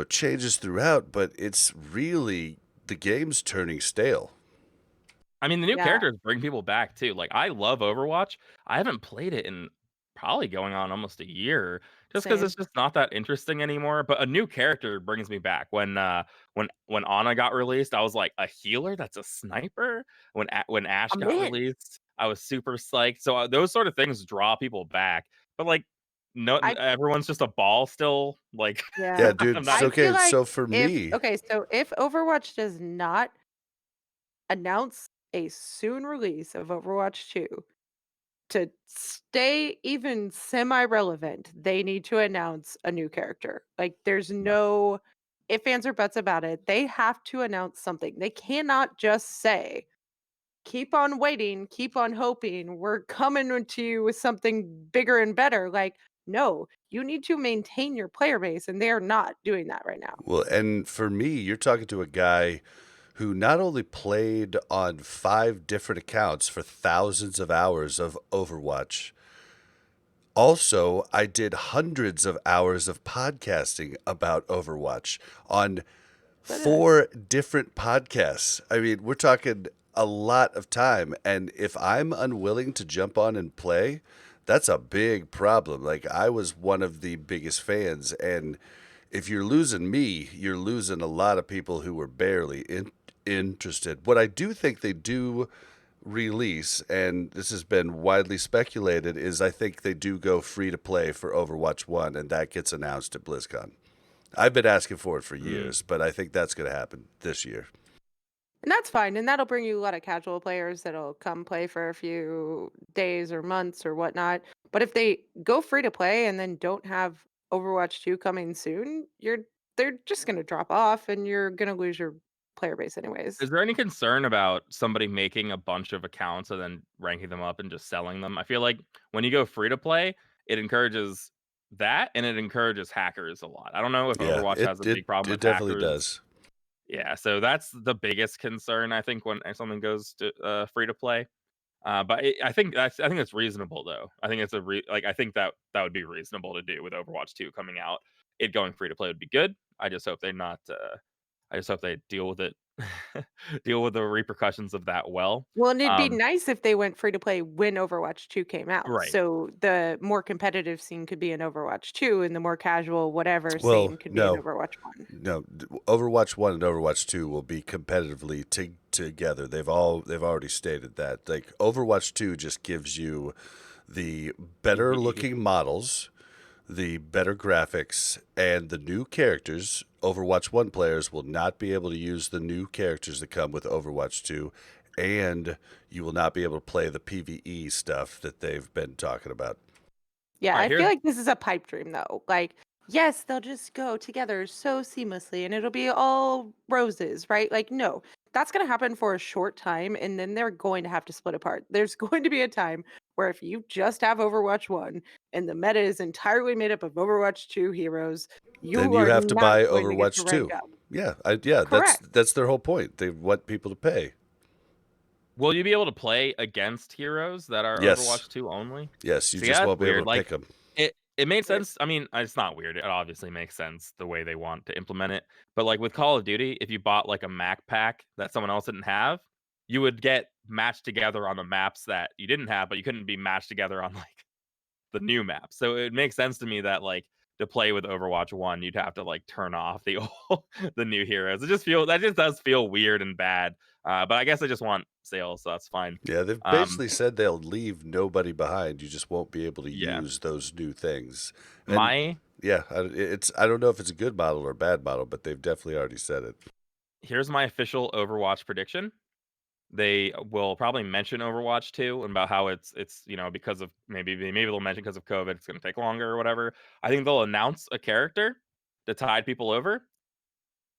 changes throughout, but it's really the game's turning stale. I mean, the new Yeah, characters bring people back too. Like, I love Overwatch. I haven't played it in probably going on almost a year, just because it's same. just not that interesting anymore. But a new character brings me back. When Ana got released, I was like, a healer that's a sniper. When Ash I'm got in. released, I was super psyched. So those sort of things draw people back. But like, no, I everyone's just a ball still. Like, Yeah, Yeah. I'm dude. not. I feel Okay, like so for me, if Overwatch does not announce a soon release of Overwatch 2 to stay even semi-relevant, they need to announce a new character. Like there's no if, ands, or buts about it. They have to announce something. They cannot just say, keep on waiting, keep on hoping, we're coming to you with something bigger and better. Like, no, you need to maintain your player base, and they are not doing that right now. well, and for me, you're talking to a guy who not only played on 5 different accounts for thousands of hours of Overwatch. Also, I did hundreds of hours of podcasting about Overwatch on So did I. 4 different podcasts. I mean, we're talking a lot of time. And if I'm unwilling to jump on and play, that's a big problem. Like, I was one of the biggest fans. And if you're losing me, you're losing a lot of people who were barely interested. What I do think they do release, and this has been widely speculated, is I think they do go free to play for Overwatch 1, and that gets announced at BlizzCon. I've been asking for it for Mm. years, but I think that's going to happen this year. And that's fine. And that'll bring you a lot of casual players that'll come play for a few days or months or whatnot. But if they go free to play and then don't have Overwatch 2 coming soon, they're just gonna drop off and you're gonna lose your player base anyways. Is there any concern about somebody making a bunch of accounts and then ranking them up and just selling them? I feel like when you go free to play, it encourages that and it encourages hackers a lot. I don't know if Yeah, Overwatch it has a it big problem it with definitely hackers. does. Yeah, so that's the biggest concern I think when something goes to free to play. I think it's reasonable though. I think it's I think that would be reasonable to do with Overwatch 2 coming out. It going free to play would be good. I just hope they not. I just hope they deal with it, deal with the repercussions of that well. Well, and it'd be Um, nice if they went free to play when Overwatch 2 came out. right. So the more competitive scene could be in Overwatch 2 and the more casual whatever Well, scene could be in no, Overwatch 1. no. Overwatch 1 and Overwatch 2 will be competitively together. They've already stated that. Like Overwatch 2 just gives you the better looking models, the better graphics, and the new characters. Overwatch 1 players will not be able to use the new characters that come with Overwatch 2, and you will not be able to play the PvE stuff that they've been talking about. Yeah, All right, I here's feel like this is a pipe dream though. Like, yes, they'll just go together so seamlessly and it'll be all roses, right? Like, no, that's going to happen for a short time and then they're going to have to split apart. There's going to be a time where if you just have Overwatch 1 and the meta is entirely made up of Overwatch 2 heroes, Then you you are have to not buy going to get to Overwatch rank 2. up. Yeah, Correct. that's their whole point. They want people to pay. will you be able to play against heroes that are Yes, Overwatch 2 only? yes, you See, just that's won't be able weird. to pick Like them. it made Weird. sense. I mean, it's not weird. It obviously makes sense the way they want to implement it. But like with Call of Duty, if you bought like a Mac pack that someone else didn't have, you would get matched together on the maps that you didn't have, but you couldn't be matched together on like the new map. So it makes sense to me that like to play with Overwatch 1, you'd have to like turn off the old, the new heroes. That just does feel weird and bad. But I guess I just want sales, so that's fine. Yeah, they've Um, basically said they'll leave nobody behind. You just won't be able to yeah, use those new things. And my yeah, I don't know if it's a good model or a bad model, but they've definitely already said it. here's my official Overwatch prediction. They will probably mention Overwatch 2 and about how it's because of maybe they'll mention because of COVID, it's gonna take longer or whatever. I think they'll announce a character to tide people over.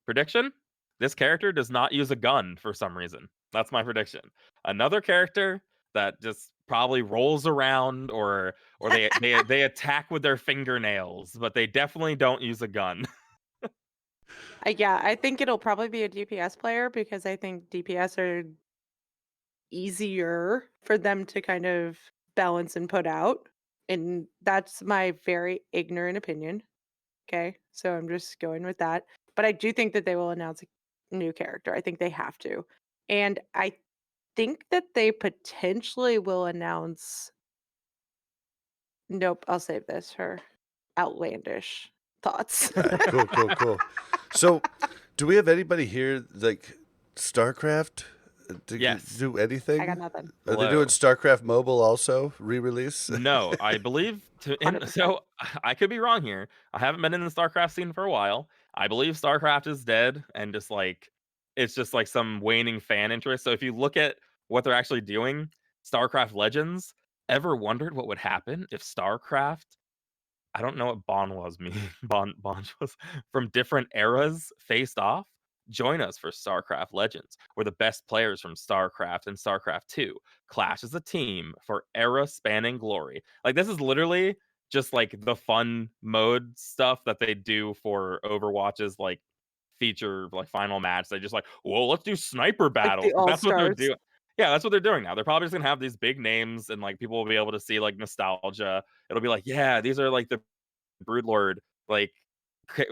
Prediction: this character does not use a gun for some reason. That's my prediction. Another character that just probably rolls around or they attack with their fingernails, but they definitely don't use a gun. Yeah, I think it'll probably be a DPS player because I think DPS are easier for them to kind of balance and put out. And that's my very ignorant opinion. Okay. So I'm just going with that. But I do think that they will announce a new character. I think they have to. And I think that they potentially will announce. Nope, I'll save this for outlandish thoughts. All right, cool, cool, cool. So, do we have anybody here like StarCraft to Yes. do I got anything? nothing. Are they Hello. doing StarCraft Mobile also re-release? No, I believe so 100%. I could be wrong here. I haven't been in the StarCraft scene for a while. I believe StarCraft is dead and just like it's just like some waning fan interest. So if you look at what they're actually doing, StarCraft Legends, ever wondered what would happen if StarCraft, I don't know what Bond was mean. Bond was from different eras faced off. Join us for StarCraft Legends, where the best players from StarCraft and StarCraft 2 clash as a team for era spanning glory. Like this is literally just like the fun mode stuff that they do for Overwatch's like feature like final match. They just like, well, let's do sniper Like the battles. all That's what they're stars. doing. Yeah, that's what they're doing now. They're probably just gonna have these big names and like people will be able to see like nostalgia. It'll be like, yeah, these are like the Broodlord. Like,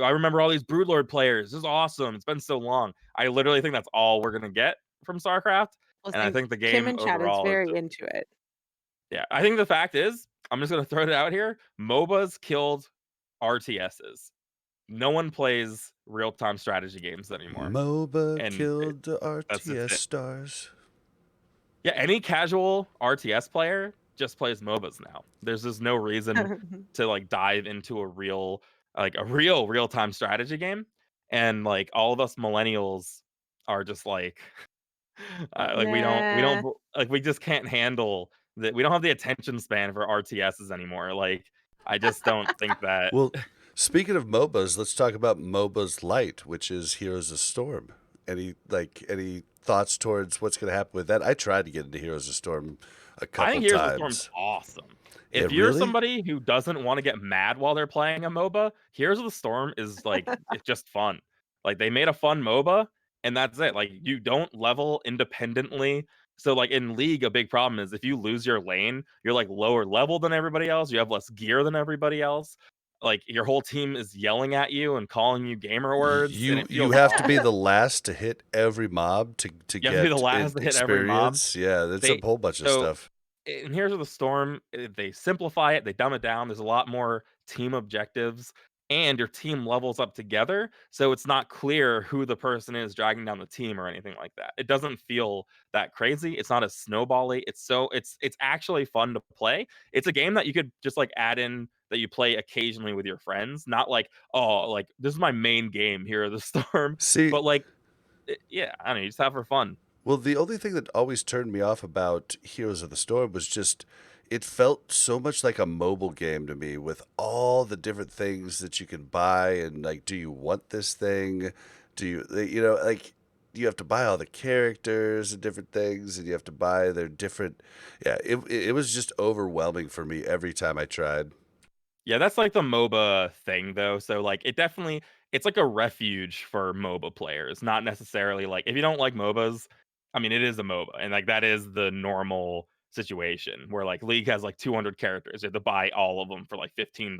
I remember all these Broodlord players. This is awesome. It's been so long. I literally think that's all we're gonna get from StarCraft, and I Listen, think the Kim game in chat is overall is very just into it. yeah. I think the fact is, I'm just gonna throw it out here. MOBAs killed RTSs. No one plays real time strategy games anymore, MOBA and killed the that's just RTS it. stars. Yeah, any casual RTS player just plays MOBAs now. There's just no reason to like dive into a real time strategy game. And like all of us millennials are just like Nah. we just can't handle that. We don't have the attention span for RTSs anymore. Like I just don't think that. Well, speaking of MOBAs, let's talk about MOBAs Lite, which is Heroes of Storm. Any thoughts towards what's going to happen with that? I tried to get into Heroes of Storm a I couple think Heroes of Storm's times. awesome. Yeah, If you're really? somebody who doesn't want to get mad while they're playing a MOBA, Heroes of the Storm is like it's just fun. Like they made a fun MOBA and that's it. Like you don't level independently. So like in League, a big problem is if you lose your lane, you're like lower level than everybody else. You have less gear than everybody else. Like your whole team is yelling at you and calling you gamer words, and You it you feels have to be awful. the last to hit every mob to You have to be the get last to hit every mob. experience. Yeah, that's a They whole bunch of so stuff. in Heroes of the Storm, they simplify it, they dumb it down. There's a lot more team objectives, and your team levels up together, so it's not clear who the person is dragging down the team or anything like that. It doesn't feel that crazy. It's not as snowbally. It's actually fun to play. It's a game that you could just like add in that you play occasionally with your friends, not like oh like this is my main game, Hero of the Storm, See, but like yeah, I don't know, you just have for fun. well, the only thing that always turned me off about Heroes of the Storm was just it felt so much like a mobile game to me with all the different things that you can buy and like do you want this thing? Do you like you have to buy all the characters and different things and you have to buy their different yeah, it was just overwhelming for me every time I tried. Yeah, that's like the MOBA thing though. So like it's like a refuge for MOBA players, not necessarily like if you don't like MOBAs, I mean it is a MOBA and like that is the normal situation where like League has like 200 characters. You have to buy all of them for like $15.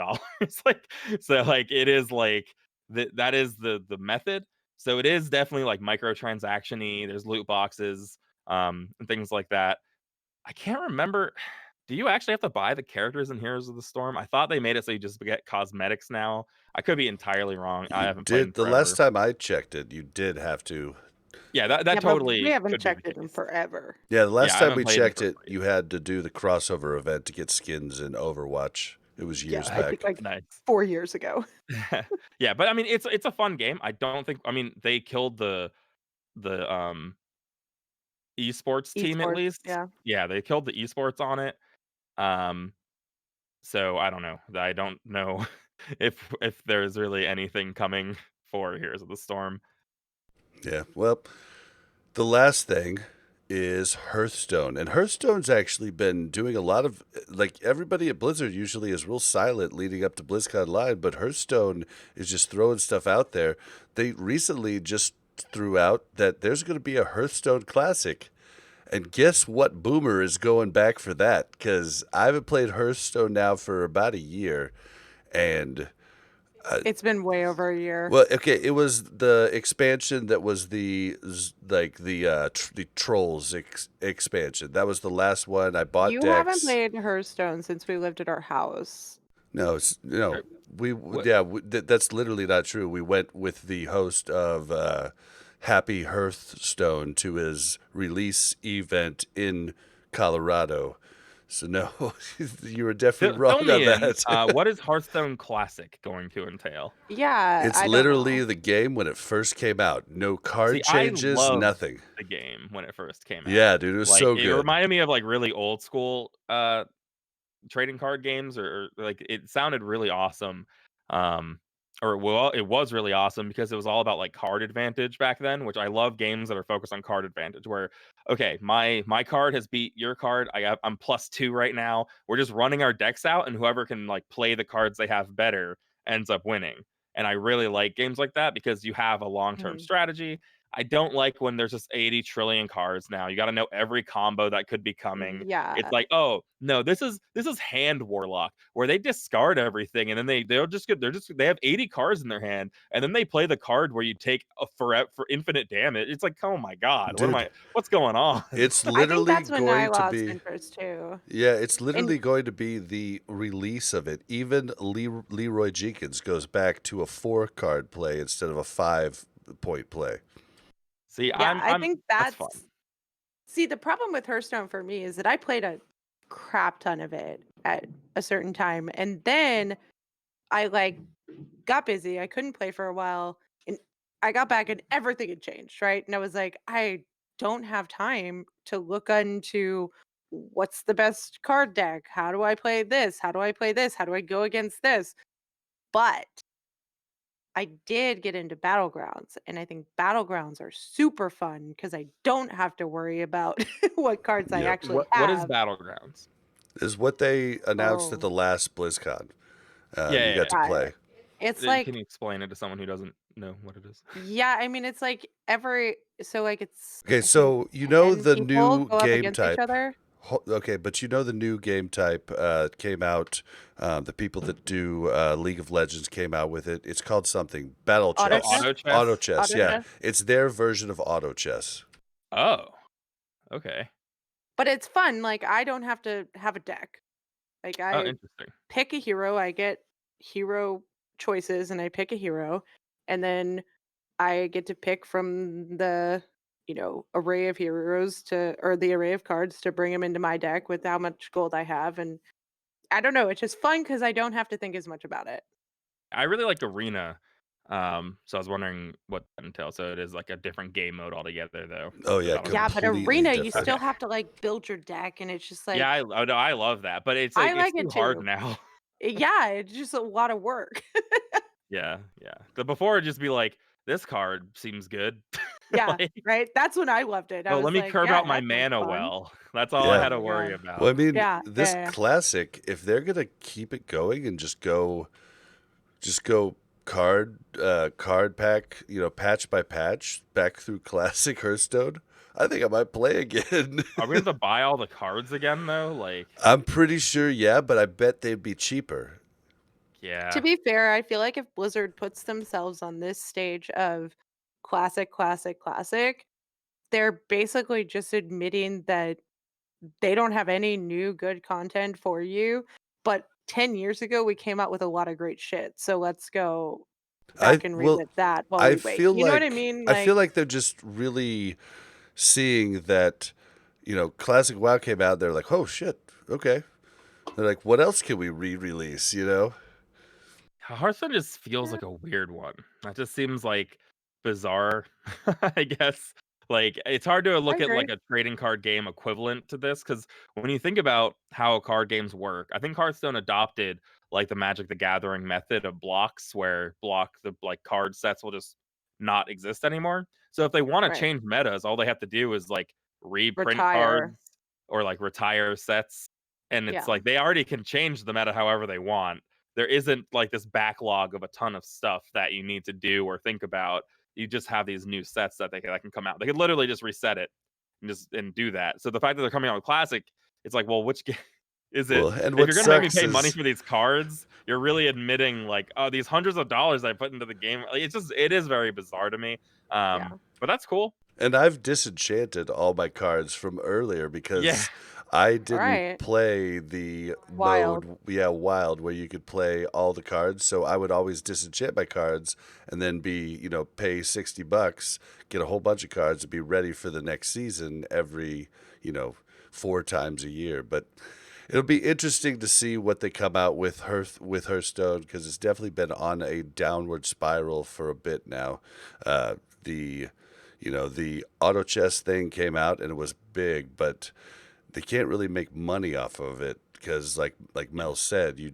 Like so like it is like that is the method. So it is definitely like microtransaction-y. There's loot boxes. and things like that. I can't remember. Do you actually have to buy the characters in Heroes of the Storm? I thought they made it so you just get cosmetics now. I could be entirely wrong. I You haven't played in did the last forever. time I checked it. You did have to. Yeah, that Yeah, but we totally haven't could be the checked it in case. forever. Yeah, the Yeah, last I time haven't we played in checked for it, you had to do the crossover event to get skins in Overwatch. It was Yeah, years I think back. like nice. 4 years ago. Yeah, but I mean, it's a fun game. I don't think. I mean, they killed the esports team at Esports, least. yeah. Yeah, they killed the esports on it. Um, so I don't know. I don't know if there's really anything coming for Heroes of the Storm. Yeah. Well, the last thing is Hearthstone. And Hearthstone's actually been doing a lot of, like, everybody at Blizzard usually is real silent leading up to BlizzConline, but Hearthstone is just throwing stuff out there. They recently just threw out that there's going to be a Hearthstone Classic. And guess what boomer is going back for that? Because I haven't played Hearthstone now for about a year. And It's been way over a year. well, okay, it was the expansion that was the the trolls expansion. That was the last one. I bought You haven't decks. played Hearthstone since we lived at our house. No, no, Right. What? yeah, that's literally not true. We went with the host of Happy Hearthstone to his release event in Colorado. So no, you were definitely Fill wrong on me in. that. What is Hearthstone Classic going to entail? Yeah, It's I don't literally know. the game when it first came out. No See, card I changes, loved nothing. the game when it first came out. Yeah, dude, it was Like, so it good. reminded me of like really old school trading card games, or like it sounded really awesome. Um, or well, it was really awesome because it was all about like card advantage back then, which I love games that are focused on card advantage. Where okay, my card has beat your card. I'm +2 right now. We're just running our decks out, and whoever can like play the cards they have better ends up winning. And I really like games like that because you have a long term Mhm. strategy. I don't like when there's just 80 trillion cards now. You got to know every combo that could be coming. It's Yeah. like, oh no, this is hand warlock where they discard everything and then they'll just get they have 80 cards in their hand and then they play the card where you take a for infinite damage. It's like, oh my god, Dude, what's going on? it's I think literally that's when I going to lost be interest too. yeah, it's And literally going to be the release of it. Even Leroy Jenkins goes back to a 4-card play instead of a 5-point play. See, yeah, I I'm think that's that's fun. see the problem with Hearthstone for me is that I played a crap ton of it at a certain time and then I like got busy. I couldn't play for a while and I got back and everything had changed, right? And I was like, I don't have time to look into what's the best card deck? How do I play this? How do I play this? How do I go against this? But I did get into Battlegrounds, and I think Battlegrounds are super fun because I don't have to worry about what cards I Yep. actually What is have. Battlegrounds? Is what they announced at Oh, the last BlizzCon. Yeah, You yeah, got to got play. it. It's can like, you explain it to someone who doesn't know what it is? yeah, I mean, it's like so like it's, Okay, I think so you know 10 the people new go up game against each type. other. Okay, but you know the new game type came out. The people that do League of Legends came out with it. It's called something Battle Auto Oh, Chess. chess? auto Auto chess. chess, Auto yeah. Okay. chess? It's their version of auto chess. Oh, okay. But it's fun. Like, I don't have to have a deck. Like, Oh, I interesting. pick a hero, I get hero choices, and I pick a hero, and then I get to pick from the, array of heroes or the array of cards to bring them into my deck with how much gold I have. And I don't know, it's just fun because I don't have to think as much about it. I really liked Arena. So I was wondering what that entails. So it is like a different game mode altogether, though. Oh The yeah, Yeah, Battlegrounds. but completely arena, you different. still Okay. have to like build your deck, and it's just Yeah, like oh, no, I love that, but it's I like it's like it too hard too. now. Yeah, it's just a lot of work. Yeah, yeah. The before it'd just be like, this card seems good. Yeah, Like, right. That's when I loved it. I but let was me like, curve yeah, out my that sounds mana fun. well. That's all I Oh Yeah. had to my worry god. about. Well, I mean, Yeah, this yeah, yeah. classic, if they're gonna keep it going and just go card pack, patch by patch back through classic Hearthstone, I think I might play again. Are we gonna have to buy all the cards again though? Like, I'm pretty sure, yeah, but I bet they'd be cheaper. To yeah. be fair, I feel like if Blizzard puts themselves on this stage of classic, classic, classic, they're basically just admitting that they don't have any new good content for you, but 10 years ago, we came out with a lot of great shit, so let's go I back and well, relive that while I we wait. feel You know what I like mean? I feel Like, like they're just really seeing that, Classic WoW came out. They're like, oh shit, okay. They're like, what else can we re-release? Hearthstone just feels yeah, like a weird one. That just seems like bizarre, I guess. Like it's hard to I look at agree. like a trading card game equivalent to this because when you think about how card games work, I think Hearthstone adopted like the Magic the Gathering method of blocks, where the like card sets will just not exist anymore. So if they want to Right. change metas, all they have to do is like reprint Retire. cards or like retire sets. And it's Yeah. like they already can change the meta however they want. There isn't like this backlog of a ton of stuff that you need to do or think about. You just have these new sets that can come out. They could literally just reset it and do that. So the fact that they're coming out with classic, it's like, well, which game is it? Well, and If what you're gonna make me sucks pay money is, for these cards, you're really admitting like, oh, these hundreds of dollars I put into the game. Like, it is very bizarre to me. Yeah. But that's cool. and I've disenchanted all my cards from earlier Yeah. because I All didn't right. play the Wild. mode, wild, where you could play all the cards. So I would always disenchant my cards and then pay $60, get a whole bunch of cards, and be ready for the next season every, 4 times a year. But it'll be interesting to see what they come out with Hearthstone, because it's definitely been on a downward spiral for a bit now. The auto chess thing came out and it was big, but they can't really make money off of it because, like Mel said, you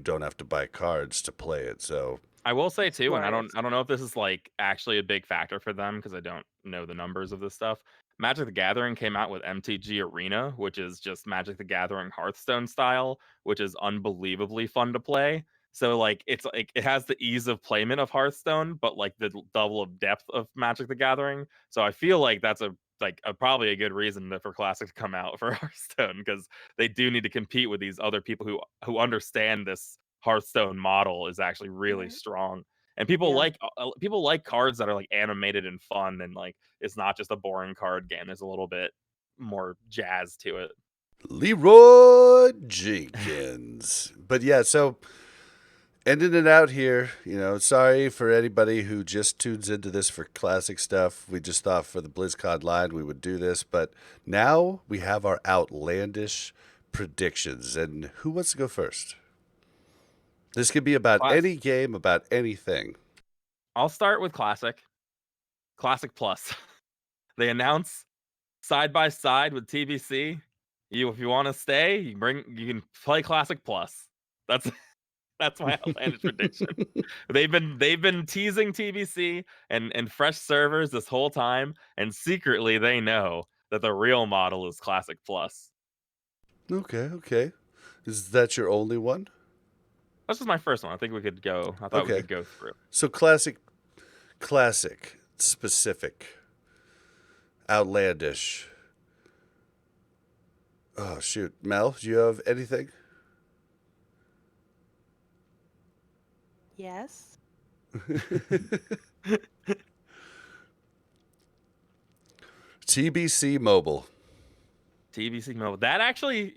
don't have to buy cards to play it. So I will say too, and Right. I don't know if this is like actually a big factor for them because I don't know the numbers of this stuff. Magic the Gathering came out with MTG Arena, which is just Magic the Gathering Hearthstone style, which is unbelievably fun to play. So like it's like it has the ease of playment of Hearthstone, but like the double of depth of Magic the Gathering. So I feel like that's probably a good reason for Classic to come out for Hearthstone because they do need to compete with these other people who understand this Hearthstone model is actually really Right. strong. And Yeah. people like cards that are like animated and fun and like it's not just a boring card game. There's a little bit more jazz to it. Leroy Jenkins. But yeah, so ending it out here, sorry for anybody who just tunes into this for classic stuff. We just thought for the BlizzCon line we would do this, but now we have our outlandish predictions. And who wants to go first? This could be about Class any game, about anything. I'll start with Classic. Classic Plus. They announce side by side with TBC. If you want to stay, you can play Classic Plus. That's that's my outlandish prediction. They've been teasing TBC and fresh servers this whole time, and secretly they know that the real model is Classic Plus. Okay, okay. Is that your only one? This was my first one. I thought we Okay. could go through. So classic, specific, outlandish. Oh shoot, Mel, do you have anything? Yes. TBC Mobile. TBC mobile. That actually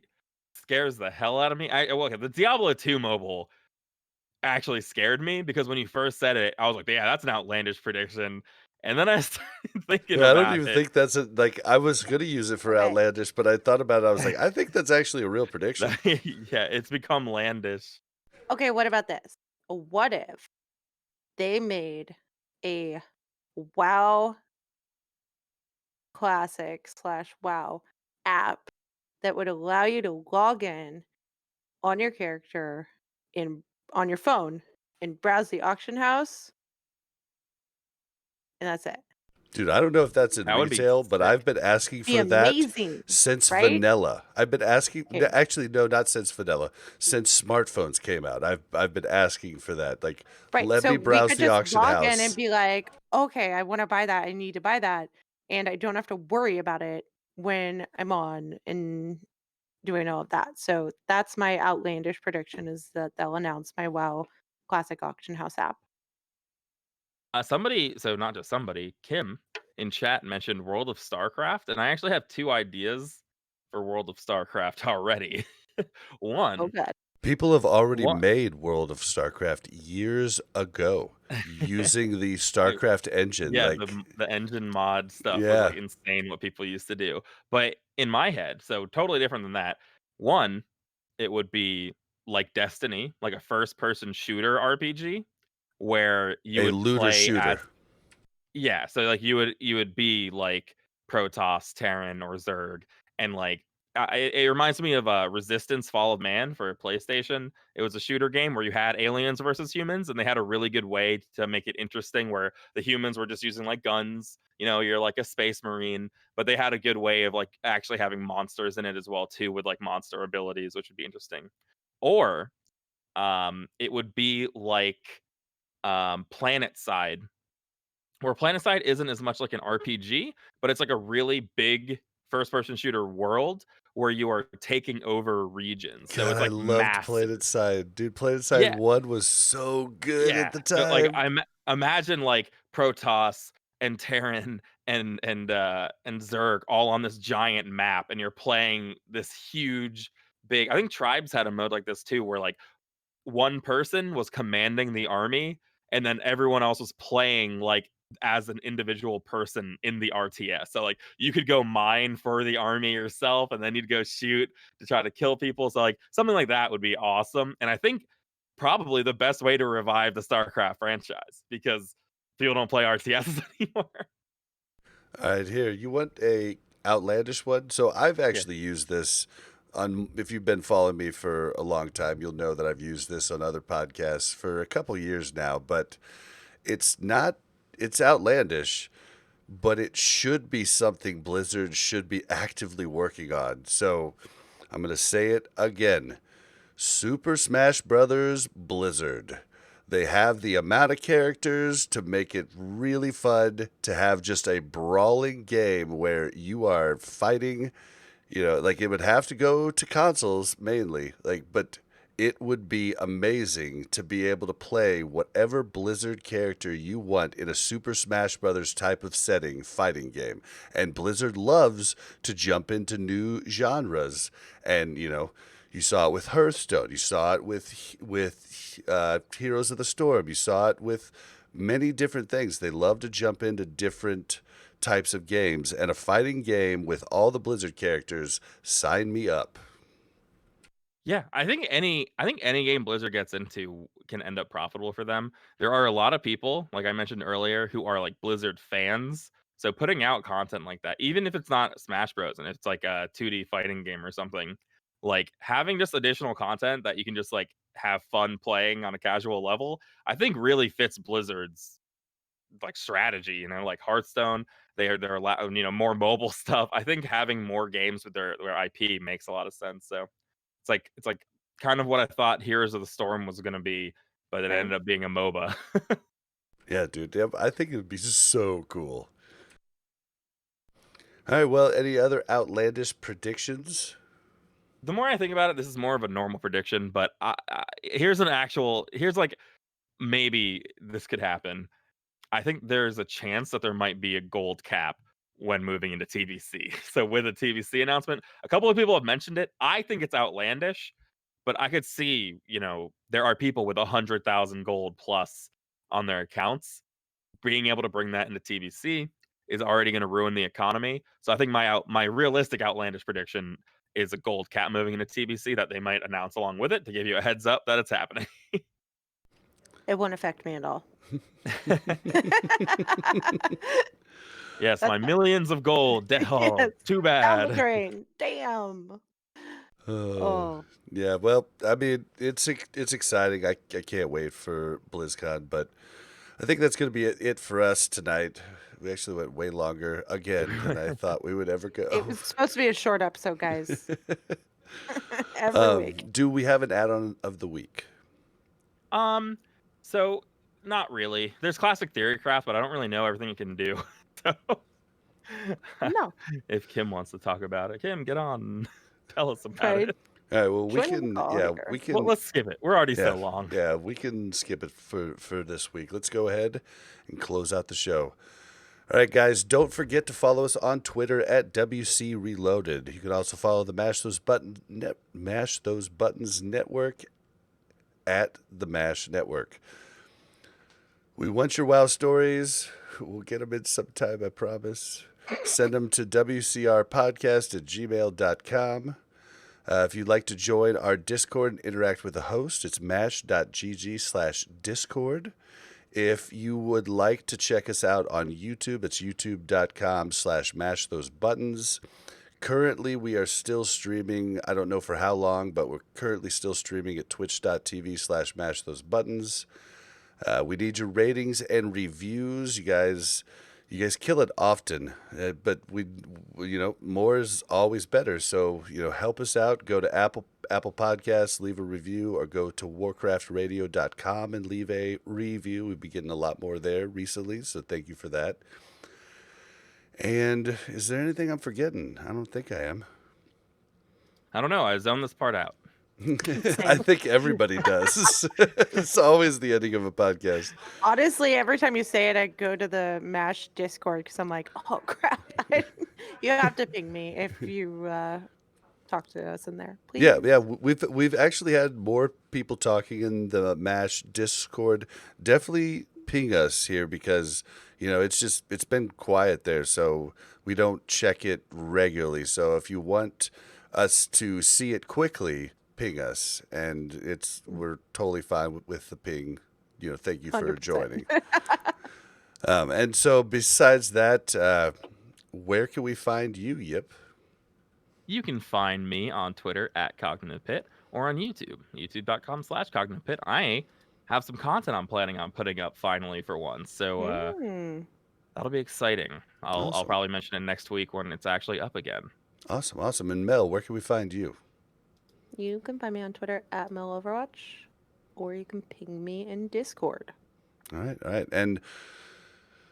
scares the hell out of me. Okay, the Diablo 2 mobile actually scared me because when you first said it, I was like, yeah, that's an outlandish prediction. And then I started thinking Yeah, I don't about even it. think that's I was gonna use it for Okay. outlandish, but I thought about it. I was like, I think that's actually a real prediction. Yeah, it's become landish. Okay, what about this? What if they made a WoW Classic slash WoW app that would allow you to log in on your character in on your phone and browse the auction house, and that's it. Dude, I don't know if that's in That would be retail, but sick. I've been asking Be for that amazing, since right? vanilla. I've been asking. Okay. Actually, no, not since vanilla. Since smartphones came out, I've been asking for that. Like, Right. let So me we browse could the just auction log in and house. be like, okay, I want to buy that. I need to buy that. And I don't have to worry about it when I'm on and doing all of that. So that's my outlandish prediction is that they'll announce my WoW Classic Auction House app. So not just somebody, Kim in chat mentioned World of Starcraft, and I actually have 2 ideas for World of Starcraft already. Oh One, god. People have already one, made World of StarCraft years ago using the StarCraft engine. yeah, Like, the engine mod stuff was yeah, like insane what people used to do. But in my head, so totally different than that. One, it would be like Destiny, like a first person shooter RPG where you a would looter play as. shooter. Yeah, so, like, you would be, like, Protoss, Terran, or Zerg, and, like, it reminds me of, Resistance: Fall of Man for PlayStation. It was a shooter game where you had aliens versus humans, and they had a really good way to make it interesting where the humans were just using, like, guns, you're like a space marine, but they had a good way of, like, actually having monsters in it as well too with, like, monster abilities, which would be interesting. Or, it would be like, PlanetSide where PlanetSide isn't as much like an RPG, but it's like a really big first person shooter world where you are taking over regions. So God, it's I like loved massive. PlanetSide. Dude, PlanetSide Yeah, 1 was so good at yeah. the So like time. imagine like Protoss and Terran and Zerg all on this giant map and you're playing this huge big. I think Tribes had a mode like this too where like one person was commanding the army and then everyone else was playing like as an individual person in the RTS. So like you could go mine for the army yourself and then you'd go shoot to try to kill people. So like something like that would be awesome. And I think probably the best way to revive the StarCraft franchise because people don't play RTSs anymore. All right, here. You want a outlandish one? So I've Yeah. actually used this on, if you've been following me for a long time, you'll know that I've used this on other podcasts for a couple years now, but it's not, it's outlandish, but it should be something Blizzard should be actively working on. So I'm going to say it again. Super Smash Brothers Blizzard. They have the amount of characters to make it really fun to have just a brawling game where you are fighting, like it would have to go to consoles mainly, but it would be amazing to be able to play whatever Blizzard character you want in a Super Smash Brothers type of setting fighting game. And Blizzard loves to jump into new genres. And, you saw it with Hearthstone. You saw it with Heroes of the Storm. You saw it with many different things. They love to jump into different types of games, and a fighting game with all the Blizzard characters, sign me up. Yeah, I think any game Blizzard gets into can end up profitable for them. There are a lot of people, like I mentioned earlier, who are like Blizzard fans. So putting out content like that, even if it's not Smash Bros. And it's like a 2D fighting game or something, like having just additional content that you can just like have fun playing on a casual level, I think really fits Blizzard's like strategy, like Hearthstone, they're a lot, more mobile stuff. I think having more games with their IP makes a lot of sense. So it's like kind of what I thought Heroes of the Storm was gonna be, but it Same. ended up being a MOBA. Yeah, dude. I think it would be so cool. All right, well, any other outlandish predictions? The more I think about it, this is more of a normal prediction, but here's like maybe this could happen. I think there's a chance that there might be a gold cap when moving into TBC. So with a TBC announcement, a couple of people have mentioned it. I think it's outlandish, but I could see, there are people with 100,000 gold plus on their accounts. Being able to bring that into TBC is already going to ruin the economy. So I think my realistic outlandish prediction is a gold cap moving into TBC that they might announce along with it to give you a heads up that it's happening. It won't affect me at all. Yes, That's my millions of gold. yes. Oh, too Down the bad. drain. Damn. Oh, Oh. yeah. Well, I mean, it's exciting. I can't wait for BlizzCon, but I think that's going to be it for us tonight. We actually went way longer again than I thought we would ever It go. was supposed to be a short episode, guys. Every week. Do we have an add-on of the week? Um, so not really. There's classic theory craft, but I don't really know everything it can do. So No. if Kim wants to talk about it, Kim, get on. Tell us about Right? it. All right. Well, we Join the can. call Yeah, here. we Well, can. let's skip it. We're already Yeah, so long. yeah, we can skip it for this week. Let's go ahead and close out the show. All right, guys, don't forget to follow us on Twitter at WC Reloaded. You can also follow the Mash Those Buttons Network at the Mash Network. We want your WoW stories. We'll get them in sometime, I promise. Send them to wcrpodcast@gmail.com. If you'd like to join our Discord and interact with the host, it's mash.gg/discord. If you would like to check us out on YouTube, it's youtube.com/mashthosebuttons. Currently, we are still streaming. I don't know for how long, but we're currently still streaming at twitch.tv/mashthosebuttons. We need your ratings and reviews. You guys kill it often, but more is always better. So, help us out. Go to Apple Podcasts, leave a review, or go to warcraftradio.com and leave a review. We've been getting a lot more there recently, so thank you for that. And is there anything I'm forgetting? I don't think I am. I don't know. I zoned this part out. I think everybody does. It's always the ending of a podcast. Honestly, every time you say it, I go to the MASH Discord because I'm like, oh crap. You have to ping me if you talk to us in there, please. Yeah. We've actually had more people talking in the MASH Discord. Definitely ping us here because it's been quiet there, so we don't check it regularly. So if you want us to see it quickly, ping us, and we're totally fine with the ping. Thank you for 100%. joining. And so besides that, where can we find you, Yip? You can find me on Twitter at Cognitive Pit or on YouTube, youtube.com/Cognitive Pit. I have some content I'm planning on putting up finally for once, so that'll be exciting. I'll Awesome. probably mention it next week when it's actually up again. Awesome. And Mel, where can we find you? You can find me on Twitter at MelOverwatch, or you can ping me in Discord. All right. And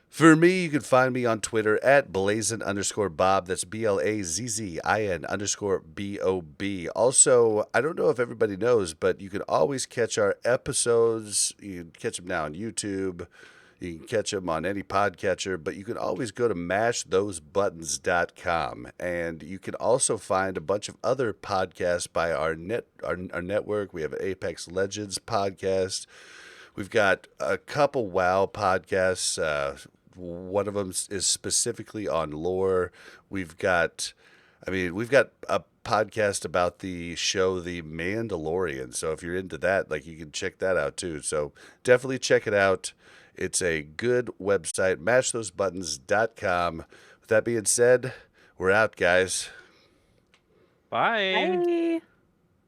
for me, you can find me on Twitter at Blazin_Bob. That's BLAZZIN_BOB. Also, I don't know if everybody knows, but you can always catch our episodes. You can catch them now on YouTube. You can catch them on any podcatcher, but you can always go to mashthosebuttons.com. And you can also find a bunch of other podcasts by our network. We have an Apex Legends podcast. We've got a couple WoW podcasts. One of them is specifically on lore. We've got a podcast about the show The Mandalorian. So if you're into that, you can check that out too. So definitely check it out. It's a good website, mashthosebuttons.com. With that being said, we're out, guys. Bye. Bye.